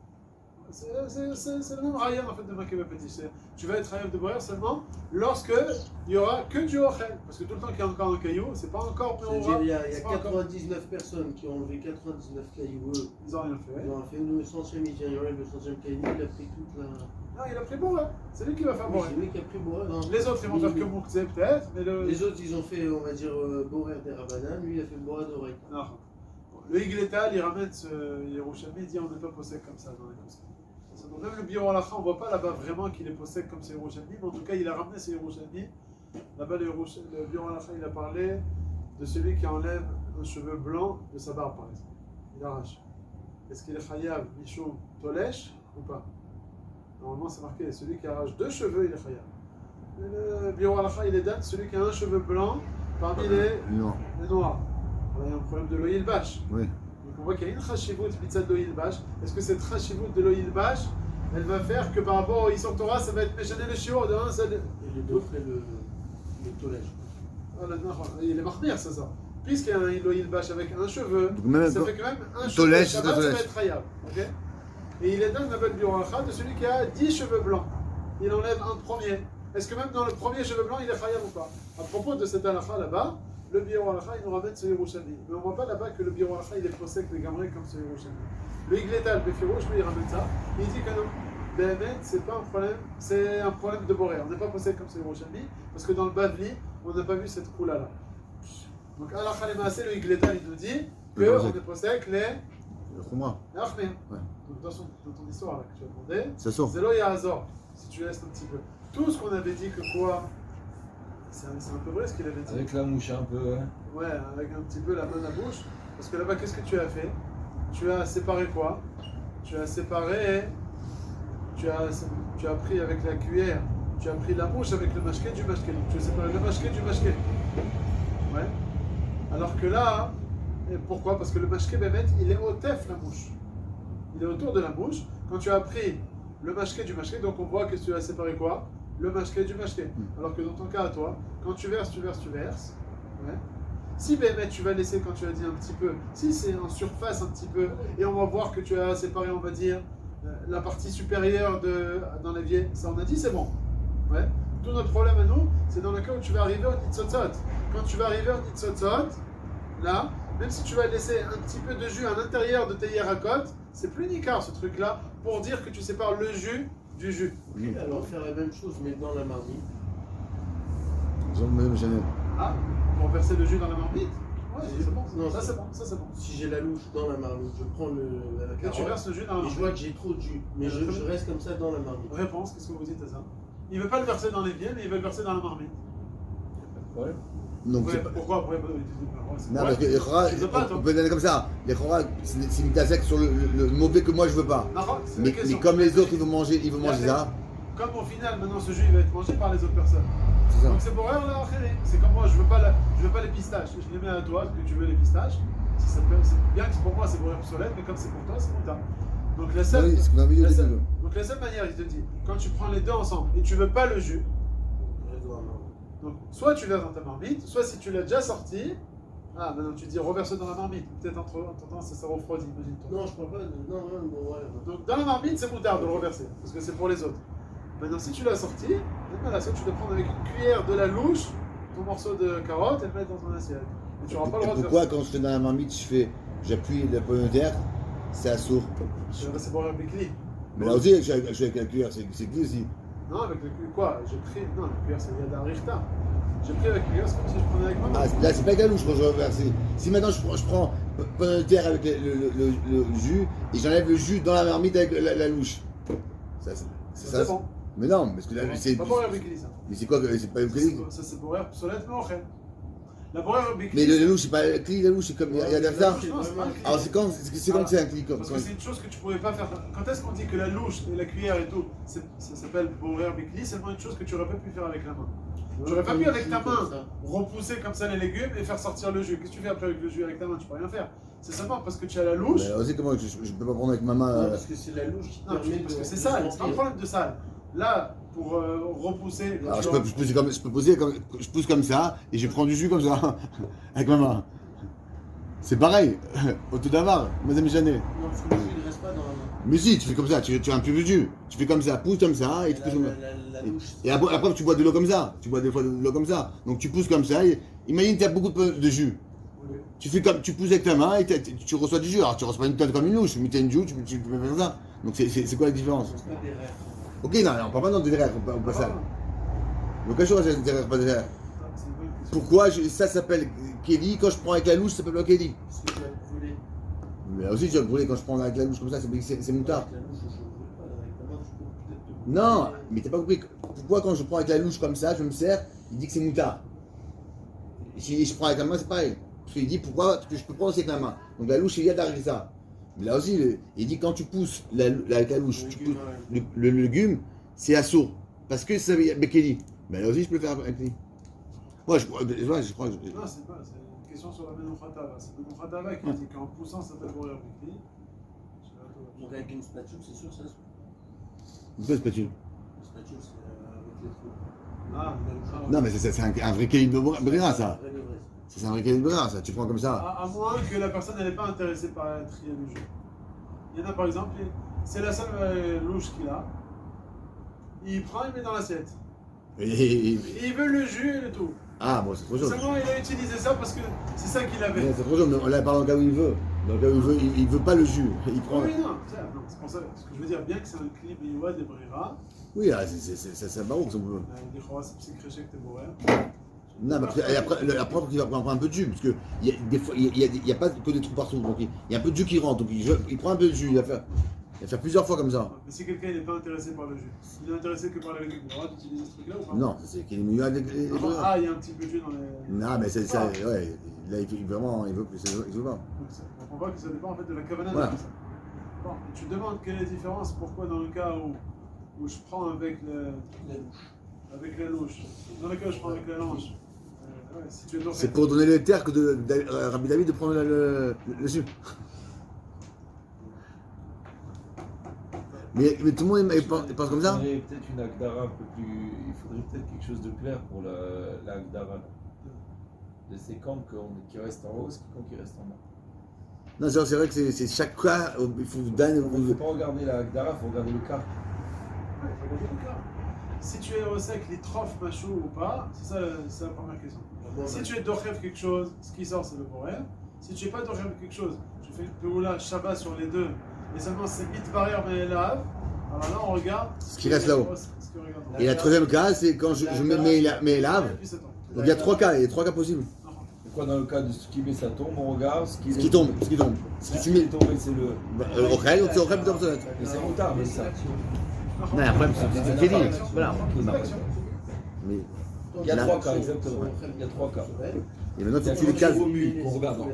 C'est le même rayon en fait de Makeba Petit. Tu vas être chayav de borer seulement lorsque il y aura que du ochel. Parce que tout le temps qu'il y a encore un caillou, c'est pas encore C'est-à-dire, il y a 99 personnes qui ont enlevé 99 cailloux. Ils ont rien fait. Ils ont fait le 100e, il enlève le 100e caillou, il a pris toute la. Non, il a pris borer. C'est lui qui va faire Oui, borer. c'est lui qui a pris Borer. Non. Les autres, ils vont faire que Mouktsé peut-être, mais le. Les autres, ils ont fait, on va dire, Borer des Rabanan, lui, il a fait Borer d'oreille. Non. Le Higletal, il ramène ce Yerushalmi, il dit on n'est pas possède comme ça dans les possédes. Donc même le Biro Halakha, on ne voit pas là-bas vraiment qu'il est possède comme ce Yerushalmi, mais en tout cas, il a ramené ce Yerushalmi. Là-bas, le Biro Halakha, il a parlé de celui qui enlève un cheveu blanc de sa barbe, par exemple. Il arrache. Est-ce qu'il est chayav, Michou, Tolesh ou pas? Normalement, c'est marqué, celui qui arrache 2 cheveux, il est chayav. Le Biro Halakha, il est date, celui qui a un cheveu blanc parmi les noirs. Il y a un problème de l'oïl bâche. Oui. Donc on voit qu'il y a une chashivut pizza de l'oïl bâche. Est-ce que cette chashivut de l'oïl bâche, elle va faire que par rapport au Issor Torah, ça va être méchané le shiur de un seul. Et les deux ferait le Tolège. Il est marmir, c'est ça. Puisqu'il y a un l'oïl bâche avec un cheveu, même ça fait quand même un cheveu. Tolège, Ça va être chayav. Ok. Et il est dans le Biro Halakha de celui qui a 10 cheveux blancs. Il enlève un premier. Est-ce que même dans le premier cheveu blanc, il est chayav ou pas? À propos de cet halakha là-bas, le Biro Halakha, il nous ramène ce Yerushalmi. Mais on ne voit pas là-bas que le Biro Halakha, il est possède les gamrés comme ce Yerushalmi. Le Higletal, le Firouche, lui, il ramène ça. Il dit que non, Béhémet, c'est pas un problème, c'est un problème de Boré. On n'est pas possède comme ce Yerushalmi, parce que dans le Bavli, on n'a pas vu cette coula-là. Donc, Halakha le Maasé, le Higletal, il nous dit qu'on est possède les. Le Khumra. L'Achmir. Ouais. Donc, dans ton histoire là, que tu as demandé, Ça sort. Zélo Yahazor, si tu laisses un petit peu. Tout ce qu'on avait dit que quoi. C'est un peu vrai ce qu'il avait dit. Avec la mouche un peu. Ouais, avec un petit peu la main à bouche. Parce que là-bas, qu'est-ce que tu as fait? Tu as séparé quoi? Tu as séparé. Tu as pris avec la cuillère. Tu as pris la mouche avec le mashké du mashké. Donc tu as séparé le mashké du mashké. Ouais. Alors que là, et pourquoi? Parce que le mashké bémet, il est au tef la mouche. Il est autour de la mouche. Quand tu as pris le mashké du mashké, donc on voit que tu as séparé quoi? Le mashké du mashké. Alors que dans ton cas à toi, quand tu verses. Ouais. Si bémet, tu vas laisser quand tu as dit un petit peu, si c'est en surface un petit peu, et on va voir que tu as séparé, on va dire, la partie supérieure dans l'évier, ça on a dit, c'est bon. Ouais. Tout notre problème à nous, c'est dans le cas où tu vas arriver au nitzotzot. Quand tu vas arriver au nitzotzot, là, même si tu vas laisser un petit peu de jus à l'intérieur de tes yerakot, c'est plus nikar ce truc-là, pour dire que tu sépares le jus du jus. Alors faire la même chose, mais dans la marmite. Ah, pour verser le jus dans la marmite. Ouais, c'est bon. Non, Ça c'est bon, ça c'est bon. Si j'ai la louche dans la marmite, je prends la Et tu carotte verses le jus dans la et je marmite. vois que j'ai trop de jus. Mais je reste comme ça dans la marmite. Réponse, qu'est-ce que vous dites à ça? Il veut pas le verser dans les biens, mais il veut le verser dans la marmite. Pas de problème. Donc, Ouais, c'est- pourquoi? non, parce que les chora, Tu veux pas, toi? on peut donner comme ça. Les chora, c'est une tasek sur le mauvais que moi je veux pas. Non, c'est Mais la question. comme les autres, ils vont manger ça. Comme au final, maintenant ce jus il va être mangé par les autres personnes. C'est ça. Donc c'est pour rien là, c'est comme moi, je veux pas les pistaches. Je les mets à toi, que tu veux les pistaches. C'est bien que pour moi c'est pour obsolète, mais comme c'est pour toi, c'est pour toi. Donc la seule, Oui, ce qu'on a vu au la début. seule- donc la seule manière, il te dit, quand tu prends les deux ensemble et tu veux pas le jus, Je reste dans la marmite. donc soit tu verses dans ta marmite, soit si tu l'as déjà sorti, ah maintenant tu dis reverse dans la marmite. Peut-être entre temps ça refroidit, imagine-toi. Non, je prends pas de. Non, bon, ouais. Donc dans la marmite, c'est moutard de le reverser, parce que c'est pour les autres. Maintenant, si tu l'as sorti, voilà, soit tu dois prendre avec une cuillère de la louche ton morceau de carotte et le mettre dans ton assiette. Et tu n'auras pas le droit de Pourquoi verser. quand je fais dans la marmite, j'appuie la pomme de terre, c'est assourd. C'est pour avec les. Mais là aussi, je suis avec la cuillère, c'est qui aussi. Non, avec le cuillère, quoi? J'ai pris. Non, la cuillère, c'est Yad Arichta. J'ai pris avec la cuillère, c'est comme si je prenais avec ma main. Ah, là, c'est pas avec la louche quand je reverse. Si maintenant je prends pomme de terre avec le jus et j'enlève le jus dans la marmite avec la louche. Ça, c'est ça. C'est bon. Mais non, parce que là, c'est. pas pour avec les, ça. Mais c'est quoi c'est pas le clé? Ça, c'est pour obsolète, mais ok. La bourrère avec Mais la louche, c'est pas le clé, la louche, c'est comme. Il y a derrière ça. Non, c'est pas un clé. Alors c'est quand que c'est un clé comme Parce que c'est une chose que tu pouvais pas faire. Quand est-ce qu'on dit que la louche et la cuillère et tout, ça s'appelle bourrer bikli, c'est vraiment une chose que tu aurais pas pu faire avec la main. Tu aurais pas pu avec ta main repousser comme ça les légumes et faire sortir le jus. Qu'est-ce que tu fais après avec le jus avec ta main? Tu peux rien faire. C'est seulement parce que tu as la louche. Mais aussi, comment je peux pas prendre avec ma main. Non, parce que c'est la louche qui Non, permet parce de. que c'est sale, c'est pas un problème de sale. Là, pour repousser. Alors je pousse comme ça et je prends du jus comme ça avec ma main. C'est pareil, au tout d'abord, madame Janet. Non, parce que le jus il reste pas dans la main. Mais si, tu fais comme ça, tu as un peu de jus. Tu fais comme ça, pousse comme ça et tu pousses comme ça. La louche. Et après, tu bois de l'eau comme ça. Tu bois des fois de l'eau comme ça. Donc tu pousses comme ça. Et imagine, tu as beaucoup de jus. Oui. Tu pousses avec ta main et tu reçois du jus. Alors tu reçois pas une tonne comme une louche, mais tu as une joue, tu peux faire ça. Donc c'est quoi la différence? C'est pas des rêves. Ok, non, on parle pas dans des derrière, on passe ça. Donc, quelque chose, c'est derrière, pas derrière. Pourquoi ça s'appelle Kelly, quand je prends avec la louche, ça s'appelle pas Kelly? Parce que tu vas te brûler. Mais là aussi, tu vas te brûler quand je prends avec la louche comme ça, c'est moutard. Avec la louche, je ne brûle pas. Avec la main, tu peux peut-être te brûler. Non, mais t'as pas compris. Pourquoi quand je prends avec la louche comme ça, je me sers, il dit que c'est moutard. Si je prends avec la main, c'est pareil. Parce qu'il dit pourquoi que je peux prendre aussi avec la main. Donc la louche, il y a d'arriver ça. Mais là aussi, il dit quand tu pousses avec la louche, tu pousses le légume, c'est assourd. Parce que ça veut dire Kelly. Mais là aussi, je peux le faire avec lui. Moi, je crois que. Non, c'est pas, c'est une question sur la Menochatava. C'est Menochatava qui dit qu'en poussant, ça s'appelle bourrer bikli. Donc avec une spatule, c'est sûr, ça se fait. Pourquoi c'est pas tu? Une spatule, c'est avec les trous. Ah, Non, mais c'est un vrai Kelly de Brera, ça. Vrai de vrai. C'est un vrai Kelly de Brera, ça. Tu prends comme ça. À moins que la personne n'est pas intéressée par trier le jus. Il y en a par exemple, c'est la seule louche qu'il a. Il prend, il met dans l'assiette. Et- Il veut le jus et le tout. Ah, bon, c'est trop jaune. Seulement, il a utilisé ça parce que c'est ça qu'il avait. Mais c'est trop jaune, mais on l'a parlé dans le cas où il veut. Dans le cas où il veut, il veut pas le jus. Il prend. Oui, non, c'est pour ça. Ce que je veux dire, bien que c'est un clip Iwa de Brera, Oui, ah, c'est baroque son boulot. des fois, c'est psyché que t'es bourré. Non, mais après il va prendre un peu de jus, parce que il y a des fois, il y a pas que des trous partout, donc il y a un peu de jus qui rentre, donc il prend un peu de jus, il va faire plusieurs fois comme ça. Mais si quelqu'un n'est pas intéressé par le jus, il est intéressé que par les légumes, il a le droit d'utiliser ce truc-là ou pas? Non, c'est qu'il est mieux avec les brûleurs. Ah, il y a un petit peu de jus dans les. Non, mais c'est ça, ouais, là vraiment, il veut plus, il veut pas. Donc, on comprend pas que ça dépend en fait de la cavana Voilà. de ça. Bon, et tu te demandes quelle est la différence, pourquoi dans le cas où je prends avec la louche, dans le cas où je prends avec la lange, ouais, si tu es doré. C'est pour donner le terre que de Rabbi David de prendre le jus. Mais tout le monde il pense comme ça? Il faudrait peut-être une Agdara un peu plus. Il faudrait peut-être quelque chose de clair pour la Agdara. De ces camps qui restent en haut, ce qui reste en bas. Non, c'est vrai que c'est chaque cas, il faut donner. Il ne faut pas regarder la Agdara, il faut regarder le cas. Ouais, faut regarder le cas. Si tu es au sec, les trophes machou ou pas, c'est la première question. Si tu es d'orchev quelque chose, ce qui sort c'est le borer. Si tu n'es pas d'orchev quelque chose, tu fais une peoula Shabbat sur les deux, et seulement c'est 8 barrières mais lave, Alors là, on regarde Ce qui reste là-haut. ce que regarde. Et la troisième cas, c'est quand je mets mes laves. Et puis ça tombe. Donc il y a 3 cas, il y a 3 cas possibles. Et quoi, dans le cas de ce qui met ça tombe, on regarde ce qui Ce qui tombe. Ce qui Ce qui met est tombé, c'est le. Ochel, donc c'est Ochel plutôt obsolète. Mais c'est retard, mais ça. Non, après, c'est Kéli. Voilà. Mais Il y a là- 3 cas, exactement. Il y a 3 cas. Et maintenant, Il y a tu les cases.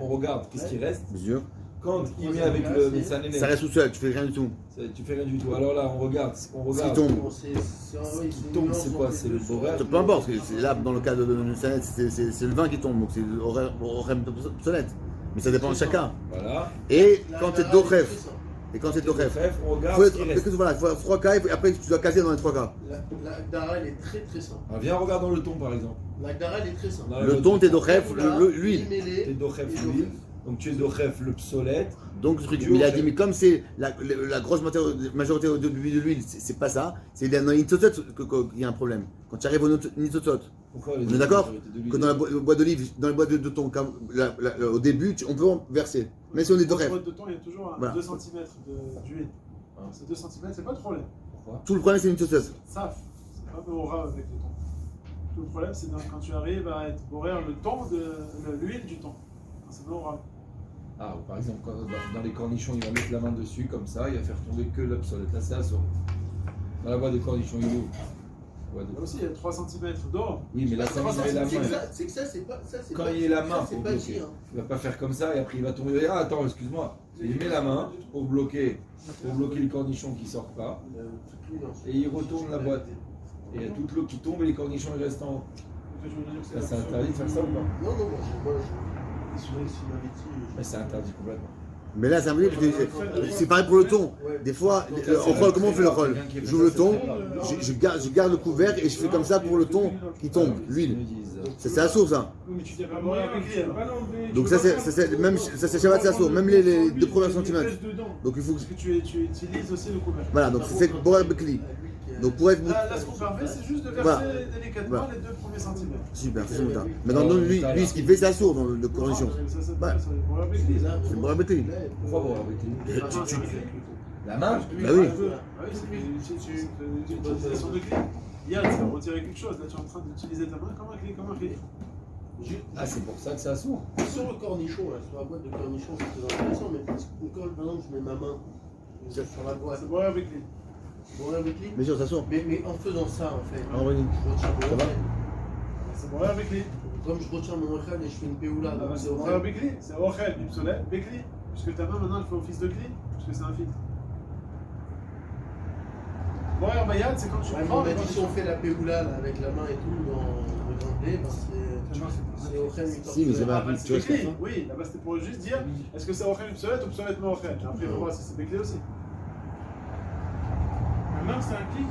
On regarde qu'est-ce qui reste. Bien sûr. Quand il met avec le Missanéné, Ça reste tout seul, tu fais rien du tout. tu fais rien du tout. Alors là, on regarde. Ce qui tombe. Ce qui tombe, c'est quoi? C'est le Borel. Peu importe, c'est là, dans le cas de Sanet, c'est le vin qui tombe, donc c'est Ochel obsolète. Mais ça dépend de chacun. Voilà. Et quand tu es Dochef, et quand tu es Dochef, Bref, on regarde faut ce qui reste. voilà, il faut 3 cas, et après tu dois caser dans les 3 cas. La Dara, elle est très très simple. Alors, viens, regarde dans le ton, par exemple. La Dara, elle est très simple. Dans Le ton, t'es Dochef, Là, l'huile. Tu es limélé, Dochef et l'huile. Donc tu es Dochef le psolète. Donc le truc, mais il a dit, mais comme c'est la grosse majorité au début de l'huile, c'est pas ça, c'est dans les nitzotzot qu'il y a un problème. Quand tu arrives au nitzotzot, Pourquoi on est d'accord que dans la boîte d'olive, dans les boîtes de thon, au début, on peut en verser. Même si on est Dans Dochef. le boîte de thon, il y a toujours Voilà. 2 cm d'huile. C'est 2 cm, c'est pas de problème. Pourquoi? Tout le problème, c'est les nitzotzot. Ça, c'est pas Behora avec le thon. Tout le problème, c'est quand tu arrives à être borer le thon de l'huile du thon. C'est Behora. Ah, ou par exemple, dans les cornichons, il va mettre la main dessus, comme ça, il va faire tomber que l'obsolète. Là, c'est assaut. Dans la boîte des cornichons, il ouvre. Ouais, Là aussi, il y a 3 cm d'eau. oui, mais là, quand il met la main, C'est que ça, c'est pas. Ça, c'est quand pas- il est la main ça, c'est pour pas bloquer, dit, hein. il va pas faire comme ça et après il va tomber. Ah, attends, excuse-moi. Il met la main pour bloquer le cornichon qui sort pas et il retourne la boîte. Et il y a toute l'eau qui tombe et les cornichons ils restent en haut. Là, c'est interdit de faire ça ou pas? Non, non, moi, s'il m'avait dit. Mais c'est interdit complètement. Mais là, ça veut dire que c'est pareil pour le thon. Des fois, au rôle, comment on fait le rôle? J'ouvre le thon, je garde le couvercle et je fais comme ça pour le thon qui tombe, l'huile. C'est la source, ça. Oui, mais tu t'es pas bourré avec lui, alors. Donc ça, c'est Shabbat, c'est la source, même les 2 premiers centimètres. Donc il faut que. Parce que tu utilises aussi le couvercle. Voilà, donc c'est Borel Bekli. Donc pour être. Là, ce qu'on fait, c'est juste de verser Voilà. délicatement Voilà. les 2 premiers centimètres. Super, c'est ça. Maintenant, lui, ce qu'il fait, c'est la source dans le cornichon. C'est Ouais. pour la béquille. C'est Borel Bekli. Pourquoi voir avec lui? La main? Bah oui. Ah oui, c'est une utilisation de clé. Hier, tu vas retirer quelque chose. Là, tu es en train d'utiliser ta main comme un clé, Ah, c'est pour ça que ça s'ouvre. Sur le cornichon, là, sur la boîte de cornichon, c'est très intéressant, mais quand, par exemple, je mets ma main sur la boîte, C'est boire avec clé. bon, avec lui, Bien sûr, ça sort. mais en faisant ça, en fait, Ah, oui. je retire Ça mon va Ochel. C'est boire avec clé. Comme je retire mon Ochel et je fais une péoula, donc c'est C'est boire Ochel. avec clé. C'est Ochel, Bipsolet, Bekli. Puisque ta main maintenant elle fait office de clé. Puisque c'est un filtre. Boire Bayad, c'est quand tu Ouais, mais prends. on a dit si on fait la péoula là, avec la main et tout dans le grand blé, ben c'est Ochel Si, mais c'est pas- Ah, c'est Bekli. Oui, là-bas c'était pour juste dire est-ce que c'est Ochel Bipsolet ou Bipsolet mais Ochel. Après, il faut voir si c'est Bekli aussi. La main, c'est un clic.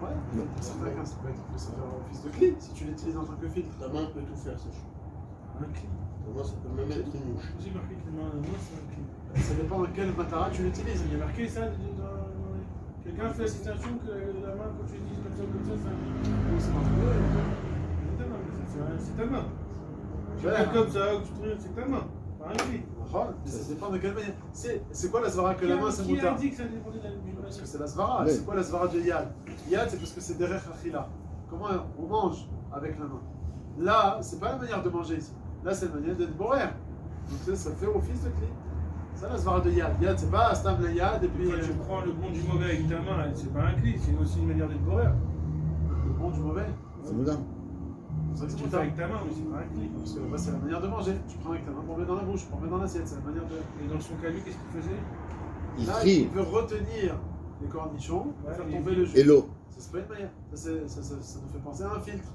Ouais, certains cas, ça peut faire office de clé si tu l'utilises en tant que filtre. Ta main peut tout faire, ça. Un clic. Pour moi, ça peut même être une mouche. J'ai marqué que la main, c'est un clic. Ça dépend dans quel matara tu l'utilises. Il y a marqué ça dans. Quelqu'un fait la citation que la main, quand tu dis comme ça, c'est un clic. Oui, c'est marqué. C'est ta main. Tu Voilà. fais comme ça, ou tu tournes, c'est ta main. Pas un clic. Mais ça dépend de quelle manière. C'est quoi la svara que la main c'est Qui a moutard? dit que ça dépendait de la Parce que c'est la svara. Ouais. C'est quoi la svara de Yad? Yad, c'est parce que c'est derech achila. Comment on mange avec la main? Là, c'est pas la manière de manger ici. Là, c'est la manière d'être borer. Donc ça fait office de clé. C'est la svara de Yad. Yad, c'est pas stam la Yad et puis Quand tu prends le bon du mauvais avec ta main, c'est pas un clic, c'est aussi une manière d'être borère. le bon du mauvais. C'est moudin. C'est ça que c'est Tu le fais moutard. avec ta main, mais c'est pas un clic. Parce que là, c'est la manière de manger. Tu prends avec ta main pour mettre dans la bouche, pour mettre dans l'assiette. C'est la manière de. Et dans son cas, lui, qu'est-ce qu'il faisait? Il Là, frit il veut retenir les cornichons, Ouais, faire et tomber puis- le jus. et l'eau. Ça, c'est pas une manière. Ça nous fait penser à un filtre.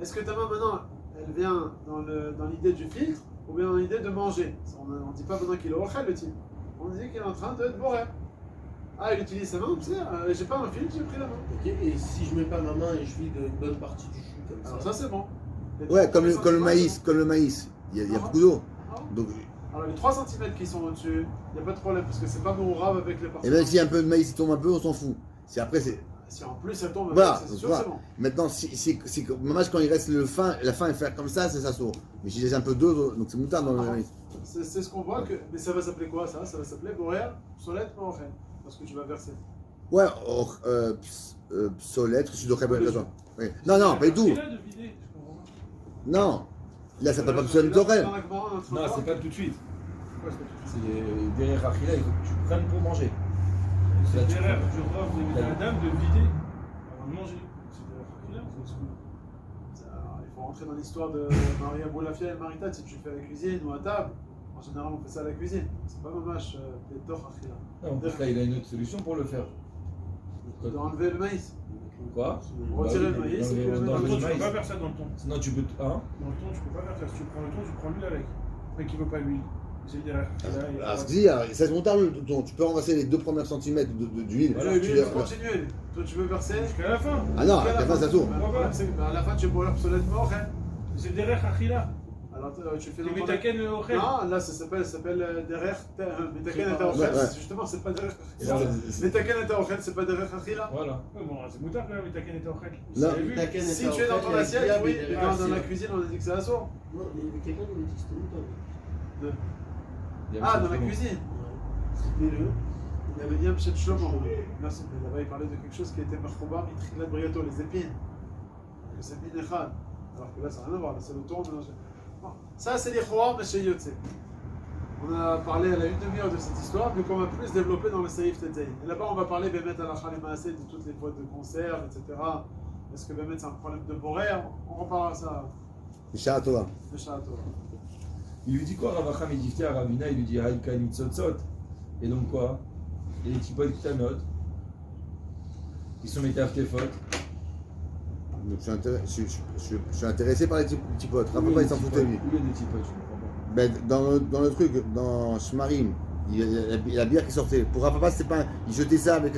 Est-ce que ta main maintenant, elle vient dans l'idée du filtre ou bien dans l'idée de manger? On ne dit pas maintenant qu'il est au le type. On dit qu'il est en train de boire. Ah, il utilise sa main, tu sais, j'ai pas un filtre, j'ai pris la main. Ok, et si je mets pas ma main et je vide une bonne partie du jus comme Alors ça, ça, c'est bon. Les Ouais, 3 comme le maïs, centimètres, comme le maïs. Il y a Ah. beaucoup d'eau. ah. Donc, Alors les 3 cm qui sont au-dessus, il n'y a pas de problème parce que c'est pas mon rave avec les et parties. même si un peu de maïs il tombe un peu, on s'en fout. Si après, c'est. Si en plus ça tombe, Voilà, c'est sûr voilà. que c'est bon. Maintenant, si dommage quand il reste la fin et faire comme ça, c'est ça saut. Mais si j'ai un peu d'eau, donc c'est moutarde dans le Ah. maïs. C'est ce qu'on voit, mais ça va s'appeler quoi ça? Ça va s'appeler borer, solette, morer. Parce que tu vas verser. Ouais, psolète, je suis d'Ochel avec toi. Oui. Non, pas du tout. C'est là de vider, je comprends pas. Non. Là, ça s'appelle pas psolète d'Ochel. Non, c'est pas tout de suite. Pourquoi c'est pas tout de suite? C'est derrière Achila, il faut que tu prennes pour manger. C'est Là, tu derrière, prends. je offre à la dame de vider avant de manger. C'est derrière là, Il faut rentrer dans l'histoire de Maria Boulafia et Maritat si tu le fais à la cuisine ou à table. En général, on fait ça à la cuisine. C'est pas mamash des torts achila. Non, parce que là, il a une autre solution pour le faire. De enlever le maïs. Quoi? Retirer le maïs et puis le mettre Dans dans le Dans le le thon, tu peux maïs. pas faire ça dans le thon. Sinon, tu peux. Hein? Dans le thon, tu peux pas faire ça. Si tu prends le thon, tu prends l'huile avec. Mais qui veut pas l'huile. C'est derrière. Alors, ce que je dis, ça se monte le ton. Tu peux renverser les 2 premiers centimètres d'huile. Voilà, tu lui, les- il faut continuer. Toi, tu veux verser. Jusqu'à la fin. Ah non, Jusqu'à à la fin, ça tourne. Mais le problème, c'est qu'à la fin, tu es pour l'obsolète mort. C'est derrière Achila. Alors, tu fais C'est l'entendre. Metaken le Ochel. Non, là, ça s'appelle derrière. Metaken et Taochel. Ouais. Justement, c'est pas derrière. Et là, Metaken et Taochel, c'est pas derrière Achila. Voilà. Ouais, bon, c'est moutard là, Metaken et Ochel. Non. Vous avez vu? Metaken et Si tu es dans ton Taochel, assiette, il y a oui, des mais derrière, dans la c'est- cuisine, on a dit que c'est assourd. Non, il y avait quelqu'un qui m'a dit que c'était mouton. Il y a Ah, un dans la truc cuisine. C'était le. Il avait dit un petit Shlomo. Merci. Mais là-bas, il parlait de quelque chose qui était Merkouba, Mitrilat Briato, les épines. Que c'est Minechad. Alors que là, ça n'a rien à voir. Là, c'est le tour mélangé. Bon. Ça, c'est les Chouam et chez Yotze. On a parlé à la 1/2 de cette histoire, mais qu'on va plus développer dans le Saïf Tetei. Et là-bas, on va parler Bémet à la Maasé de toutes les boîtes de conserve, etc. Est-ce que Bémet, c'est un problème de borer? On reparlera ça. Bisha Tova. Béchato. Il lui dit quoi, Ravacham, il dit à Ravina, il lui dit Haïka Nitzotzot. Et donc quoi? Il y a des petits potes qui t'annotent, qui sont métaf tes fautes. Donc, je suis intéressé par les petits potes. Rappelle pas, il s'en foutait lui. Où il y a des petits potes, je comprends pas. Ben, dans le truc, dans Shmarim, il y a la bière qui sortait. Pour Rapapa, c'est pas. Il jetait ça avec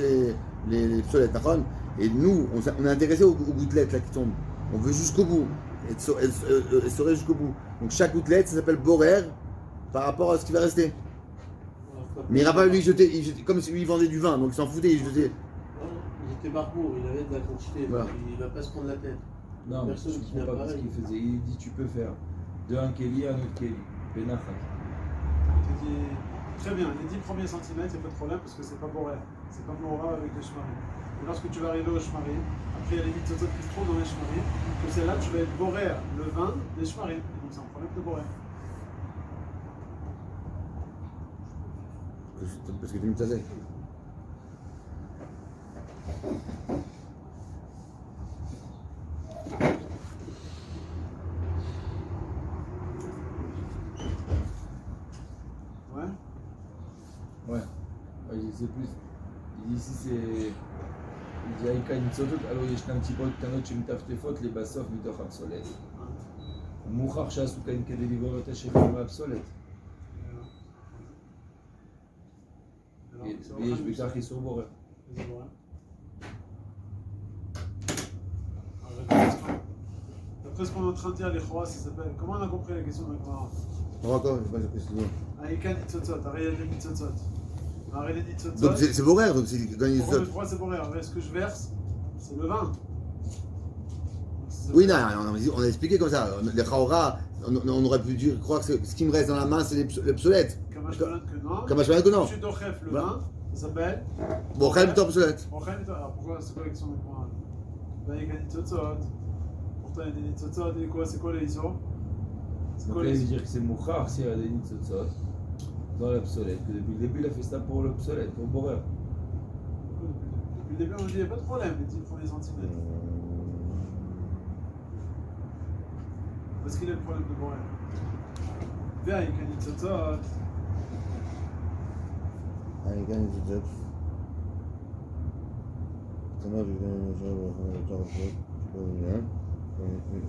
les psolettes, d'accord? Et nous, on est intéressé aux gouttelettes là qui tombent. On veut jusqu'au bout. Et saurer jusqu'au bout. Donc chaque gouttelette, ça s'appelle borer par rapport à ce qui va rester. Mais Rapapa, lui, il jetait comme si lui, il vendait du vin, donc il s'en foutait, il jetait. Il était barbeau, il avait de la quantité, Voilà. donc il va pas se prendre la tête. Non, mais Personne je qui comprends n'a pas ce pareil. qu'il faisait. Il dit tu peux faire de un Kelly à un autre Kelly. Benachat. Il te dit, très bien, les 10 premiers centimètres, il n'y a pas de problème parce que c'est pas borer. C'est pas Mora avec les shmarim. Et lorsque tu vas arriver au shmarim, après il y a les mitzotot qui se trouvent dans les shmarim, que c'est là que tu vas être borer le vin des shmarim. Donc c'est un problème de borer. Parce que tu me tasais. Ouais. Ouais. Ouais, je sais plus. Il dit ici c'est. Il dit Haïka Nitzotot, alors il y a un petit pote, un autre, métaf tes fautes, les bassofs, mitoch obsolète. Mouchar Shasukan Kedelivo, attaché comme obsolète. Et je vais faire qu'ils sont borés. D'après ce qu'on est en train de dire, les Chouas, ça s'appelle. Comment on a compris la question de Gemara? Encore, je sais pas ce que c'est. Aïkan Nitzotzot, Ariel de Nitzotzot. Ariel de Nitzotzot. Donc c'est borer, donc c'est quand il Pour le saute. 3, c'est borer. Mais ce que je verse, c'est le vin. Oui, non, on a expliqué comme ça. Les Chaora, on aurait pu dire, croire que ce qui me reste dans la main, c'est les psolettes. Kamash Malan que non. Kamash Malan que non. Tu dochef le Voilà. vin, ça s'appelle. Bon, quand même, obsolète. Alors pourquoi c'est quoi la question de Gemara? Ben, il y a des nitzotzot. Pourtant, il y a des nitzotzot. Et quoi? C'est quoi les iso? C'est Donc quoi là, il les veut iso? dire que c'est Mouchar, c'est la Nitzotot, dans l'obsolète. Que depuis le début, il a fait ça pour l'obsolète, pour borer. Depuis le début, on dit il n'y a pas de problème, les 10 premiers centimètres. Parce qu'il a le problème de borer. Viens, il y a des nitzotzot. Allez, gagne du jet. Ça marche, je gagne le temps de jet. Je peux rien.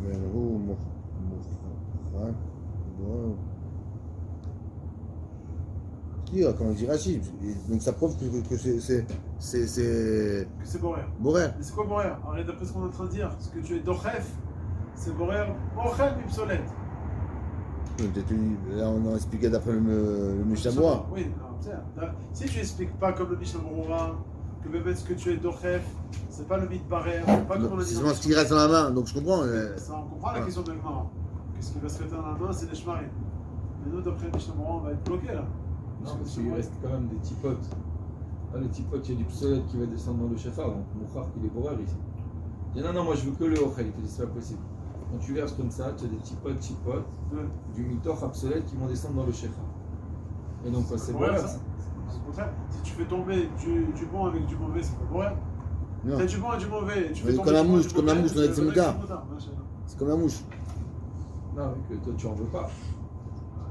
Mais le roux, Moufra. Bon. Comme on dit Rachid. Donc ça prouve que c'est Que c'est borer. borer. Mais c'est quoi borer? Alors, d'après ce qu'on est en train de dire, ce que tu es dochef, c'est borer. Ochel, obsolète. Là, on a expliqué d'après le Mishnah. Oui, non, tiens, là, si tu expliques pas comme le Mishnah Moura, que même ce que tu es dochef, c'est pas le mythe barrière, pas comme on a dit. C'est dans seulement ce qui reste dans la main, donc je comprends. Ça, on comprend la question de Gemara. Que ce qui va se rester dans la main, c'est les shmarim. Mais nous, d'après le Mishnah Moura, on va être bloqué là. Non, parce qu'il reste quand même des petits potes Ah, le petit pote, il y a du psolet qui va descendre dans le shefa, donc mon frère, il est borer ici. Il dit non, moi je veux que le ochel. Il te dit c'est pas possible. Quand tu verses comme ça, tu as des petits potes, du mitoch absolet qui vont descendre dans le shefa. Et donc, quoi, c'est borer ça. C'est le contraire. Si tu fais tomber du bon avec du mauvais, c'est pas borer. Non. T'as du bon et du mauvais. Tu fais Mais tomber comme la du bon et mouche, du comme la mauvais, mouche dans les c'est Tzemouta. Tzemouta. C'est comme la mouche. Non, mais que toi tu en veux pas.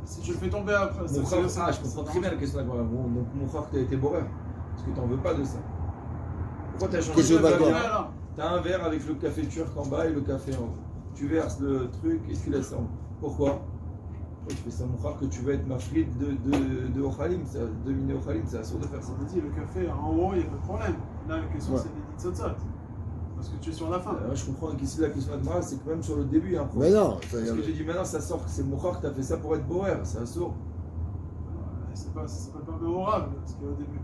Si tu le fais tomber après, Mon frère, je comprends très bien la question d'accord. Donc mon frère, tu as été borer. Parce que tu n'en veux pas de ça. Pourquoi tu as changé Que je de veux pas verre? boire. Tu as un verre avec le café turc en bas et le café en haut. Tu verses le truc et tu laisses en haut. Pourquoi? Tu fais ça, mon frère, que tu veux être ma frite de Ochalim, de mini Ochalim, c'est assurd de faire ça. Ça veut dire le café en haut, il n'y a pas de problème. Là, la question Ouais. c'est des tzotzot. Parce que tu es sur la fin. Je comprends qu'ici la question de Mara, c'est que même sur le début, il y a un Mais problème. non, ça, Parce que j'ai dit maintenant, ça sort, c'est mon frère que tu as fait ça pour être borer, c'est assurd. C'est pas mémorable ce qu'il y a au début.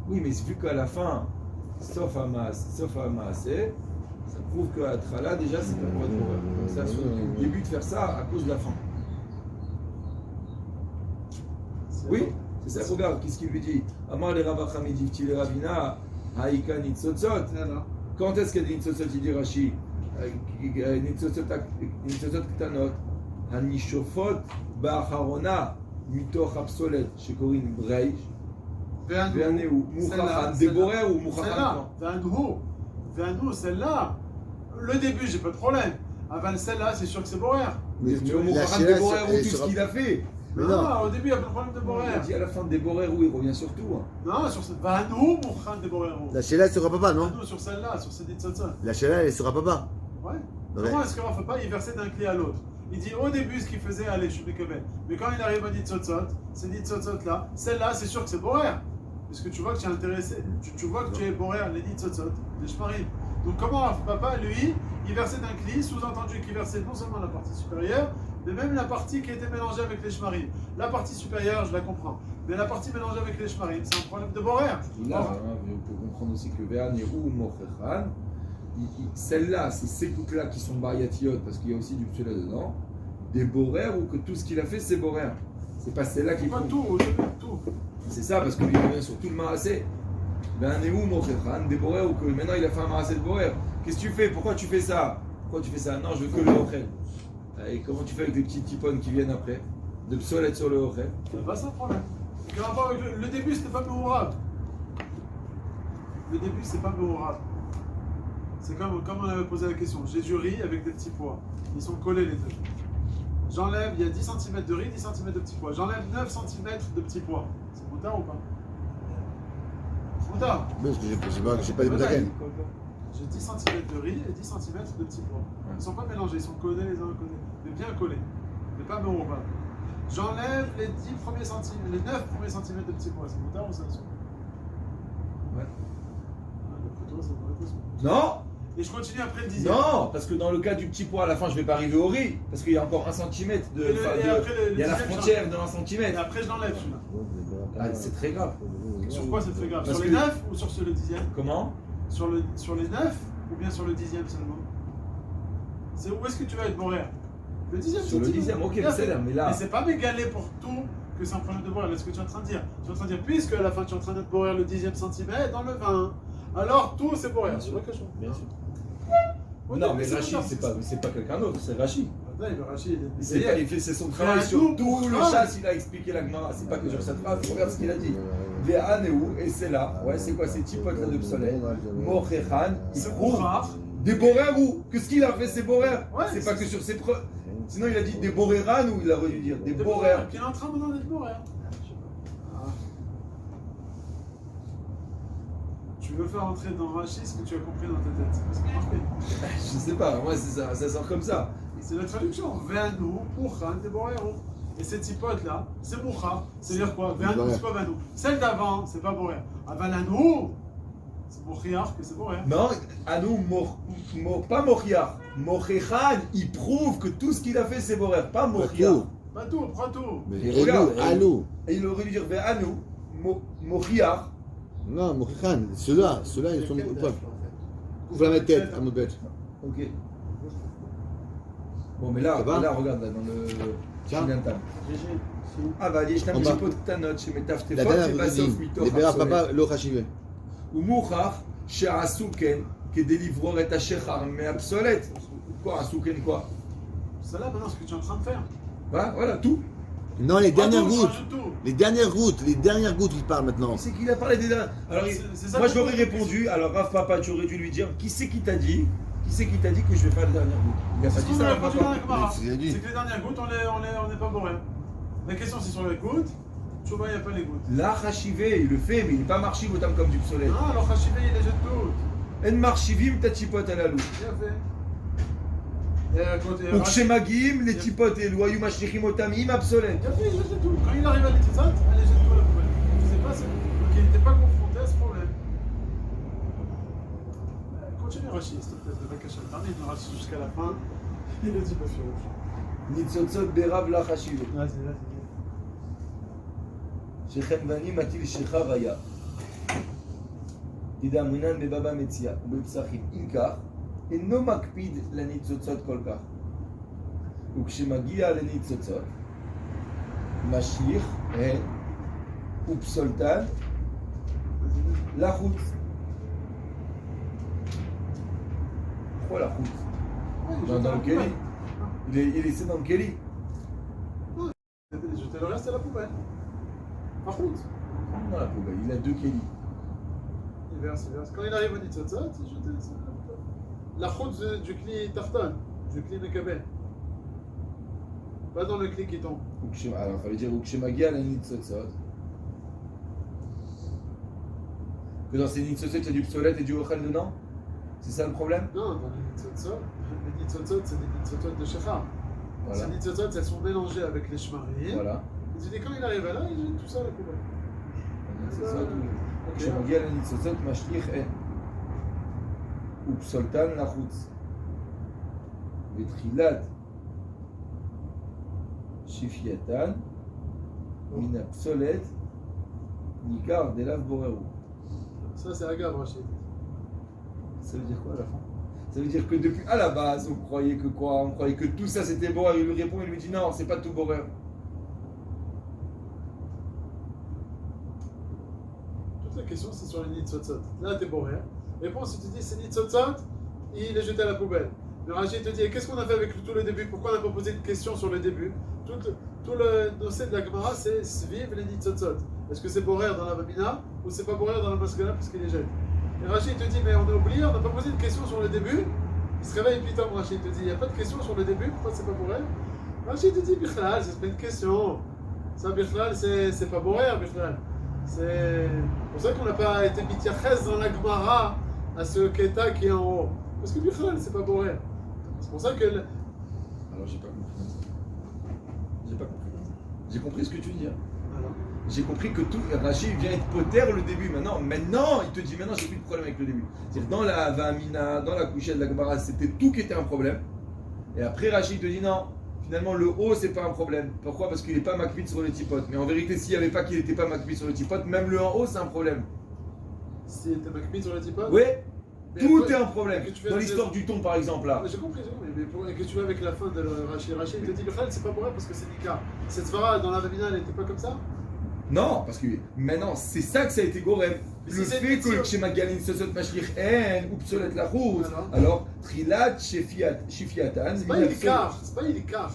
Oui, mais vu qu'à la fin, sauf à Maasé, ça prouve qu'à Trala, déjà, c'est pas pour être borer. Donc c'est assurd. Le début de faire ça à cause de la fin. Oui, c'est ça, regarde, qu'est-ce qu'il lui dit? Amar le Ravacham Divti le Ravina, Haïka Nitzotzot. Quand est-ce qu'il y a des Nitzotzot, il dit Rashi? Nitzotzot Ktanot, Hanishofot, Ba'acharona, Mitoch Absolet, Shekorin Breish, Veaneu, Mouchachan, Déborer ou Mouchachan? Veanou, celle-là. Le début, j'ai pas de problème. Avant celle-là, c'est sûr que c'est borer. Mais la Mouchachan, Sheila, Déborer ou elle tout ce sera- qu'il a fait. Mais non, non. au début, il n'y a pas de problème de borer. Il dit à la fin de Déborer où il revient sur tout. Non, sur cette. Veanou, Mouchan de borer. La Sheila, elle sera papa, non? Veanou, sur celle-là, sur cette tzotzot. La Sheila, elle sera papa. Ouais. Ouais. Comment est-ce qu'on ne fait pas il versait d'un clé à l'autre? Il dit au début ce qu'il faisait, allez, je suis Mekabel. Mais quand il arrive à Nitzotzot, ces Nitzotzot là, celle-là, c'est sûr que c'est Borer. Parce que tu vois que tu es intéressé, tu vois que tu es Borer, les Nitzotzot, les Shmarim. Donc comment papa, lui, il versait d'un cli, sous-entendu qu'il versait non seulement la partie supérieure, mais même la partie qui était mélangée avec les Shmarim. La partie supérieure, je la comprends. Mais la partie mélangée avec les Shmarim, c'est un problème de Borer. Là, on peut comprendre aussi que Veaneu ou Mochechan, celle-là, c'est ces couples-là qui sont bariatiotes parce qu'il y a aussi du psoula dedans, des borer ou que tout ce qu'il a fait c'est borer. C'est pas celle-là qui Pas compte. tout, au début, tout. C'est ça parce que lui il revient sur tout le maassé. Ben où mon frère, des borer ou que maintenant il a fait un maassé de borer. Qu'est-ce que tu fais? Pourquoi tu fais ça? Pourquoi tu fais ça? Non, je veux que le ochel. Et comment tu fais avec les petits tipones qui viennent après? De psolette sur le ochel. C'est pas ça le problème. Le rapport avec le début, c'était pas mémorable. Le début, c'est pas mémorable. C'est comme on avait posé la question. J'ai du riz avec des petits pois. Ils sont collés les deux. J'enlève, il y a 10 cm de riz, 10 cm de petits pois. J'enlève 9 cm de petits pois. C'est moutard ou pas? C'est moutard. Mais parce que j'ai pas les boutaken. J'ai 10 cm de riz et 10 cm de petits pois. Ils ne sont pas mélangés, ils sont collés les uns aux côtés. Mais bien collés. Mais pas mémorables. J'enlève les 10 premiers centimètres, les 9 premiers centimètres de petits pois. C'est moutard ou ça? Ouais. D'après toi, c'est pas la question. Non! Et je continue après le 10e. Non! Parce que dans le cas du petit pois, à la fin, je vais pas arriver au riz. Parce qu'il y a encore 1 cm de. Et après, il y a la 10e, frontière de 1 Et cm. après, je l'enlève celui-là. Ah, c'est très grave. Sur quoi c'est très grave? Parce Sur les que- 9 ou sur le 10e? Comment? Sur les 9 ou bien sur le 10e seulement? C'est où est-ce que tu vas être borer? Le 10e. Sur le 10e, ok, mais c'est là. Mais là. Mais c'est pas mégalé pour tout que c'est un problème de borer. Là, ce que tu es en train de dire. Tu es en train de dire, puisque à la fin tu es en train de borer le 10e centimètre dans le 20, alors tout c'est borer. Bien C'est sûr. vrai que je Bien sûr. Ouais, Non, mais c'est Rachid, bon, c'est pas quelqu'un d'autre, c'est Rachid. Là, il va Rachid, C'est pas, il fait c'est son travail sur tout le chasse, il a expliqué la Gemara. C'est pas que sur cette phrase, regarde ce qu'il a dit. Ve'aneu, et c'est là. Ouais, c'est quoi ces petits potes là de psolet? Mochechan, il c'est prouve. rare. Des borer ou? Que ce qu'il a fait, c'est borer. Ouais, C'est c'est- pas que sur ses preuves. Sinon, il a dit des boreran ou il a dû dire des borer. Qui est en train maintenant d'être borer. Ah. Tu veux faire entrer dans Rachid ce que tu as compris dans ta tête. C'est marqué. Je sais pas, moi ça sort comme ça. C'est la traduction. Ve'anu, Mouchan, des boreros. Et cette hypothèse-là, c'est Moucha. C'est-à-dire quoi? Ve'anu, c'est quoi Ve'anu? Celle d'avant, c'est pas borer. Avalanu, c'est Mouchiach que c'est borer. Non, Anou, pas Mochiach. Mochechan, il prouve que tout ce qu'il a fait, c'est borer, pas Mochiach. Pas tout, prends tout. Mais Et regarde, Alou. Et il aurait dû dire Ve'anu, Mochiach. Non, Mokhichan, ceux-là, ils sont quoi? Ouvre la tête à mon bête. Ok. Bon, mais là, Ça va regarde, là, dans le. Tiens. Shinantam. Ah, bah, allez, je t'aime, En j'ai bas. pas de ta note, chez mes taf, t'es La fort, dernière c'est pas vous sauf dit, mytho. les Béra papa, l'eau rachivé. ou mouchar, chez Asuken, qui délivre et Ashechar, mais obsolète. Quoi, Asuken, quoi? C'est là maintenant ce que tu es en train de faire. Voilà, tout. Non, les dernières Attends, gouttes. change tout. Les dernières gouttes, il parle maintenant. C'est qu'il a parlé des dernières. Alors, C'est ça moi, que je lui aurais je pose. répondu. Alors, Rav Papa, tu aurais dû lui dire qui c'est qui t'a dit que je vais faire les dernières gouttes? Il a pas C'est ce dit qu'on ça, a Rav répondu dans Papa. la Gemara. C'est ce qu'il a dit. C'est que les dernières gouttes, on n'est pas bourré. La question c'est sur les gouttes. Chouba, il n'y a pas les gouttes. Là, Hachivé, il le fait, mais il n'est pas marchiv autant comme du psolet. Non, alors Hachivé, il les jette toutes. En marchivim, ta chipote à la loup. Bien fait. Et à côté, Ou Kshemagim, les chipotes et loyou machnichim otamim, obsolète. bien fait, il jette tout. Quand il arrive à l'Etitzat, elle les jette tout à la poubelle. Il faisait pas ça. Donc il n'était pas confronté à ce problème. Continue Rachid, s'il te plaît, de Vakashal. Termine Rachid jusqu'à la fin. Il a dit pas fier. Nitzotzot berav la Hachivé. Vas-y. Shechem vani matil shecha raya. Ida munan bebaba metzia, bepsachim ilkar, et no makpid la nitzotzot kolkar. Ou kshemagia la nitzotzot, mashir, et upsoltan, la route. Pourquoi la route? Dans le Kéli. Il est laissé dans le Kéli. Jeter le reste à la poubelle. Par contre, Dans la poubelle. Il a 2 Kéli. il verse. Quand il arrive au Nitzotzot, il jette ça à la poubelle. La route du cli tartan, du cli Mekabel. Pas dans le cli qui tombe. Alors, il fallait dire Ukshemagia la nitzotzot. Que dans ces nitzotzot, il y a du psolète et du ochel dedans? C'est ça le problème? Non, dans les Nitzotzot, c'est des Nitzotzot de Shechar. Voilà. Ces Nitzotzot, elles sont mélangées avec les Shmarim. Voilà. Il dit quand il arrive là, il jette tout ça à la poubelle. Ok. Ukshemagia la nitzotzot, mashlich en. Upsoltan la chutz. Vetrilat. Shifiatan. Mina psolet. Nikar delav boreru. Ça, c'est Agav, Rachid. Ça veut dire quoi à la fin? Ça veut dire que depuis à la base, on croyait que quoi? On croyait que tout ça c'était borer. Il lui répond, il lui dit non, c'est pas tout borer. Toute la question, c'est sur les Nitzotzot. Là, t'es bourré. Réponse, il te dit c'est Nitzotzot, il est jeté à la poubelle. Le Rachid te dit qu'est-ce qu'on a fait avec tout le début? Pourquoi on n'a pas posé de question sur le début? Tout le dossier de la Gemara, c'est Sviv les Nitzotzot. Est-ce que c'est borer dans la Vamina ou c'est pas borer dans la Masgala parce qu'il est jette? Et Rachid te dit mais on a oublié, on n'a pas posé de question sur le début. Il se réveille puis Tom, Rachid te dit il n'y a pas de question sur le début, pourquoi c'est pas borer? Rachid te dit Bichlal, c'est pas une question. Ça, Bichlal, c'est pas borer, Bichlal. C'est pour ça qu'on n'a pas été bitiachès dans la Gemara à ce Keta qui est en haut. Parce que Bichlal, c'est pas borer. C'est pour ça que. Alors j'ai pas compris. J'ai pas compris. J'ai compris ce que tu veux dire. Alors, J'ai compris que tout, Rachid vient être poter le début. Maintenant, il te dit maintenant j'ai plus de problème avec le début. C'est-à-dire dans la Vamina, dans la couchette de la Gemara, c'était tout qui était un problème. Et après Rachid te dit non, finalement le haut c'est pas un problème. Pourquoi? Parce qu'il n'est pas makbid sur le tipote. Mais en vérité, s'il n'y avait pas qu'il n'était pas makbid sur le tipote, même le en haut c'est un problème. si t'es makbid sur le tipot. Ouais, Mais tout après, est un problème. que tu fais Dans la l'histoire deuxième- du thon par exemple là. J'ai compris, mais qu'est-ce que tu fais avec la fin de Rachid? Rachid, il te dit Bichlal, c'est pas borer parce que c'est Nika. Cette svara dans la Vamina, elle n'était pas comme ça? Non, parce que maintenant c'est ça que ça a été Gorem. Mais Le si c'est fait une question- que chez Magalin Sosot Mashlich En ou Psolet la route, alors Trilat Shifiatan. C'est pas Ilkar, c'est pas Ilkar.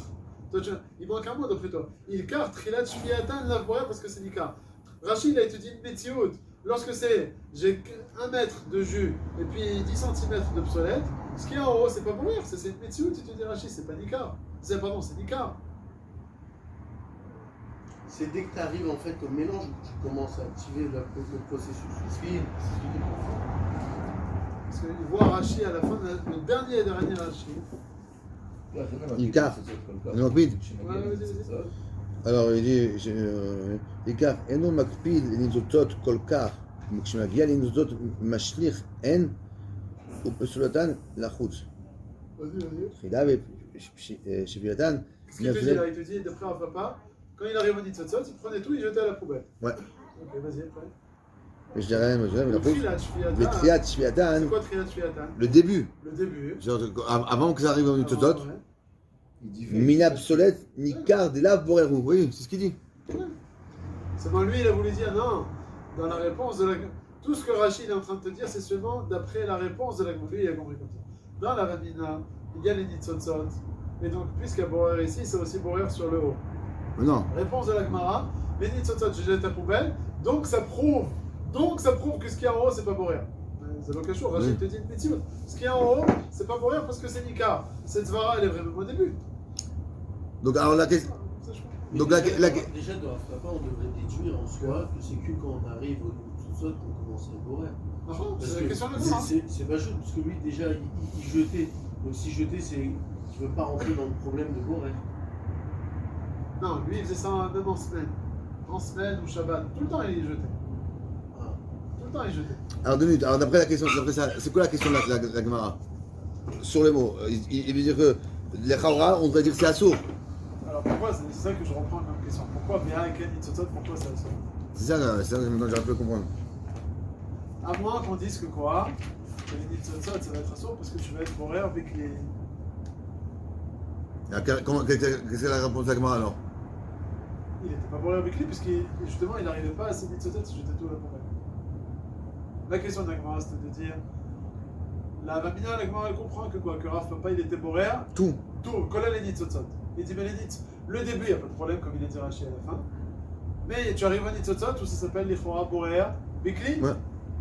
Il manque un mot de plutôt. Ilkar, Trilat, Shfiatan, la borer parce que c'est Nika. Rachid, il a étudié une Metsiout. Lorsque j'ai 1 mètre de jus et puis 10 cm de psolète, ce qui est en haut, c'est pas borer, c'est une Metsiout, tu te dis Rachid, c'est pas Nika. C'est Nika. C'est dès que tu arrives en fait au mélange que tu commences à activer le processus. Parce qu'il voit Rachid à la fin, le dernier Rachid. Ilkar. Non, makpid. Alors il dit, Ilkar, eno makpid nitzotzot kol kach, כשמגיע לנזות משליך אין, ופסולתן לחוץ. תחילה ושפירתן. Qu'est-ce qu'il te dit là? Il te dit, d'après un papa, quand il arrive au Nitzotzot, il prenait tout, il jetait à la poubelle. Ouais. Ok, vas-y, après. ושדרן Le ולחוץ. Trilat, Shfiatan. ותחילת שפירתן, C'est quoi Trilat, Shfiatan? le début. Le début. Genre, avant que ça arrive au Nitzotzot, Ah, ouais. Mina psolet, nikar de la boreru. Oui, c'est ce qu'il dit. C'est bon, lui, il a voulu dire non. Dans la réponse de la. Tout ce que Rachid est en train de te dire, c'est seulement d'après la réponse de la Gemara. Lui, il a compris comme ça. Dans la Ravina, il y a les Nitzotzot. Et donc, puisqu'il y a Borer ici, c'est aussi Borer sur le haut. Non. Réponse de la Gemara, les Nitzotzot, je jette à poubelle. Donc, ça prouve que ce qui est en haut, c'est pas Borer. C'est le cachot. Rachid te dit une bêtise. Ce qui est en haut, c'est pas Borer parce que c'est Nikar. Cette Zvara, elle est vraiment au début. Donc, alors la question. Ça, je comprends. Mais Donc, déjà, de Rafa, on devrait déduire en soi que c'est que quand on arrive au sous-sol qu'on commence à boire. Ah bon, Parce c'est la que question de la Gemara. c'est pas juste, parce que lui, déjà, il jetait. Donc, si jeter, c'est qu'il veut pas rentrer dans le problème de boire. Non, lui, il faisait ça même en semaine. En semaine ou Shabbat. Tout le temps, il jetait. Ah. Tout le temps, il jetait. Alors, 2 minutes. Alors, d'après la question, d'après ça, c'est quoi la question de la Gemara sur les mots? Il veut dire que les Chaura, on devrait dire que c'est assourd. Alors pourquoi, c'est ça que je reprends comme question. Pourquoi bien avec Nitzotzot, pourquoi ça sort? C'est ça que maintenant j'arrive plus à comprendre. À moins qu'on dise que quoi? Que les Nitzotzot, ça va être assourd parce que tu vas être bourré avec les. Qu'est-ce que la réponse de la Gemara alors? Il n'était pas bourré avec lui puisqu'il justement il n'arrivait pas à ses Nitzotzot si j'étais tout à la poubelle. La question de la Gemara, c'était de dire. La Vamina, la Gemara, elle comprend que quoi? Que Rav Papa il était bourré. Tout. Tout, coller les Nitzotzot. Il dit, mais les Nitz, le début, il n'y a pas de problème, comme il a dit Rachi à la fin. Mais tu arrives à Nitzotzot où ça s'appelle l'Ichora Borer, Bikli. Ouais.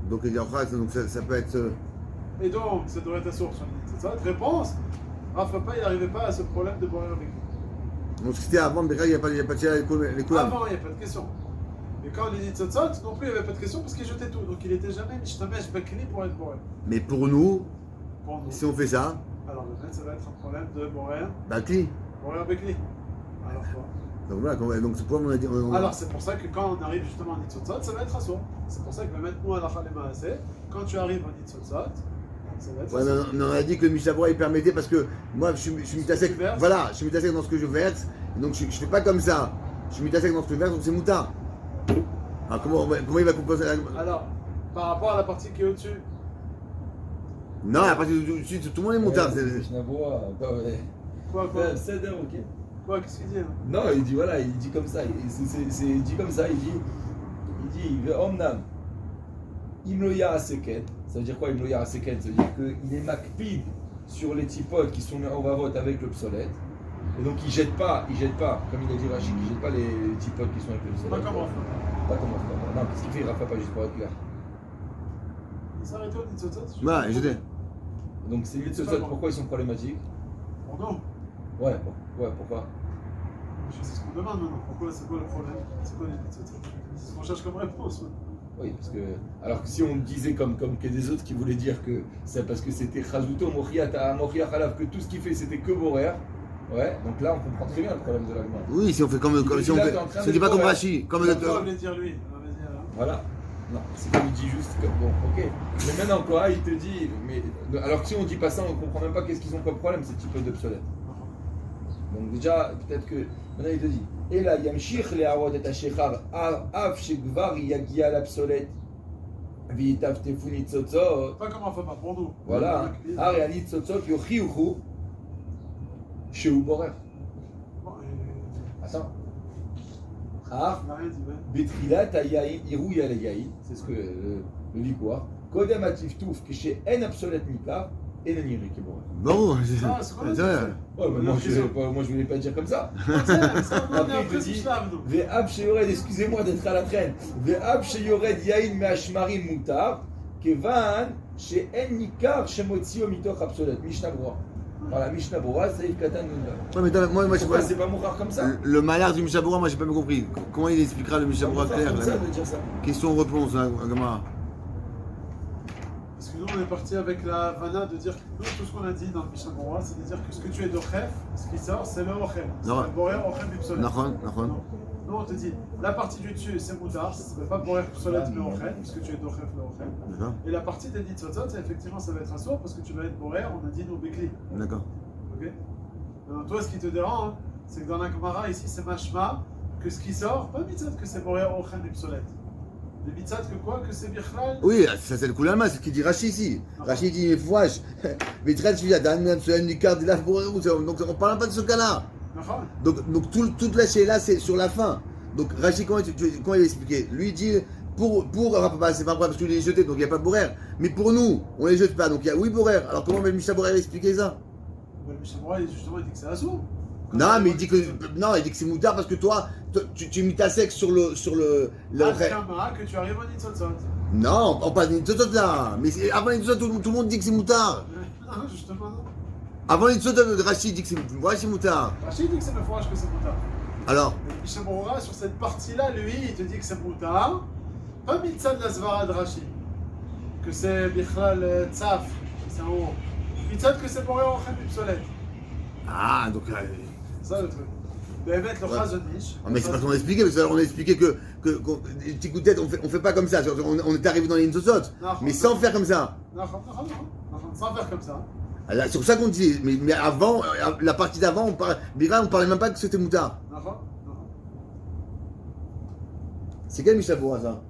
Donc il y a phrase, donc ça peut être. Et donc, ça devrait être source sur les Nitzotzot. Réponse, Rav Papa, il n'arrivait pas à ce problème de Borer Bikli. Donc c'était avant, mais là il n'y a pas de les coups. Avant, il n'y a pas de question. Et quand les Nitzotzot, non plus, il n'y avait pas de question parce qu'il jetait tout. Donc il n'était jamais Mishtamesh Bikli pour être Borer. Mais pour nous, Pour nous. si on fait ça, Alors peut-être ça va être un problème de Borer, bah cli. Borer Bikli. Alors quoi? Donc voilà, donc c'est pourquoi on a dit. Alors c'est pour ça que quand on arrive justement en Nitzotzot, ça va être assourd. C'est pour ça que maintenant nous à la Chalema assez, quand tu arrives en Nitzotzot, ça va être Ouais, assourd. mais on a dit que le Mishabra il permettait parce que moi je suis mutasek. tu verses. Voilà, je suis mutasek dans ce que je verse. Donc je fais pas comme ça. Je suis mutasek dans ce que je verse, donc c'est moutard. Alors comment il va composer la. Alors, par rapport à la partie qui est au-dessus, Non, à partir du dessus, tout le monde est moutard. quoi, C'est ok. quoi, qu'est-ce qu'il dit hein? Non, il dit voilà, il dit comme ça. Il dit comme ça, il dit Omnam, Imloya Aseken. Ça veut dire quoi Imloya Aseken? Ça veut dire qu'il est makpid sur les tipotes qui sont au vavot avec l'obsolète. Et donc il jette pas, comme il a dit Rachid, il jette pas les tipotes qui sont avec Pas l'obsolète. comment Pas comment faire. Non, parce qu'il fait, il rafa pas juste pour être clair. il s'est arrêté au Nitzotzot. Voilà, et j'étais. Donc c'est les tipotes, pourquoi ils sont problématiques? Pour nous, Pourquoi? c'est ce qu'on demande maintenant. Pourquoi, c'est quoi le problème? C'est quoi les Nitzotzot? C'est ce qu'on cherche comme réponse. Oui, parce que. Alors que si on disait comme que des autres qui voulaient dire que c'est parce que c'était Chazuto, Mochiata, Mochia Khalaf, que tout ce qu'il fait c'était que Borer. Ouais, donc là on comprend très bien le problème de l'allemand. Oui, si on fait comme si on Là, fait. t'es en train Si on de dit pas dire, comme ouais. Rachi, comme Comme ça voulait dire lui. Ah, vas-y, alors. Voilà. Non, c'est comme il dit juste comme bon, ok. Mais maintenant quoi, il te dit. Mais, alors que si on dit pas ça, on comprend même pas qu'est-ce qu'ils ont comme problème, ces types d'obsolètes. Donc déjà, peut-être que. Maintenant il te dit. Et là, Yamshich le Awad et Ashechar, Av Shegvar Yagia l'obsolète. Vitav Tefuni Tzotzot. Pas comment faut pas pour nous. Voilà. Ariani Tzotzot Yochiuchu. Chez Borer. Bon, Attends. Ah. il n'a rien dit, ouais. Betrilat Ayaïn, Irouya le Yaïn, c'est ce que le Vikouar. Kodem Atiftouf, qui chez En Absolet Nikar, et le Niri qui boit. Bon, Ah, c'est quoi c'est la vrai. Ouais, mais moi je voulais pas dire comme ça. Après, il te dit, Ve'ab Sheyored, excusez-moi d'être à la traîne. Ve'ab Sheyored Yaïn Me'ashmarim Moutar, Kevan, chez En Nikar, chez Motzio Mitoch Absolet, Mishnah Bora. Voilà, Mishnah Bora, Saïf Katan Nunda. Ouais, mais moi je sais Pourquoi pas. c'est pas mourir comme ça? Le malheur du Mishabura, moi j'ai pas bien compris. Comment il expliquera le Mishabura Pas clair comme ça là? de dire ça. Question-réponse, hein, Gamara. Parce que nous, on est parti avec la Vana de dire que nous, tout ce qu'on a dit dans le Mishnah Bora, c'est de dire que ce que tu es d'Ochef, ce qui sort, c'est le Ochem. C'est Non. le Borer Ochem Bipsolet. Nachon. Nous, on te dit, la partie du dessus, c'est Moudar, ça ne s'appelle pas Borer Bipsolet, mais Ochem, parce que tu es d'Ochef, le Ochem. D'accord. Et la partie des Nitzotzot, effectivement, ça va être un sourd, parce que tu vas être Borer, on a dit nous Bekli. D'accord. Ok. Alors, toi, ce qui te dérange, hein, c'est que dans la Gemara, ici, c'est Mashma, que ce qui sort, pas Mitzat, que c'est Borer Ochem Bipsolet. Les Mitzat, que quoi? Que c'est Bichlal. Oui, ça c'est le Koulama, c'est ce qu'il dit Rachi ici. Rachi dit Fouach. Mais très celui-là, Dan, Même, Nicard, il a donc on parle pas de ce cas-là. Donc toute la là c'est sur la fin. Donc Rachi, comment il a expliqué? Lui dit c'est pas vrai parce que les jetés, donc il n'y a pas de Borer. Mais pour nous, on les jette pas, donc il y a oui Borer. Alors comment le Mishnah Borer expliquer ça? Le Mishnah, justement, il dit que c'est assaut. Non, mais il dit que c'est moutard parce que toi, tu mis ta sexe sur le Kama, que tu arrives en Nitzotzot. Non, on parle de Nitzotzot là. Mais avant Nitzotzot, tout le monde dit que c'est moutard. Non, justement, non. Avant Nitzotzot, Rachid dit que c'est moutard. Rachid dit que c'est le fourrage que c'est moutard. Alors, Mais Mishnah Berurah, sur cette partie-là, lui, il te dit que c'est moutard. Pas Mitzad la Svara de Rachid. Que c'est Bichlal Tzaf, c'est en haut. Mitzad que c'est Boré Ochem obsolète. ah, donc. C'est ça le truc. Bémet le Ouais. Chazonish. Mais c'est parce qu'on a expliqué, parce qu'on a expliqué que les petits coups de tête, on fait pas comme ça. On est arrivé dans les Nitzotzot, mais sans faire comme ça. Non, sans faire comme ça. Là, c'est pour ça qu'on dit, mais avant, la partie d'avant, on parlait même pas que c'était moutard. Non. C'est quel Mishnah Berurah ça?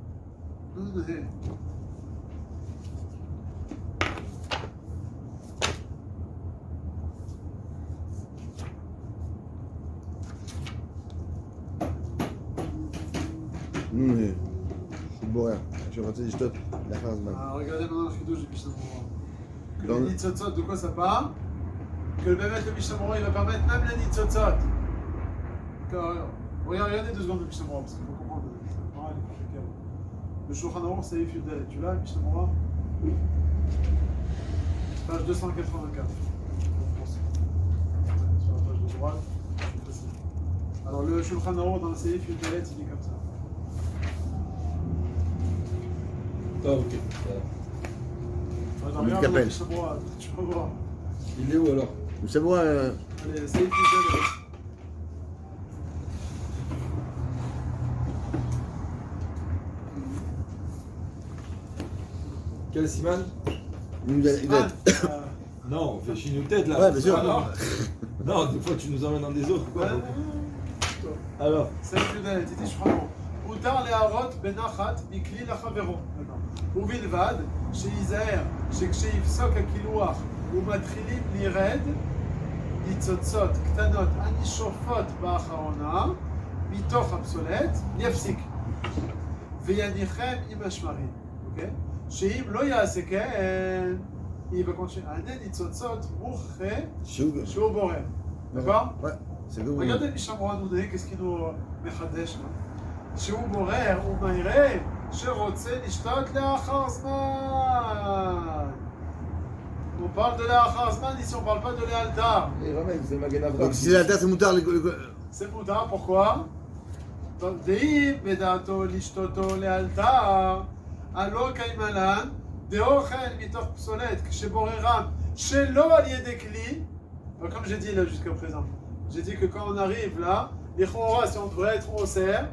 Je suis Borer. Je suis rentré, je stoppe. La phrase même. Regardez maintenant le Chidouche du Mishnah Berurah. Dans Que le- les Nitzotzot, de quoi ça parle? Que le Bémet le Mishnah Berurah, il va permettre même les Nitzotzot. Regardez 2 secondes le Mishnah Berurah, parce qu'il faut comprendre. Il est compliqué. Le Shulchan Aruch, c'est Ifyudel. Tu l'as, le Mishnah Berurah? Page 284. Sur la page de droite. Alors le Shulchan Aruch dans le Seif Yudalet, il dit comme ça. Ah, ok. Attends, Le regarde Capel. le Mishnah Berurah, tu peux voir. Il est où alors? Mishnah Berurah, Allez, Seif Yudalet. Quel Siman? il doit être- Non, on fait chine ou tête là. Ouais, bien sûr. Ah, non. Non, des fois tu nous emmènes dans des autres. Quoi. Alors, Seif Yudalet, il dit Shulchan Aruch. מותר להראות בנחת מכלי לחברו. ובלבד שייזהר שכשיפסוק הקילוח ומתחילים לרד ניצוצות קטנות הנשאפות באחרונה מתוך הפסולת, יפסיק. ויניחם עם השמרים. אוקיי? שאם לא יעשה כן, il va continuer. ענה ניצוצות מוחה שהוא בורר. d'accord? Ouais, c'est comme regardez Mishnah Berurah nous dit, qu'est-ce qu'il nous מחדש là? שהוא בורר ומראה שרוצה לשתות לאחר זמן. On parle de לאחר זמן ici, on parle pas de לאלתר. et ramène, c'est Magen Avraham. Donc si c'est la terre, c'est moutard. C'est מותר, pourquoi? דאם בדעתו לשתותו לאלתר, הלא קיימלן דאוכל מתוך פסולת כשבוררם שלא על ידי כלי. Comme j'ai dit là jusqu'à présent, j'ai dit que quand on arrive là, les chora, si on devrait être au cerf,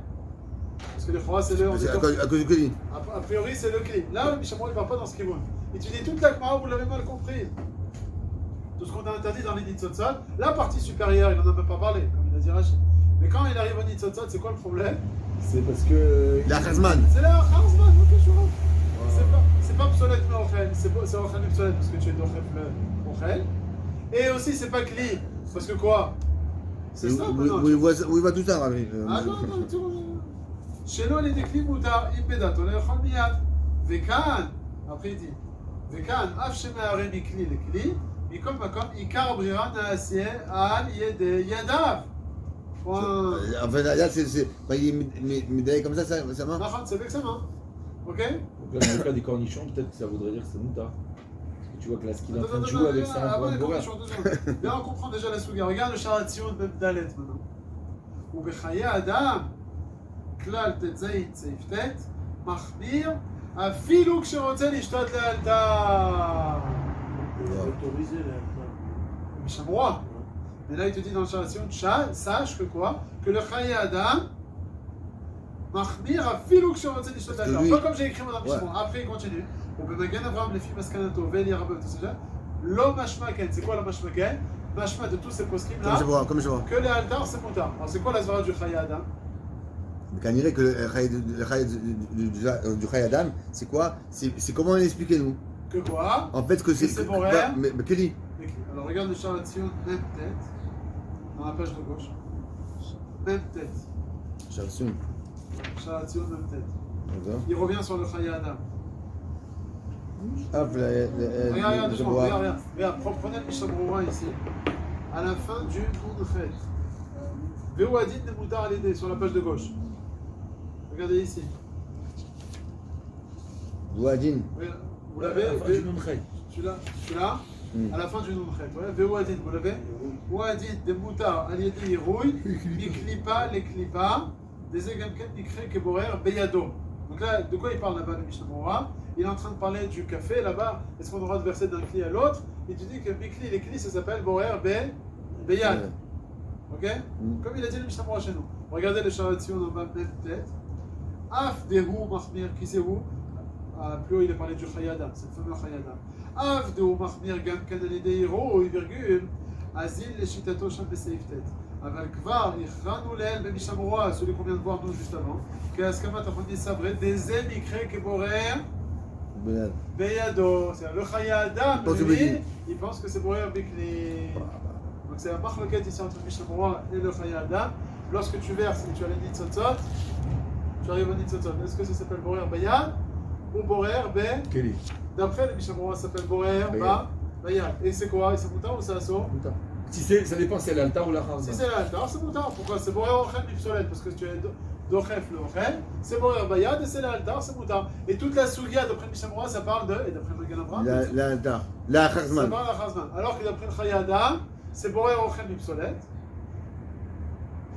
parce que les chora c'est le. C'est à cause du colis. A priori, c'est le clé. Là, le Mishnah Berurah, il ne va pas dans ce qu'il veut. Et tu dis toute la Gemara, vous l'avez mal compris. Tout ce qu'on a interdit dans les Nitzotzot, la partie supérieure, il n'en a même pas parlé, comme il a dit Rachid. Mais quand il arrive au Nitzotzot, c'est quoi le problème? C'est parce que. La Khazman. C'est la Harzman, ok, je vois. C'est pas obsolète, mais Ochel. C'est Ochel obsolète, parce que tu es d'Ochel. Et aussi, c'est pas Kli. Parce que quoi? C'est ça, non? Où il voit tout ça, Ravi. Ah non, tout. שלא על ידי כלי מותר, אם בדעתו לאכול מיד. וכאן, après il dit, וכאן, אף שמערה מכלי לכלי, מכל מקום, עיקר הברירה נעשה על ידי ידיו. Enfin, là, quand il est médaillé comme ça marche. נכון, c'est avec sa main. Ok? Donc là, dans le cas des cornichons, peut-être que ça voudrait dire que c'est Mouta. Parce que tu vois que là, ce qu'il est en train de Attends, jouer avec ça, avant un les point de cornichons, 2 secondes. Là, on comprend déjà la souga. Regarde le Sharatzion de Dalet maintenant. ובחיי אדם, כלל ט"ז סעיף ט', מחמיר אפילו כשרוצה לשתות לאלתר. Autorisé là. Mishnah Berurah. Mais là, il te dit dans le Sharatzion, sache que quoi? Que le Chaye Adam, מחמיר אפילו כשרוצה לשתות לאלתר. Pas comme j'ai écrit dans Mishnah Berurah. Après, il continue. ובמגן אברהם לפי מסקנתו ואלי הרבה ותוסג'ה, לא משמע כן. C'est quoi le משמע כן? משמע de tous ces poskim là. Comme je vois. Que les altars c'est moutar. Alors c'est quoi la zvara du Chaye Adam? Donc on dirait que le Chaye du Chaye Adam, c'est quoi? C'est comment l'expliquer nous? Que quoi? En fait, que c'est. Borer. Mais Kelly. Alors regarde le Sharatzion, même tête, dans la page de gauche. Même tête. Sharatzion. Sharatzion, même tête. Il revient sur le Chaya Adam. Ah, Regarde, doucement, regarde, prenez le Mishnah Brura ici, à la fin du Nun Chet. Veouadit Nemutar à l'idée, sur la page de gauche. Regardez ici. Douadin. Vous l'avez Celui-là Hmm. à la fin du Nun Chet. Veouadit, vous l'avez Ouadit Nemutar à l'idée Yirouy, Miklipa, les Klipa, des Egamken, Mikre, Keborer, Beyado. Donc là, de quoi il parle là-bas, le Mishnah Brura? Il est en train de parler du café là-bas. Est-ce qu'on aura de verser d'un cli à l'autre? Il te dit que Mikli, les clis, ça s'appelle Borer, Beyad. Ok? Comme il a dit le Mishnah Brura chez nous. Regardez le Sharatzion en bas, même tête. Af Dehu Mahmir, qui c'est où? Plus haut, il a parlé du Chayadam, c'est le fameux Chayadam. Af Dehu Mahmir, Gam Kanalide Hiro, virgule, Azil, les Shitato, Sham Beseiftet. Aval Kvar, Ichranou Leel, Ben Mishnah Brura, celui qu'on vient de voir nous juste avant. Qu'Askamat a pris Sabré, des Emikre, Keborer. Beyado, c'est le Chayadam, lui, il pense que c'est Borer Bikli. Donc c'est la marloquette ici entre Mishnah Brura et le Chayadam. Lorsque tu verses et tu as les Nitzotzot, tu arrives au Nitzotzot. Est-ce que ça s'appelle Borer Bayad ou Borer Be? D'après le Mishnah Brura, ça s'appelle Borer Bayad. Et c'est quoi? C'est Moutar ou c'est Asso? Si ça dépend si c'est l'altar ou la Chazan. Si c'est l'altar, c'est Moutar. Pourquoi? C'est Borer Ochel Mipsolet, parce que tu es Dochef le Ochel, c'est Borer Bayad et c'est l'altar, c'est Moutar. Et toute la Sougia d'après le Mishnah Brura, ça parle de, et d'après le Magan Avraham, L'altar. La ça Chazman. parle de la Chazman. Alors que d'après le Chayadam, c'est Borer Ochel Mipsolet.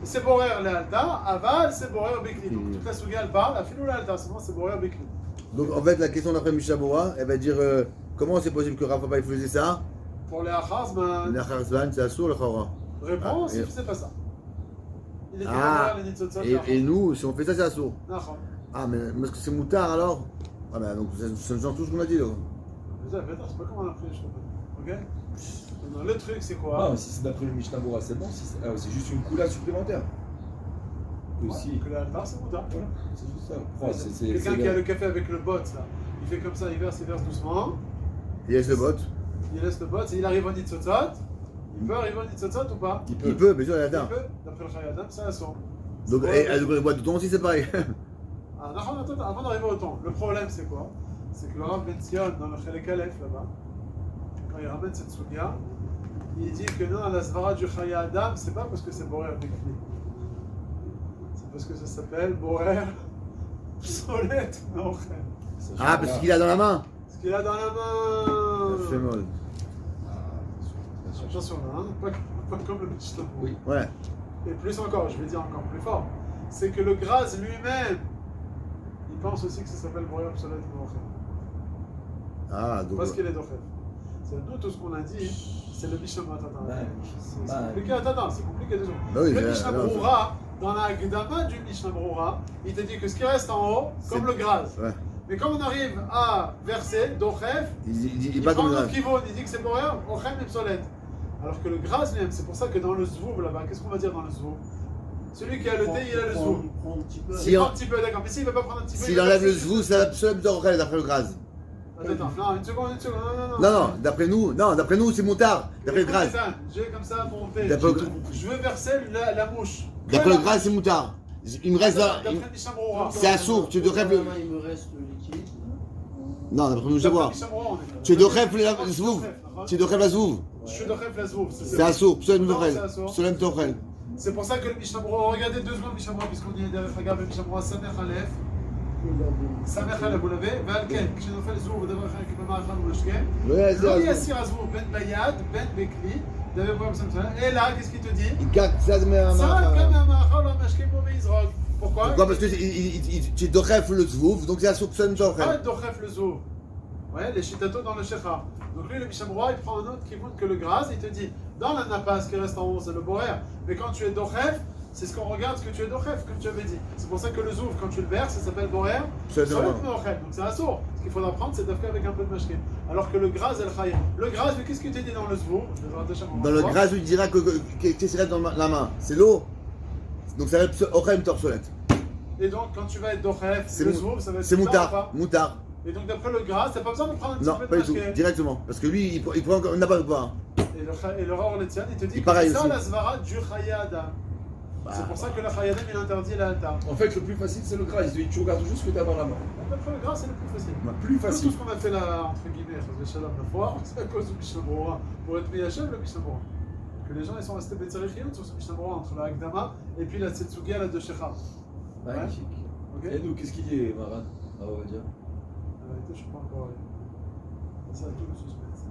C'est Borer l'altar, Aval, c'est Borer Bikli. Donc toute la Sougia, elle parle, à Filou l'altar, sinon c'est Borer Bikli. Donc en fait, la question d'après Mishnah Brura, elle va dire comment c'est possible que Rav Papa il faisait ça? Pour les Achazman, La Chazman, c'est Assour, le Chora. réponse, il faisait pas ça. Il était pas les Nitzotzot. Et nous, si on fait ça, c'est Assour. Nachon. Ah, mais est-ce que c'est moutard alors? Ah, ben donc ça change tout ce qu'on a dit là. C'est pas comme on a pris les choses. Ok? Non, le truc, c'est quoi? Ah, si c'est d'après le Mishnah Brura, c'est bon. Si c'est juste une coula supplémentaire. Aussi. Que l'altar, c'est Moutar. Voilà, c'est juste ça. Oh, Quelqu'un qui a le café avec le bot, là, il fait comme ça, il verse doucement, Il laisse le bot. il laisse le bot, et il arrive au Nitzotzot. Il peut arriver au Nitzotzot ou pas? Il peut, bien sûr, il Il attend. peut, d'après le Chayadam, c'est un son. Donc, les boîtes de thon aussi, c'est pareil. Ah, non, attends, avant d'arriver au temps, le problème c'est quoi? C'est que le Rav Ben Zion, dans le Chelek Aleph là-bas, quand il ramène cette sounia, il dit que non, la svara du Chaya Adam, c'est pas parce que c'est Borer Bikli. C'est parce que ça s'appelle Borer Solette. Non, frère. Ah, parce qu'il a dans la main. Ce qu'il a dans la main. C'est molle. Attention là, hein, pas comme le Mishnah. Oui. Ouais. Et plus encore, je vais dire encore plus fort, c'est que le Graz lui-même, il pense aussi que ça s'appelle Borer Solette Mocher. Ah, donc. Parce qu'il est d'Ochel. C'est nous, tout ce qu'on a dit, c'est le Mishnah Brura. C'est compliqué, attends, c'est compliqué déjà. Bah oui, Le Mishnah alors, Brura, dans la Gdama du Mishnah Brura, il te dit que ce qui reste en haut, comme le Graz. Ouais. Mais quand on arrive à verser, d'Ochel, Il il pas prend comme notre ça. kivon, il dit que c'est Borer, Ochel Mipsolet. Alors que le Graz lui-même, c'est pour ça que dans le Zvouv là-bas, qu'est-ce qu'on va dire dans le Zvouv? Celui qui a le thé, il a le Zvouv. Il prend un petit peu. Si Il prend on- un petit peu, d'accord. Mais s'il ne veut pas prendre un petit peu. S'il il va enlève le verser- zvou, c'est absolument d'Orel d'après le Graz. Attends, non, une seconde, non. Non, d'après nous, c'est moutard. D'après le Graz. J'ai comme ça mon thé. D'après le- Je veux verser la mouche. D'après le Graz, c'est moutard. Il me reste là. D'après le Mishnah Brura. C'est à sourd, tu devrais le. Il me reste le liquide. Non, d'après nous, je D'après vois. le Mishnah Brura, on est là. Tu devrais le zvouv. Tu devrais la zvouv. Je suis de Khef la Zvouv. C'est à sourd, absolument Non, d'Orel. c'est à sourd. Absolument d'Orel. C'est pour ça que le Mishnah Brura, regardez 2 secondes Mishnah Brura, puisqu'on y est derrière, regarde le Mishnah Brura, Samer Aleph. Samer Aleph, vous l'avez? Valken, כשנופל זבוב ודבר אחר כבמה אחת ומשקה. Ouais, לא c'est יסיר הזבוב בין ביד, בין בכלי, דבר פה בסמסון. Et là, qu'est-ce qu'il te dit? Il caque ça de ma Ça, comme un מאכל לא משקה בו ויזרוק. Pourquoi? Pourquoi? Parce que tu dochef le zvouv, donc c'est à sourd, absolument Ah, d'Orel. Dochef le Zou. Ouais, les Shitato dans le Shecha. Donc lui, le Mishnah Brura, il prend un autre qui montre que le Graz, il te dit, dans la Napa, ce qui reste en haut, c'est le Borer. Mais quand tu es Dochef, c'est ce qu'on regarde, ce que tu es Dochef, comme tu avais dit. C'est pour ça que le Zouf, quand tu le verses, ça s'appelle Borer. C'est Sur le normal. Meochel. Donc c'est un sourd. Ce qu'il faudra prendre, c'est d'affaire avec un peu de mashké. Alors que le Graz, elle Chaya. Le Graz, mais qu'est-ce que tu dis dans le Zouf? Dans le Graz, il dira que qu'est-ce qu'il reste dans la main? C'est l'eau. Donc ça va être Orem torsolette. Et donc, quand tu vas être Dochef, C'est le mou- Zouf, ça va être C'est Moutard ou moutard. pas? Moutard. Et donc, d'après le Graz, t'as pas besoin de prendre un petit Non, peu pas de du tout. mashké. Directement. Parce que lui, il prend encore. On n'a pas le pas. Et le Ror Letzian, il te dit Il que pareil c'est ça aussi. la Svara du Chaya Adam. C'est pour ça que la Chayadem il interdit la Alta. En fait, le plus facile, c'est le gras. Il te dit, tu regardes juste ce que tu as dans la main. Après le gras, c'est le plus facile. Plus Tout facile. ce qu'on a fait là, entre guillemets, la fois, c'est à cause du Mishnah Berurah. Pour être mis à chef, le Mishnah Berurah. Que les gens ils sont restés Betzarechiyot sur ce Mishnah Berurah entre la Hakdama et puis la Tsetsugia, la de Shecha. Magnifique. Ok. Et nous, qu'est-ce qu'il dit, Maran? Ah, on va dire. La vérité, je suis pas encore allé. Ça a tout le suspense.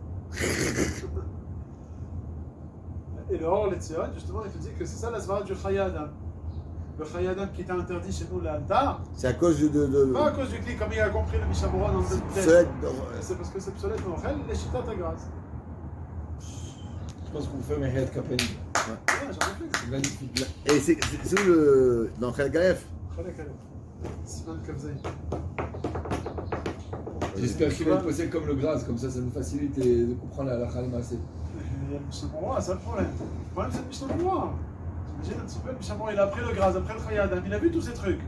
Et le Or Letzion, justement, il te dit que c'est ça la svara du Chayadam. Le Chayadam qui t'a interdit chez nous, la Alta, C'est à cause de pas à cause du clic, comme il a compris le Mishnah Berurah dans le Psolet, texte. C'est parce que c'est Psolet Nochel, les Shitat à grâce. Je pense qu'on fait Mehet Kapeni. Ouais, j'en ai fait. C'est magnifique. Et c'est où le. Dans Khal Galef? Khalek, Khalek. Siman Kavzai. J'espère qu'il va être posé comme le gras, comme ça nous facilite de comprendre la Khalem assez. Il y a le Mishnah Berurah, c'est le problème. Le problème, c'est le Mishnah Berurah. T'imagines un petit peu, le Mishnah Berurah, il a pris le gras, après le Chayadam, il a vu tous ces trucs.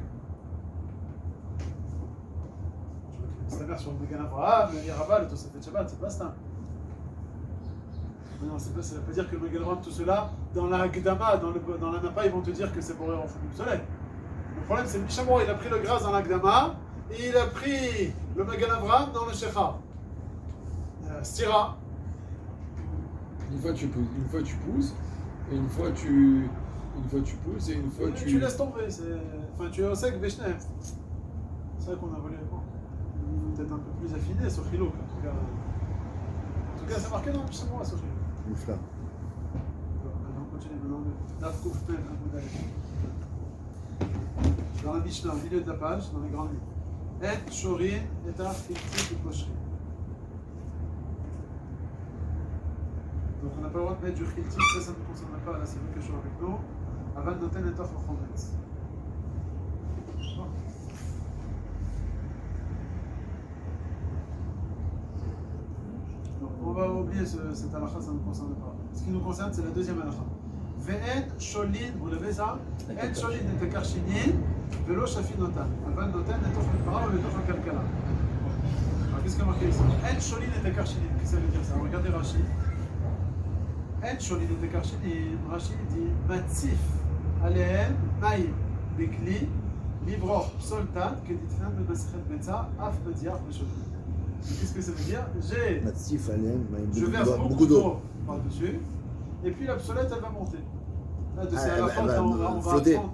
Je vois que sur le Megan Avraham, le Yeraba, le Tosafet Shabbat, c'est pas ça. Non, c'est pas, ça veut pas dire que le Megan Avraham, tout cela, dans la Hagdama, dans la Napa, ils vont te dire que c'est pour eux en fond du soleil. Le problème, c'est le Mishnah Berurah, il a pris le gras dans la Hagdama, et il a pris le Megan Avraham dans le Shecha. Stira. Une fois tu pousses, et une fois tu pousses, et une fois Tu laisses tomber, enfin tu es au sec Veshnev. C'est ça qu'on a volé peut-être un peu plus affiné sur Chilo. En tout cas, c'est marqué dans le Mishnah Berurah sur Chilo. Moufla. Maintenant, on continue. Maintenant, Daf Kouf Pen, dans la Mishnah, au milieu de la page, dans les grandes lignes. Et Shorin, et Ar, Fikti, et Koshri. Donc on n'a pas le droit de mettre du Khilti, ça ne nous concerne pas, là c'est lui que je suis avec nous. Aval Noten et Taf Chometz. Donc on va oublier cette halakha, ça ne nous concerne pas. Ce qui nous concerne, c'est la deuxième halakha. Ve'en Sholin, vous l'avez ça? En Sholin et Karshinin, Velo Shafinotan. Aval Noten et Taf Chometz, ou Taf Kalkala. Alors qu'est-ce qu'il y a marqué ici? En Sholin et Karshinin, qu'est-ce que ça veut dire ça? Regardez Rashi. En Sholin et Karshinin, Rashi dit Matzif, Alehem, Maïm, Bekli, Livror, Psoltat, Keditfem, Masechet Betza, Af Madiar, Mesholin. Qu'est-ce que ça veut dire? Matsif, Alem, Je verse beaucoup d'eau par-dessus, et puis la psolette elle va monter. Là, de à la fin, on va apprendre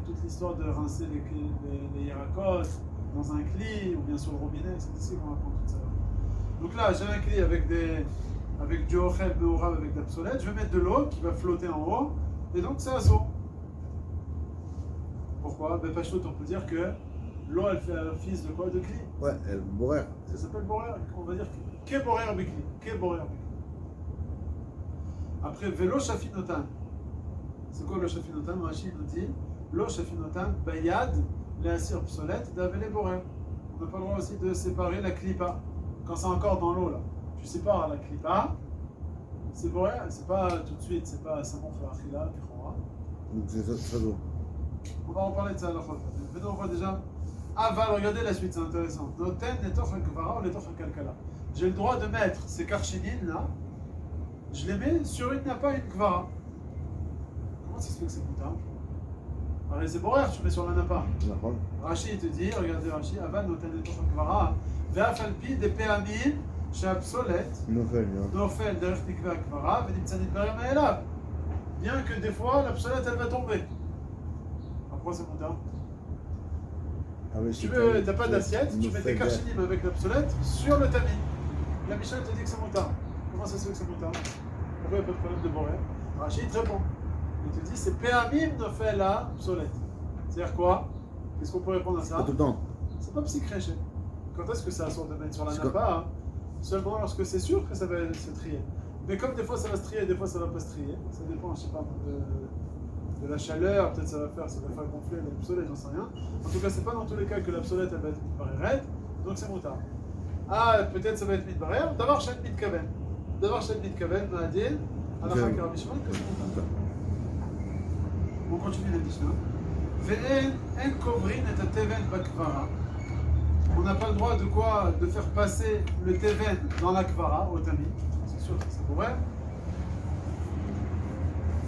toute l'histoire de rincer les hiérakos dans un cli ou bien sur le robinet, c'est ici qu'on va apprendre tout ça. Donc là, j'ai un cli avec du ochel, meorav, avec de la psolette, je vais mettre de l'eau qui va flotter en haut, et donc c'est asso. Pourquoi? Ben, Pashtot, on peut dire que l'eau elle fait office de quoi? De cli. Ouais, Borer. Ça s'appelle borer, on va dire que borer bekli, que borer bekli. Après, vélo shafinotan. C'est quoi le shafinotan? Rachid nous dit lo shafinotan bayad, l'assir obsolète, d'aveler borer. On n'a pas le droit aussi de séparer la clipa. Quand c'est encore dans l'eau, là, tu sépares la clipa, c'est borer, c'est pas tout de suite, c'est pas ça montre la khila, Donc c'est très beau. on va en parler de ça à la fois. Maintenant, on voit déjà. Aval, regardez la suite, c'est intéressant. Noten netoch hakvara ou netoch hakalkala. J'ai le droit de mettre ces karchinines là, je les mets sur une napa, une kvara. Comment ça se fait que c'est moutarde? Allez, c'est borer, tu mets sur la napa. Rashi il te dit, regardez Rashi, Aval noten netoch hakvara, ve'afalpi des péamim, chez obsolète, nofel derech nikva kvara, ve'nimtzanit barim elav. Bien que des fois, l'obsolète elle va tomber. Pourquoi c'est moutarde? Tu veux, t'as pas d'assiette, tu mets des karchinim avec l'obsolète sur le tamis. La Mishnah te dit que c'est moutarde. Comment ça se fait que c'est moutarde? Pourquoi il n'y a pas de problème de borer? Rachid te répond. Il te dit c'est péamim nofel la obsolète. C'est-à-dire quoi? Qu'est-ce qu'on peut répondre à ça? Pas tout le temps. C'est pas psychréché. Quand est-ce que ça sort de mettre sur la napa? Seulement lorsque c'est sûr que ça va se trier. Mais comme des fois ça va se trier, des fois ça va pas se trier. Ça dépend, je sais pas, de la chaleur, peut-être ça va faire gonfler l'obsolète, j'en sais rien. En tout cas, c'est pas dans tous les cas que l'obsolète elle va être mitbareret, donc c'est moutarde. Ah, peut-être ça va être mitbarrer, d'avoir chet mitkaven. D'avoir chet mitkaven, ma'adil, alakha karabishman, que c'est moutarde. On continue la Mishnah. Ve'en en kovrin et teven bakvara. On n'a pas le droit de quoi? De faire passer le teven dans la kvara, au tamis. C'est sûr que c'est pour elle.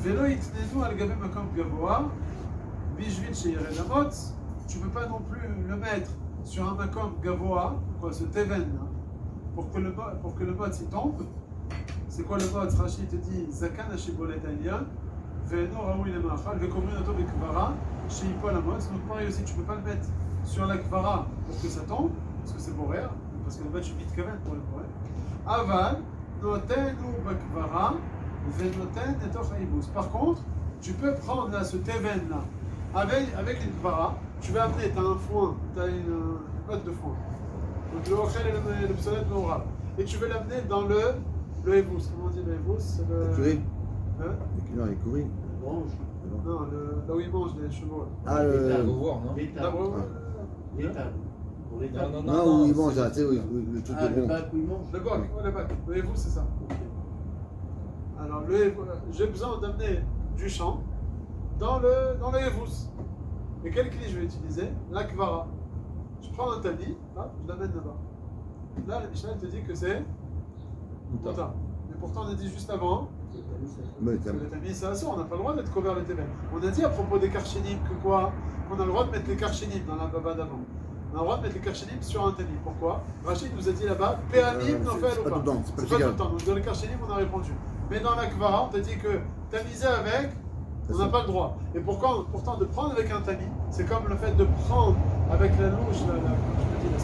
Vélo itnenu al gabe makom gavoa, bishvil sheyered amot, tu ne peux pas non plus le mettre sur un makom gavoa, quoi, ce teven, là, pour que le mot s'y tombe. C'est quoi le mot? Rashi te dit Zakan Hashibolet Aliyah, Ve'eno Raoui Lemachal, Ve'komrin Oto Bekvara, Sheipol Amot. Donc pareil aussi, tu ne peux pas le mettre sur la kvara pour que ça tombe, parce que c'est borer, parce que le mot je vite quand même pour le borer. Aval, Notenu Bekvara, Ve'noten Etor Haibus. Par contre, tu peux prendre là ce teven là, avec une kvara, tu vas amener, tu as un foin, tu as une botte de foin. Donc le ochel et le psolet l'oral. Et tu veux l'amener dans le Evous. Comment on dit le Evous? C'est le. Curry. Hein? Non, les curry. Mange. Non, là où ils mangent les chevaux. Ah, Il faut voir, non? L'étable. L'étable. Pour l'étable. Non, où ils mangent, là, tu sais, où le truc Ah, est le bon. bac où ils mangent. Le bac, ouais, le bac. Le Evous, c'est ça. Alors, j'ai besoin d'amener du champ dans le Evous. Et quelle clé je vais utiliser? La kvara. Je prends un tamis, là, je l'amène là-bas. Là, le Mishnah te dit que c'est Moutar. Mais pourtant, on a dit juste avant. Mais Le tamis, c'est assaut, on n'a pas le droit d'être couvert le téven. On a dit à propos des karchenim que quoi? Qu'on a le droit de mettre les karchenim dans la baba d'avant. On a le droit de mettre les karchenim sur un tamis. Pourquoi? Rachid nous a dit là-bas, péamim, n'en fait ou pas pas? tout le temps, c'est pas C'est pas tout légal. le temps. Donc dans les karchenim, on a répondu. Mais dans la kvara, on t'a dit que tamiser avec, on n'a pas le droit. Et pourtant, de prendre avec un tamis, c'est comme le fait de prendre avec la louche,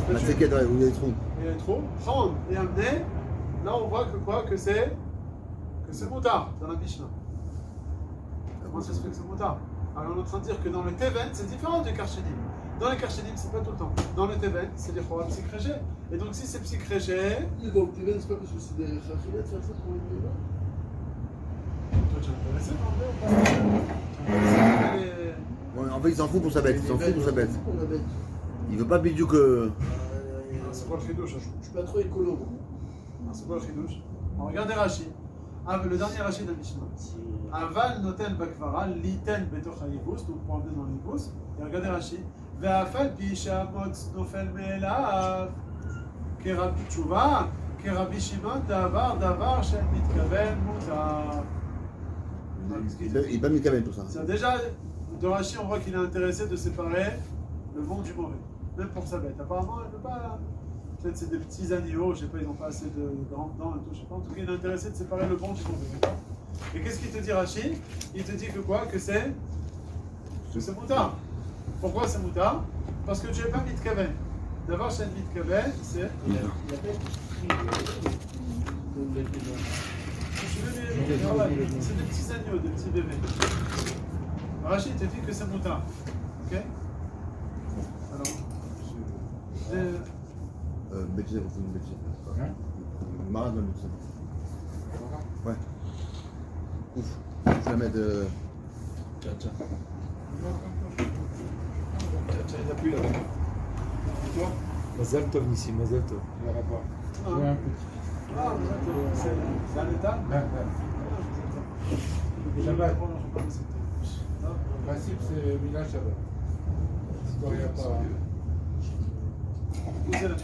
La la séquette, ouais, où il y a des trous. et les trous, prendre et amener, là on voit que quoi? Que c'est moutard dans la Mishnah. Comment ça se fait que c'est moutard? Alors on est en train de dire que dans le Teven, c'est différent du Karchenim. Dans les Karchenim, c'est pas tout le temps. Dans le Teven, c'est les Chorah psychrégé. Et donc si c'est psychrégé, Dans le TV, c'est pas parce que c'est des chachilas de faire ça pour les vélos. toi tu es intéressé par le vélo? Ouais, en fait, il s'en fout pour sa bête. Il s'en fout pour sa bête. Pour la bête. Il veut pas bidou que. C'est quoi le chidouche? Je suis pas trop écolo. C'est quoi le chidouche? Regardez Rashi. Ah, le dernier Rashi de la Mishnah. Aval noten bakvara, liten betoch haïbus, donc pour emmener dans l'ibus. Et regardez Rashi. Ve'afal bishamot nofel me'elav. Kerabi tchouva, kerabi shimon, davar, shen mitkaven, mutar. Il est pas mis quand même pour ça. Ça, déjà, de Rashi, on voit qu'il est intéressé de séparer le bon du mauvais, même pour sa bête. Apparemment, il ne veut pas. Peut-être c'est des petits animaux, je sais pas, ils n'ont pas assez de grandes dents et tout, je sais pas. En tout cas, il est intéressé de séparer le bon du mauvais, d'accord? Et qu'est-ce qu'il te dit, Rashi? Il te dit que quoi? Que c'est moutard. Pourquoi c'est moutard? Parce que tu n'es pas mitkaven. D'abord, chez mitkaven, c'est. Il a pas été pris comme bête des gens. C'est des petits agneaux, des petits bébés. Rachid te dit que c'est moutard. Ok? Alors. Bétise, on fait une bêtise. Hein? Marade, même bêtise. Ouais. Ouf. Je la mets de. Tiens. Tiens, il n'y a plus là-bas. Et toi? Mazal Tov ici, Mazal Tov. Il n'y aura pas. Ah, Ouais, un petit. ah, c'est un état? Shabbat. Ah, Le principe, c'est Mila Shabbat. Si toi, il n'y a pas. Où c'est la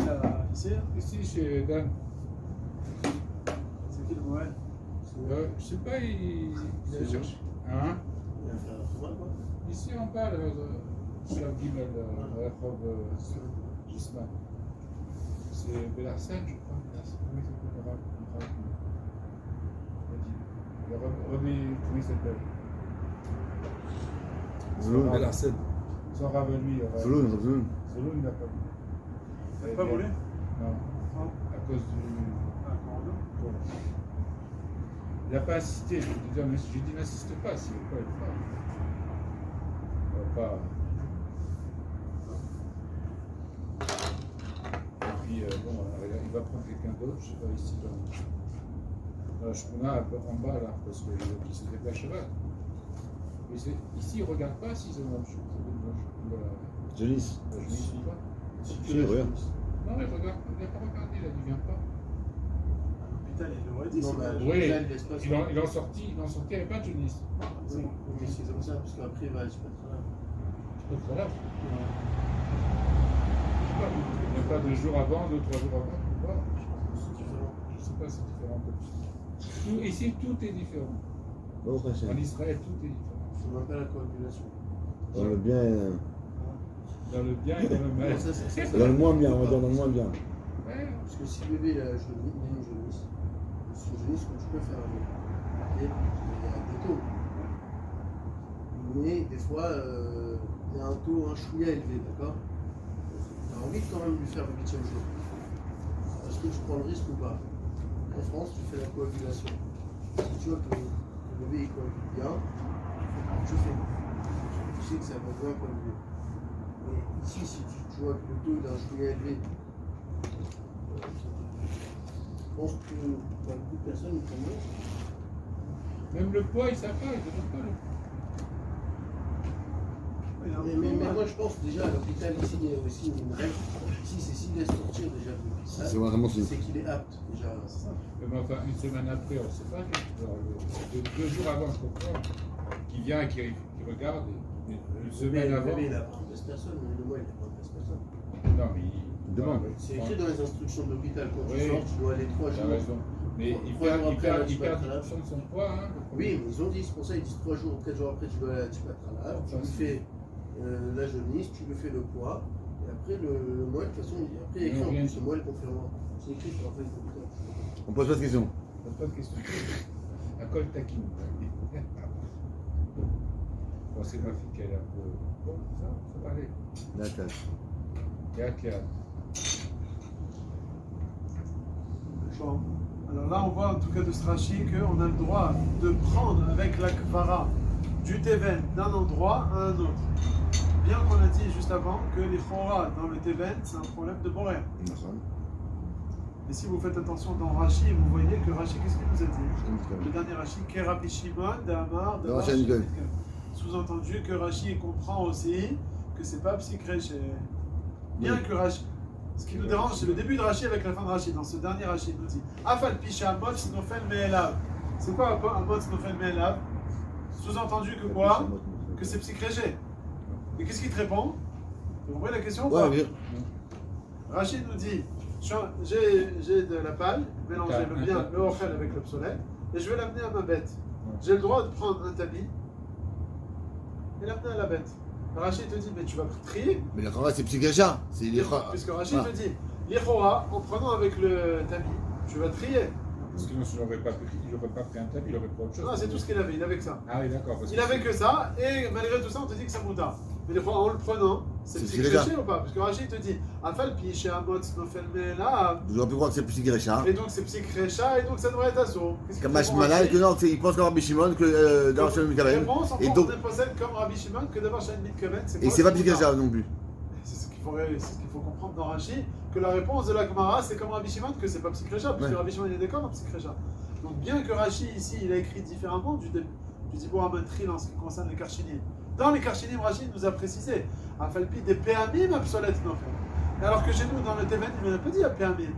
ici? Ici, chez Dan. C'est qui le mauvais? Je sais pas, il a cherché. Hein? Il a fait un foin, quoi. Ici, en bas, sur la Gimel, la robe Gisman. C'est Belarsen, je crois. Belarsen. Comment il s'appelle? Le Rabbi, comment il s'appelle? Zoloun. El Arsène. Son Rabbi, lui. Zoloun, Zoloun. Zoloun, il n'a pas voulu. Il n'a pas voulu? Non, Non. à cause du. Ah, comment Bon. Il n'a pas insisté, je lui ai dit n'insiste pas, s'il ne veut pas le faire. Il va pas. Et puis, bon, il va prendre quelqu'un d'autre, je ne sais pas, ici, dans la Shkuna, en bas, là, parce qu'il se déplace cheval. Ici, il ne regarde pas s'ils ont la Shkuna. Janice. Je ne suis pas. Si, regarde. Non, il regarde, il n'a pas regardé, là, il ne vient pas. Putain, il l'aurait dit. Non, c'est bah, pas- Oui, là, il laisse pas ça. il en sortit, il n'y avait pas de Jonis. Oui, mais c'est comme ça, parce qu'après, il va se mettre là. Voilà. Il n'y a pas 2 jours avant, 2-3 jours avant. Voilà. C'est différent. Je ne sais pas, c'est différent. Ici, tout est différent. Baruch Hashem. En Israël, tout est différent. On appelle la coagulation. Dans le bien, Dans le bien et dans le mal. dans le moins bien, on va dire dans le moins bien. Ouais. Parce que si le bébé il a une jaunisse, c'est une jaunisse que tu peux faire avec. Ok. Il y a des taux. Mais des fois, il y a un taux, un chouïa élevé, d'accord? Tu as envie de quand même lui faire le 8e jour. Est-ce que tu prends le risque ou pas? En France, tu fais la coagulation. Si tu vois que le bébé il coagule bien, tu fais. Tu sais que ça va bien coaguler. Mais ici, si tu vois que le taux d'un chouïa élevé, je pense que beaucoup de personnes ils font moins. Même le poids, ils savent pas, ils ne demandent pas le poids. Mais moi je pense déjà à l'hôpital ici il y a aussi une règle. Ici c'est s'il laisse sortir déjà le C'est l'hôpital, vraiment c'est qu'il est apte déjà. C'est ça. Mais enfin, une semaine après, on ne sait pas. Deux jours avant, je comprends. Qui vient et qui regarde. Et une semaine avant. Il n'a pas un personne, le mois il n'a pas un personne. Non, mais il Demande. C'est écrit dans les instructions de l'hôpital quand tu Oui. sors, tu dois aller 3 T'as jours. raison. Mais il Trois jours perd après, tu vas 10% être là. de son poids. Hein, Oui, mais ils ont dit, c'est pour ça ils disent 3 jours ou 4 jours après tu dois aller à Tipatrala, tu lui fais la jaunisse, tu lui fais le poids, et après le mois, de toute façon, après il y a écrit en plus, le mois le confirmant. C'est écrit sur la feuille de l'hôpital. On pose pas de questions. Pas de question. La colle taquine. Bon, c'est ma fille qui est un peu. Bon, ça va aller. D'accord. Y'a. Bon. Alors là, on voit en tout cas de Strachi qu'on a le droit de prendre avec la kvara du Teven d'un endroit à un autre. Bien qu'on a dit juste avant que les chora dans le Teven, c'est un problème de borer. Et si vous faites attention dans Rashi, vous voyez que Rashi, qu'est-ce qu'il nous a dit? Le dernier Rashi, Kerabi Shimon, Damar, De Rashi Nicole. Sous-entendu que Rashi comprend aussi que c'est pas psychréché. Bien que Rashi. Ce qui nous dérange, c'est le début de Rashi avec la fin de Rashi. Dans ce dernier Rashi, il nous dit Afal Pisha Amot Snofel Me'elav. C'est quoi Amot Snofel Me'elav? Sous-entendu que quoi? Que c'est psychréché. Et qu'est-ce qu'il te répond? Vous comprenez la question ou pas? Ouais, bien. Rachid nous dit j'ai de la paille, mélanger le bien, le ochel avec l'obsolète, et je vais l'amener à ma bête. J'ai le droit de prendre un tamis et l'amener à la bête. Rachid te dit mais tu vas trier. Mais la Khara, c'est psychacha. C'est l'Ikhra. Puisque Rachid te dit l'Ikhora, en prenant avec le tamis, tu vas trier. Parce que sinon, il n'aurait pas pris un tapis, il aurait pris autre chose. Non, c'est tout ce qu'il avait, il avait que ça. Ah oui, d'accord. Il avait que ça, et malgré tout ça, on te dit que c'est mouta. Mais en le prenant, c'est C'est psychréché ou pas? Parce que Rachid te dit Afal Pisha Amot Snofel Me'elav. J'aurais pu croire que c'est psychacha. Et donc c'est psychrécha, et donc ça devrait être assaut. Comme Mashmalal, que non, il pense comme Rabbi Shimon, que dans Shem Mikaven. Réponse, Et on donc, possède comme Rabbi Shimon que d'avoir Shem Mitkaven. et c'est pas psychacha non plus. C'est ce qu'il faut comprendre dans Rashi, que la réponse de la Gemara c'est comme Rabbi Shimon que c'est pas psychrécha, puisque Ouais. Rabbi Shimon il est d'accord dans psychrécha. Donc bien que Rashi ici il a écrit différemment du Dibur Amantril en ce qui concerne les Karchinim. Dans les Karchinim, Rashi nous a précisé Afalpi des Péamim obsolètes non fait. Alors que chez nous dans le Teven il m'a pas dit à Péamim.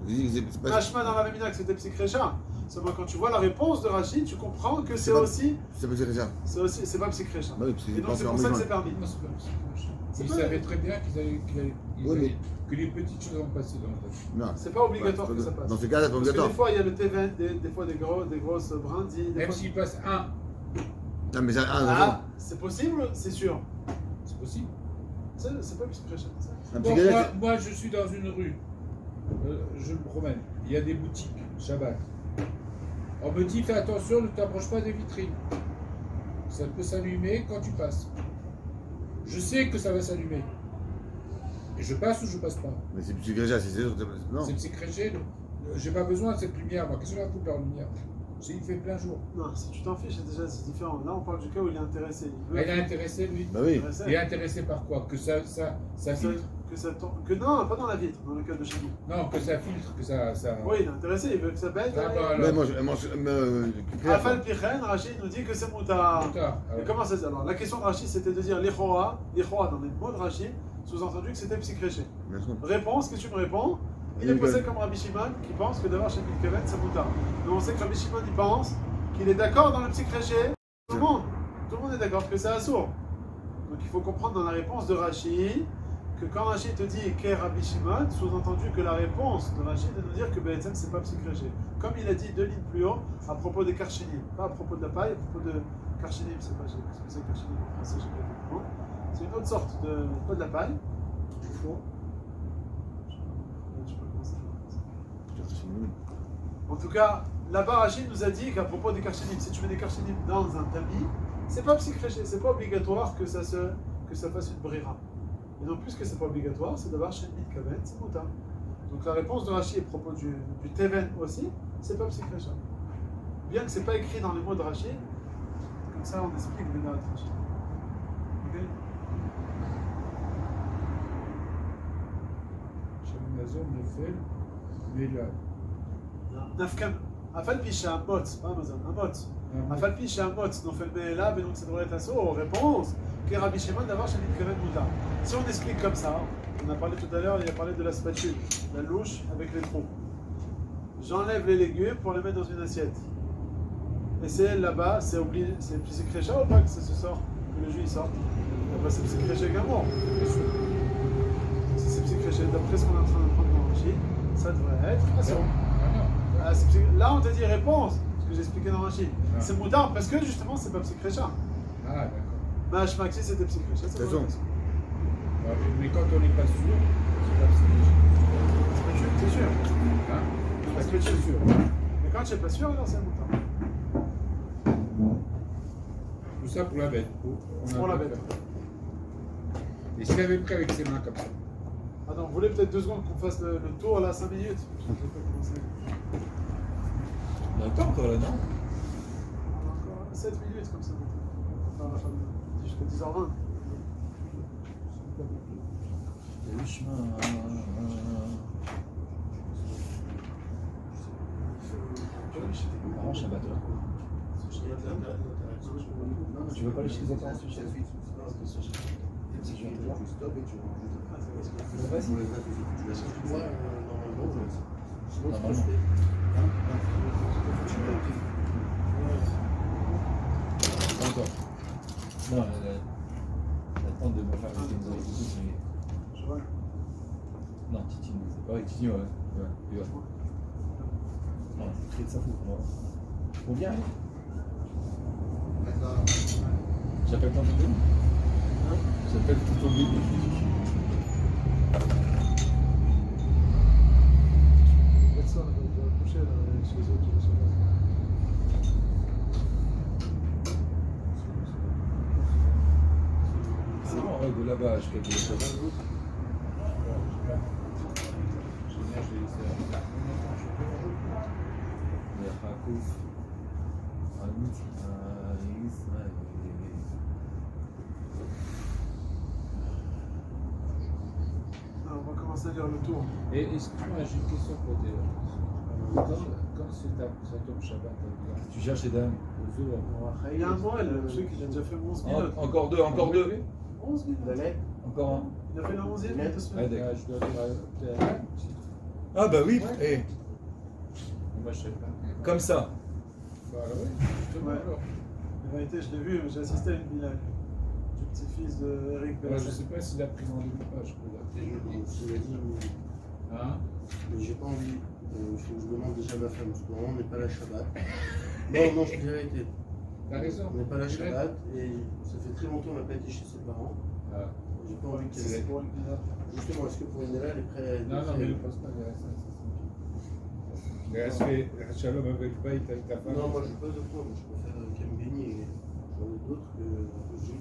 C'est pas. Mashma dans la Memina que c'était psychrécha. Seulement quand tu vois la réponse de Rashi, tu comprends que c'est pas- aussi. C'est pas psychacha. C'est pas psychrécha. Bah oui, parce Et qu'il donc pense c'est en pour ça que c'est Mishman. permis. Non, c'est pas possible. C'est Ils pas- savaient très bien Oui, que les petites choses ont passé dans la tête. Non. C'est pas obligatoire que ça passe. Dans ce cas-là, c'est pas Parce que obligatoire. des fois il y a le Teven, des fois des grosses brindilles. Des Même fois... s'il passe un, Non, mais ça. Ah, c'est possible, c'est sûr. c'est possible. C'est pas psychrécha. Un Bon, psychacha, moi, je suis dans une rue. Je me promène. Il y a des boutiques, Shabbat. On me dit fais attention, ne t'approche pas des vitrines. Ça peut s'allumer quand tu passes. Je sais que ça va s'allumer. Et je passe ou je passe pas. mais c'est psychacha, c'est sûr. Non. C'est psychréché. J'ai pas besoin de cette lumière. Moi, qu'est-ce que j'ai à foutre de la lumière? Il fait plein jour. Non, si tu t'en fiches, c'est différent. Là, on parle du cas où il est intéressé. Il Ah, il est intéressé, lui. Bah oui. intéressé. Il est intéressé par quoi? Que ça filtre? Que ça tombe. Que non, pas dans la vitre, dans le cas de chez nous. Non, que ça filtre, que ça. Oui, il est intéressé, il veut que ça baisse. Ah, bah, Mais alors. Afal Pichen, Rachid nous dit que c'est mouta. Plus tard. Mais comment ça se dit? Alors, la question de Rachid, c'était de dire l'Ichoa dans les mots de Rachid, sous-entendu que c'était psychréché. Réponse, qu'est-ce que tu me réponds? Il est posé comme Rabbi Shimon qui pense que d'avoir chez Mitkaven, c'est mouta. Mais on sait que Rabbi Shimon, il pense qu'il est d'accord dans le psychréché. Tout le monde est d'accord que c'est assourd. Donc il faut comprendre dans la réponse de Rachid que quand Rachid te dit Ker Rabbi Shimon, sous-entendu que la réponse de Rachid est de nous dire que Be'etzem c'est pas psychréché. Comme il a dit 2 lignes plus haut à propos des Karchinim, pas à propos de la paille, à propos de Karchinim, c'est pas ce que c'est Karchinim en français, j'ai pas compris. C'est une autre sorte de. Pas de la paille, du four. Je sais pas comment ça s'appelle. En tout cas, là-bas, Rachid nous a dit qu'à propos des Karchinim, si tu mets des Karchinim dans un tamis, c'est pas psychréché, c'est pas obligatoire que ça fasse une brira. Et donc, puisque c'est pas obligatoire, c'est d'avoir chez le Kaven, c'est moutar. Donc la réponse de Rachid à propos du Teven aussi, c'est pas psychréché. Bien que c'est pas écrit dans les mots de Rachid, comme ça on explique le Bénat Rachid. Ok? Shamazon Nefel, Mela. Nafkam, Afalpi chez un bot, pas Amazon, un bot. Afalpi chez un bot, non fait le Béla, mais donc ça devrait être un saut. Réponse, que Rabbi Shimon d'avoir chez le Kaven moutar. Si on explique comme ça, on a parlé tout à l'heure, il a parlé de la spatule, la louche avec les trous. J'enlève les légumes pour les mettre dans une assiette. Et c'est là-bas, c'est psychrécha ou pas que ça se sort, que le jus il sorte? Là-bas c'est psychrécha également. Si c'est psychrécha, d'après ce qu'on est en train de prendre dans Rachid, ça devrait être action. Ah, là on te dit réponse, ce que j'ai expliqué dans Rachid. C'est moudar parce que justement c'est pas psychrécha. Ah, d'accord. Mâche Maxi c'était psychrécha, c'est Raison. Mais quand on n'est pas sûr, c'est pas psychologique. T'es sûr? Hein? Parce que tu es sûr. Mais quand tu n'es pas sûr, alors c'est un moudar. Tout ça pour la bête. Pour la bête. Et s'il avait pris avec ses mains comme ça. Attends, vous voulez peut-être 2 secondes qu'on fasse le tour là, 5 minutes? Je sais pas comment c'est. On a le temps encore là, non? Encore 7 minutes comme ça. Enfin, jusqu'à 10h20. Le chemin. Arrange Shabbat là. Tu veux pas aller chez les interventions chez la suite? Si je viens te voir. Vas-y. Pas encore. Non, la tente de me faire avec une oreilles de mais. Je vois. Non, Titi, c'est pareil, Titi, ouais. Il va. Non, c'est très de sa faute, moi. On vient, j'appelle ton bébé. J'appelle tout ton bébé. Faites ça, on va coucher là, chez les autres. C'est bon, ouais, de là-bas jusqu'à Téléphone. On va commencer à lire le tour. Et excuse-moi, j'ai une question pour tes. Quand c'est ça tombe Shabbat, Tu cherches les dames. aux eaux, Il y a un mois, je sais qu'il a déjà fait 11 minutes. Encore deux, encore deux. 11 minutes. Encore un. Il a fait la 11e, il y a 2 Ouais, semaines. d'accord. je dois dire Ah bah oui, eh, moi je sais pas. comme ça. Bah oui, justement Ouais. alors. En vérité, je l'ai vu, j'ai assisté à une bilal du petit-fils de Eric Alors, je Bellacet. sais pas s'il a pris rendez-vous ou pas, je peux l'appeler. Hein? Mais j'ai pas envie. Il faut que je demande déjà à ma femme, parce qu'on n'est pas la Shabbat. Non, je te dis la vérité. T'as raison. On n'est pas la Shabbat et ça fait très longtemps qu'on n'a pas été chez ses parents. Ah. J'ai pas envie qu'elle. C'est pour une bilal. Justement, est-ce que pour une elle est prête à. Non, mais ne pense pas, il reste ça. Mais elle se fait Shalom avec Baït avec ta femme. Non, moi je pose de quoi, mais je préfère qu'elle me bénisse et j'en ai d'autres que j'ai.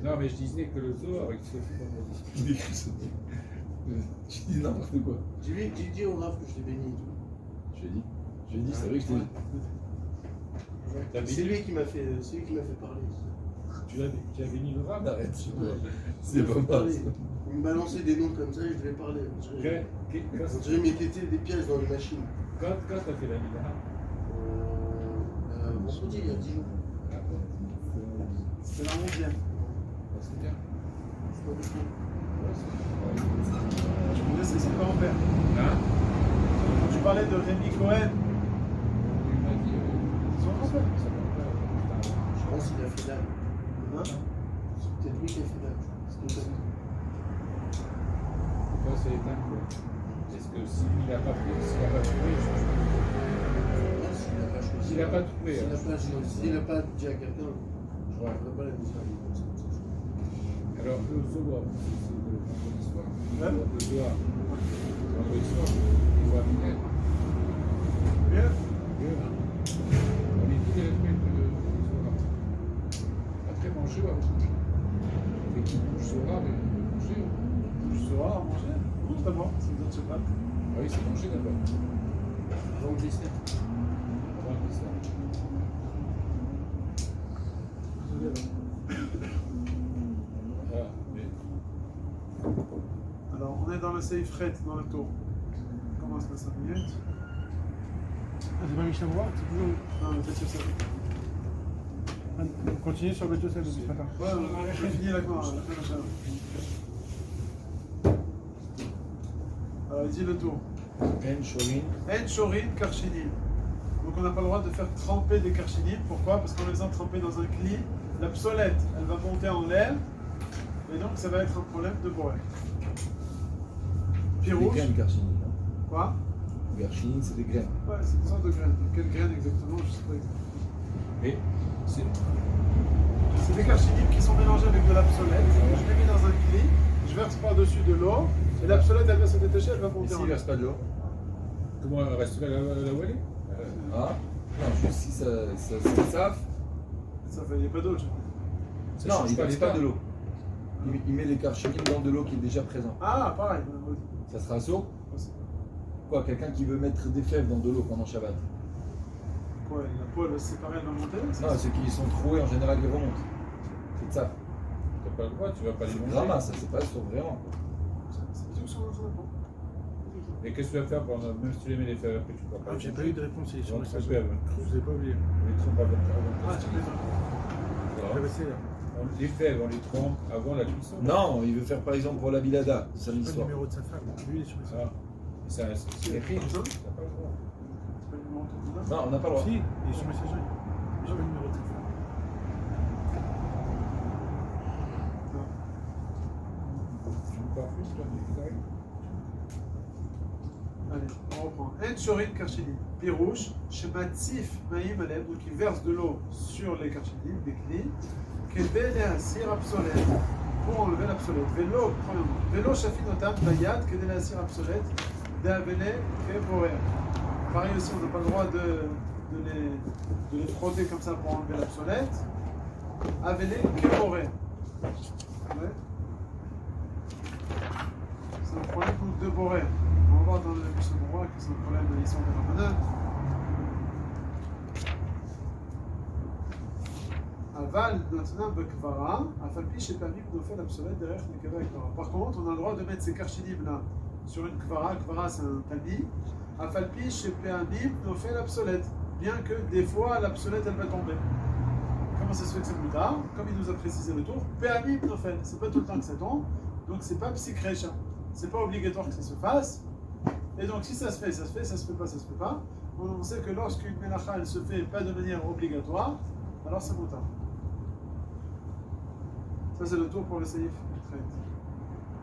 Non, mais je disais que le zoo avec Sophie, on m'a dit. Je dis n'importe quoi. J'ai dit au Rav que je t'ai béni et tout. Je lui ai dit, c'est vrai que je t'ai dit. T'as C'est béni, lui qui m'a fait parler. tu as béni le rab? Arrête, Ouais. c'est pas mal. Il me balançait des noms comme ça et je devais parler. On dirait mes tétés des pièces dans les machines. Quand t'as fait la Mila? Vendredi, il y a 10 jours. C'était la 11e. C'est bien. C'est pas beaucoup. Je me laisse ses parents-pères. Hein? Quand tu parlais de Rémi Cohen, Il m'a dit. son grand-père. Je pense qu'il a fait l'âme. Hein? C'est peut-être lui qui a fait l'âme. C'est tout ça. Toi, c'est éteint, quoi. Est-ce que s'il n'a pas trouvé, je S'il n'a pas trouvé, S'il hein. n'a pas choisi, s'il n'a pas dit à quelqu'un, je ne ferai pas la mission. Alors, le Zohar, c'est le vendredi soir. Ouais. Le Zohar, le vendredi soir, il voit bien. Bien. On est tous les semaines le Zohar. Après manger, on va manger. Et qui mange Zohar, mais on peut manger. Je saurai à manger. Non, d'abord, c'est d'autres Shabbat. Ah oui, c'est manger d'abord. Avant le dessert. Avant le dessert. Ah, mais Alors, on est dans le Seif Ret, dans le tour. On commence dans 5 minutes. Ah, c'est pas Mishnah Moura, c'est toujours. Non, le Bet Yosef. On continue sur le Bet Yosef depuis ce matin. Ouais, on a fini la Gemara, la fin de la Shabbat. Alors, il dit le tour. En Shorin, En Shorin Karchinim. Donc, on n'a pas le droit de faire tremper des Karchinim. Pourquoi? Parce qu'en les faisant tremper dans un cli, l'absolète, elle va monter en l'air. Et donc, ça va être un problème de boré. des Pirouche. graines Karchini. Quoi? Karchini, c'est des graines. Ouais, c'est une sorte de graine. Quelle graine exactement? Je sais pas exactement. mais c'est. C'est des Karchinim qui sont mélangés avec de l'absolète. Je les mets dans un cli, je verse par-dessus de l'eau. Et l'absolète, elle va se détacher, elle va Et monter en s'il ne l'air. verse pas de l'eau? Comment elle reste là où elle est Ah, non, juste si ça saf. Ça fait, il n'y a pas d'eau. Ça Non, change il ne verse pas l'état. de l'eau. Il met les karchinim dans de l'eau qui est déjà présente. Ah, pareil. Ça sera saut. Quoi, quelqu'un qui veut mettre des fèves dans de l'eau pendant Shabbat? Quoi, la peau, elle va se séparer, elle va monter? Non, ceux qui sont troués, en général, ils remontent. C'est ça. T'as pas le droit, tu vas pas les manger. Drama, ça, c'est pas sur vraiment. C'est tout sur la peau. Et qu'est-ce que tu vas faire pendant, même si tu les mets les fèves après, tu ne pourras pas Ah, les j'ai manger. pas eu de réponse, il est sur On le te message. pève. Je vous ai pas oublié. On les trompe avant Ah, tu peux Ah, bah, c'est là. Les fèves, on les trompe avant la cuisson. Non, il veut faire par exemple pour la bilada, C'est samedi pas le soir. numéro de sa femme. Lui, il est sur le message. Ah. C'est écrit. Comme ça? T'as pas le droit. C'est pas le numéro de ton téléphone? Non, on n'a pas le droit. Si, il est sur le message. J'ai pas le numéro de sa femme. Tu me parles plus, toi, des oreilles. Allez, on reprend. En Shorin Karchinim. Pirouche, Shematzif Maïm Alem, donc il verse de l'eau sur les Karchinim, des clés. Kedel et Asir obsolète, pour enlever l'obsolète. Vélo, premièrement. Vélo Shafinotam Bayad, Kedel et Asir obsolète, d'Avele Kevorer. Pareil aussi, on n'a pas le droit de les frotter comme ça pour enlever l'obsolète. Avele Kevorer. Ouais. C'est un problème donc, de Boré. On va voir dans le Mishnah Moura que c'est un problème de l'histoire de Ramadan. Aval, maintenant, Bekvara, Afalpi, chez Pamim, nous fait l'absolète derrière Nekava et Kvara. Par contre, on a le droit de mettre ces karchinim là sur une Kvara. Kvara, c'est un tamis. Afalpi, chez Pamim, nous fait l'absolète. Bien que des fois, l'absolète, elle va tomber. Comment ça se fait que c'est plus tard? Comme il nous a précisé le tour, Pamim, nous fait. C'est pas tout le temps que ça tombe. Donc, c'est pas psychrécha. C'est pas obligatoire que ça se fasse. Et donc, si ça se fait, ça se fait, ça se fait pas, ça se fait pas. On sait que lorsqu'une mélacha, elle se fait pas de manière obligatoire, alors c'est moutar. Ça, c'est le tour pour le Seif Trait.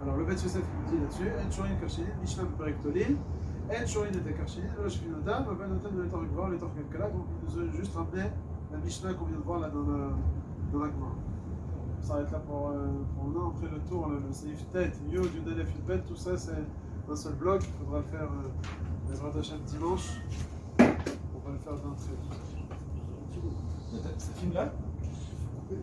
Alors, le Bet Yosef il dit là-dessus En Shorin Karchinin, Mishnah Perektolin, En Shorin et Karchinin, le Shvinotam, Ben Notan de l'Etor Gvar, l'Etor Kelkala. Donc, il nous a juste ramené la Mishnah qu'on vient de voir là dans la Gemara. On s'arrête là pour on a après le tour, le Seif Tête, Yod, Yudalef, Yudbet, tout ça, c'est un seul bloc. Il faudra le faire les Radachem dimanche. On va le faire d'un trait. Ça filme là? Oui.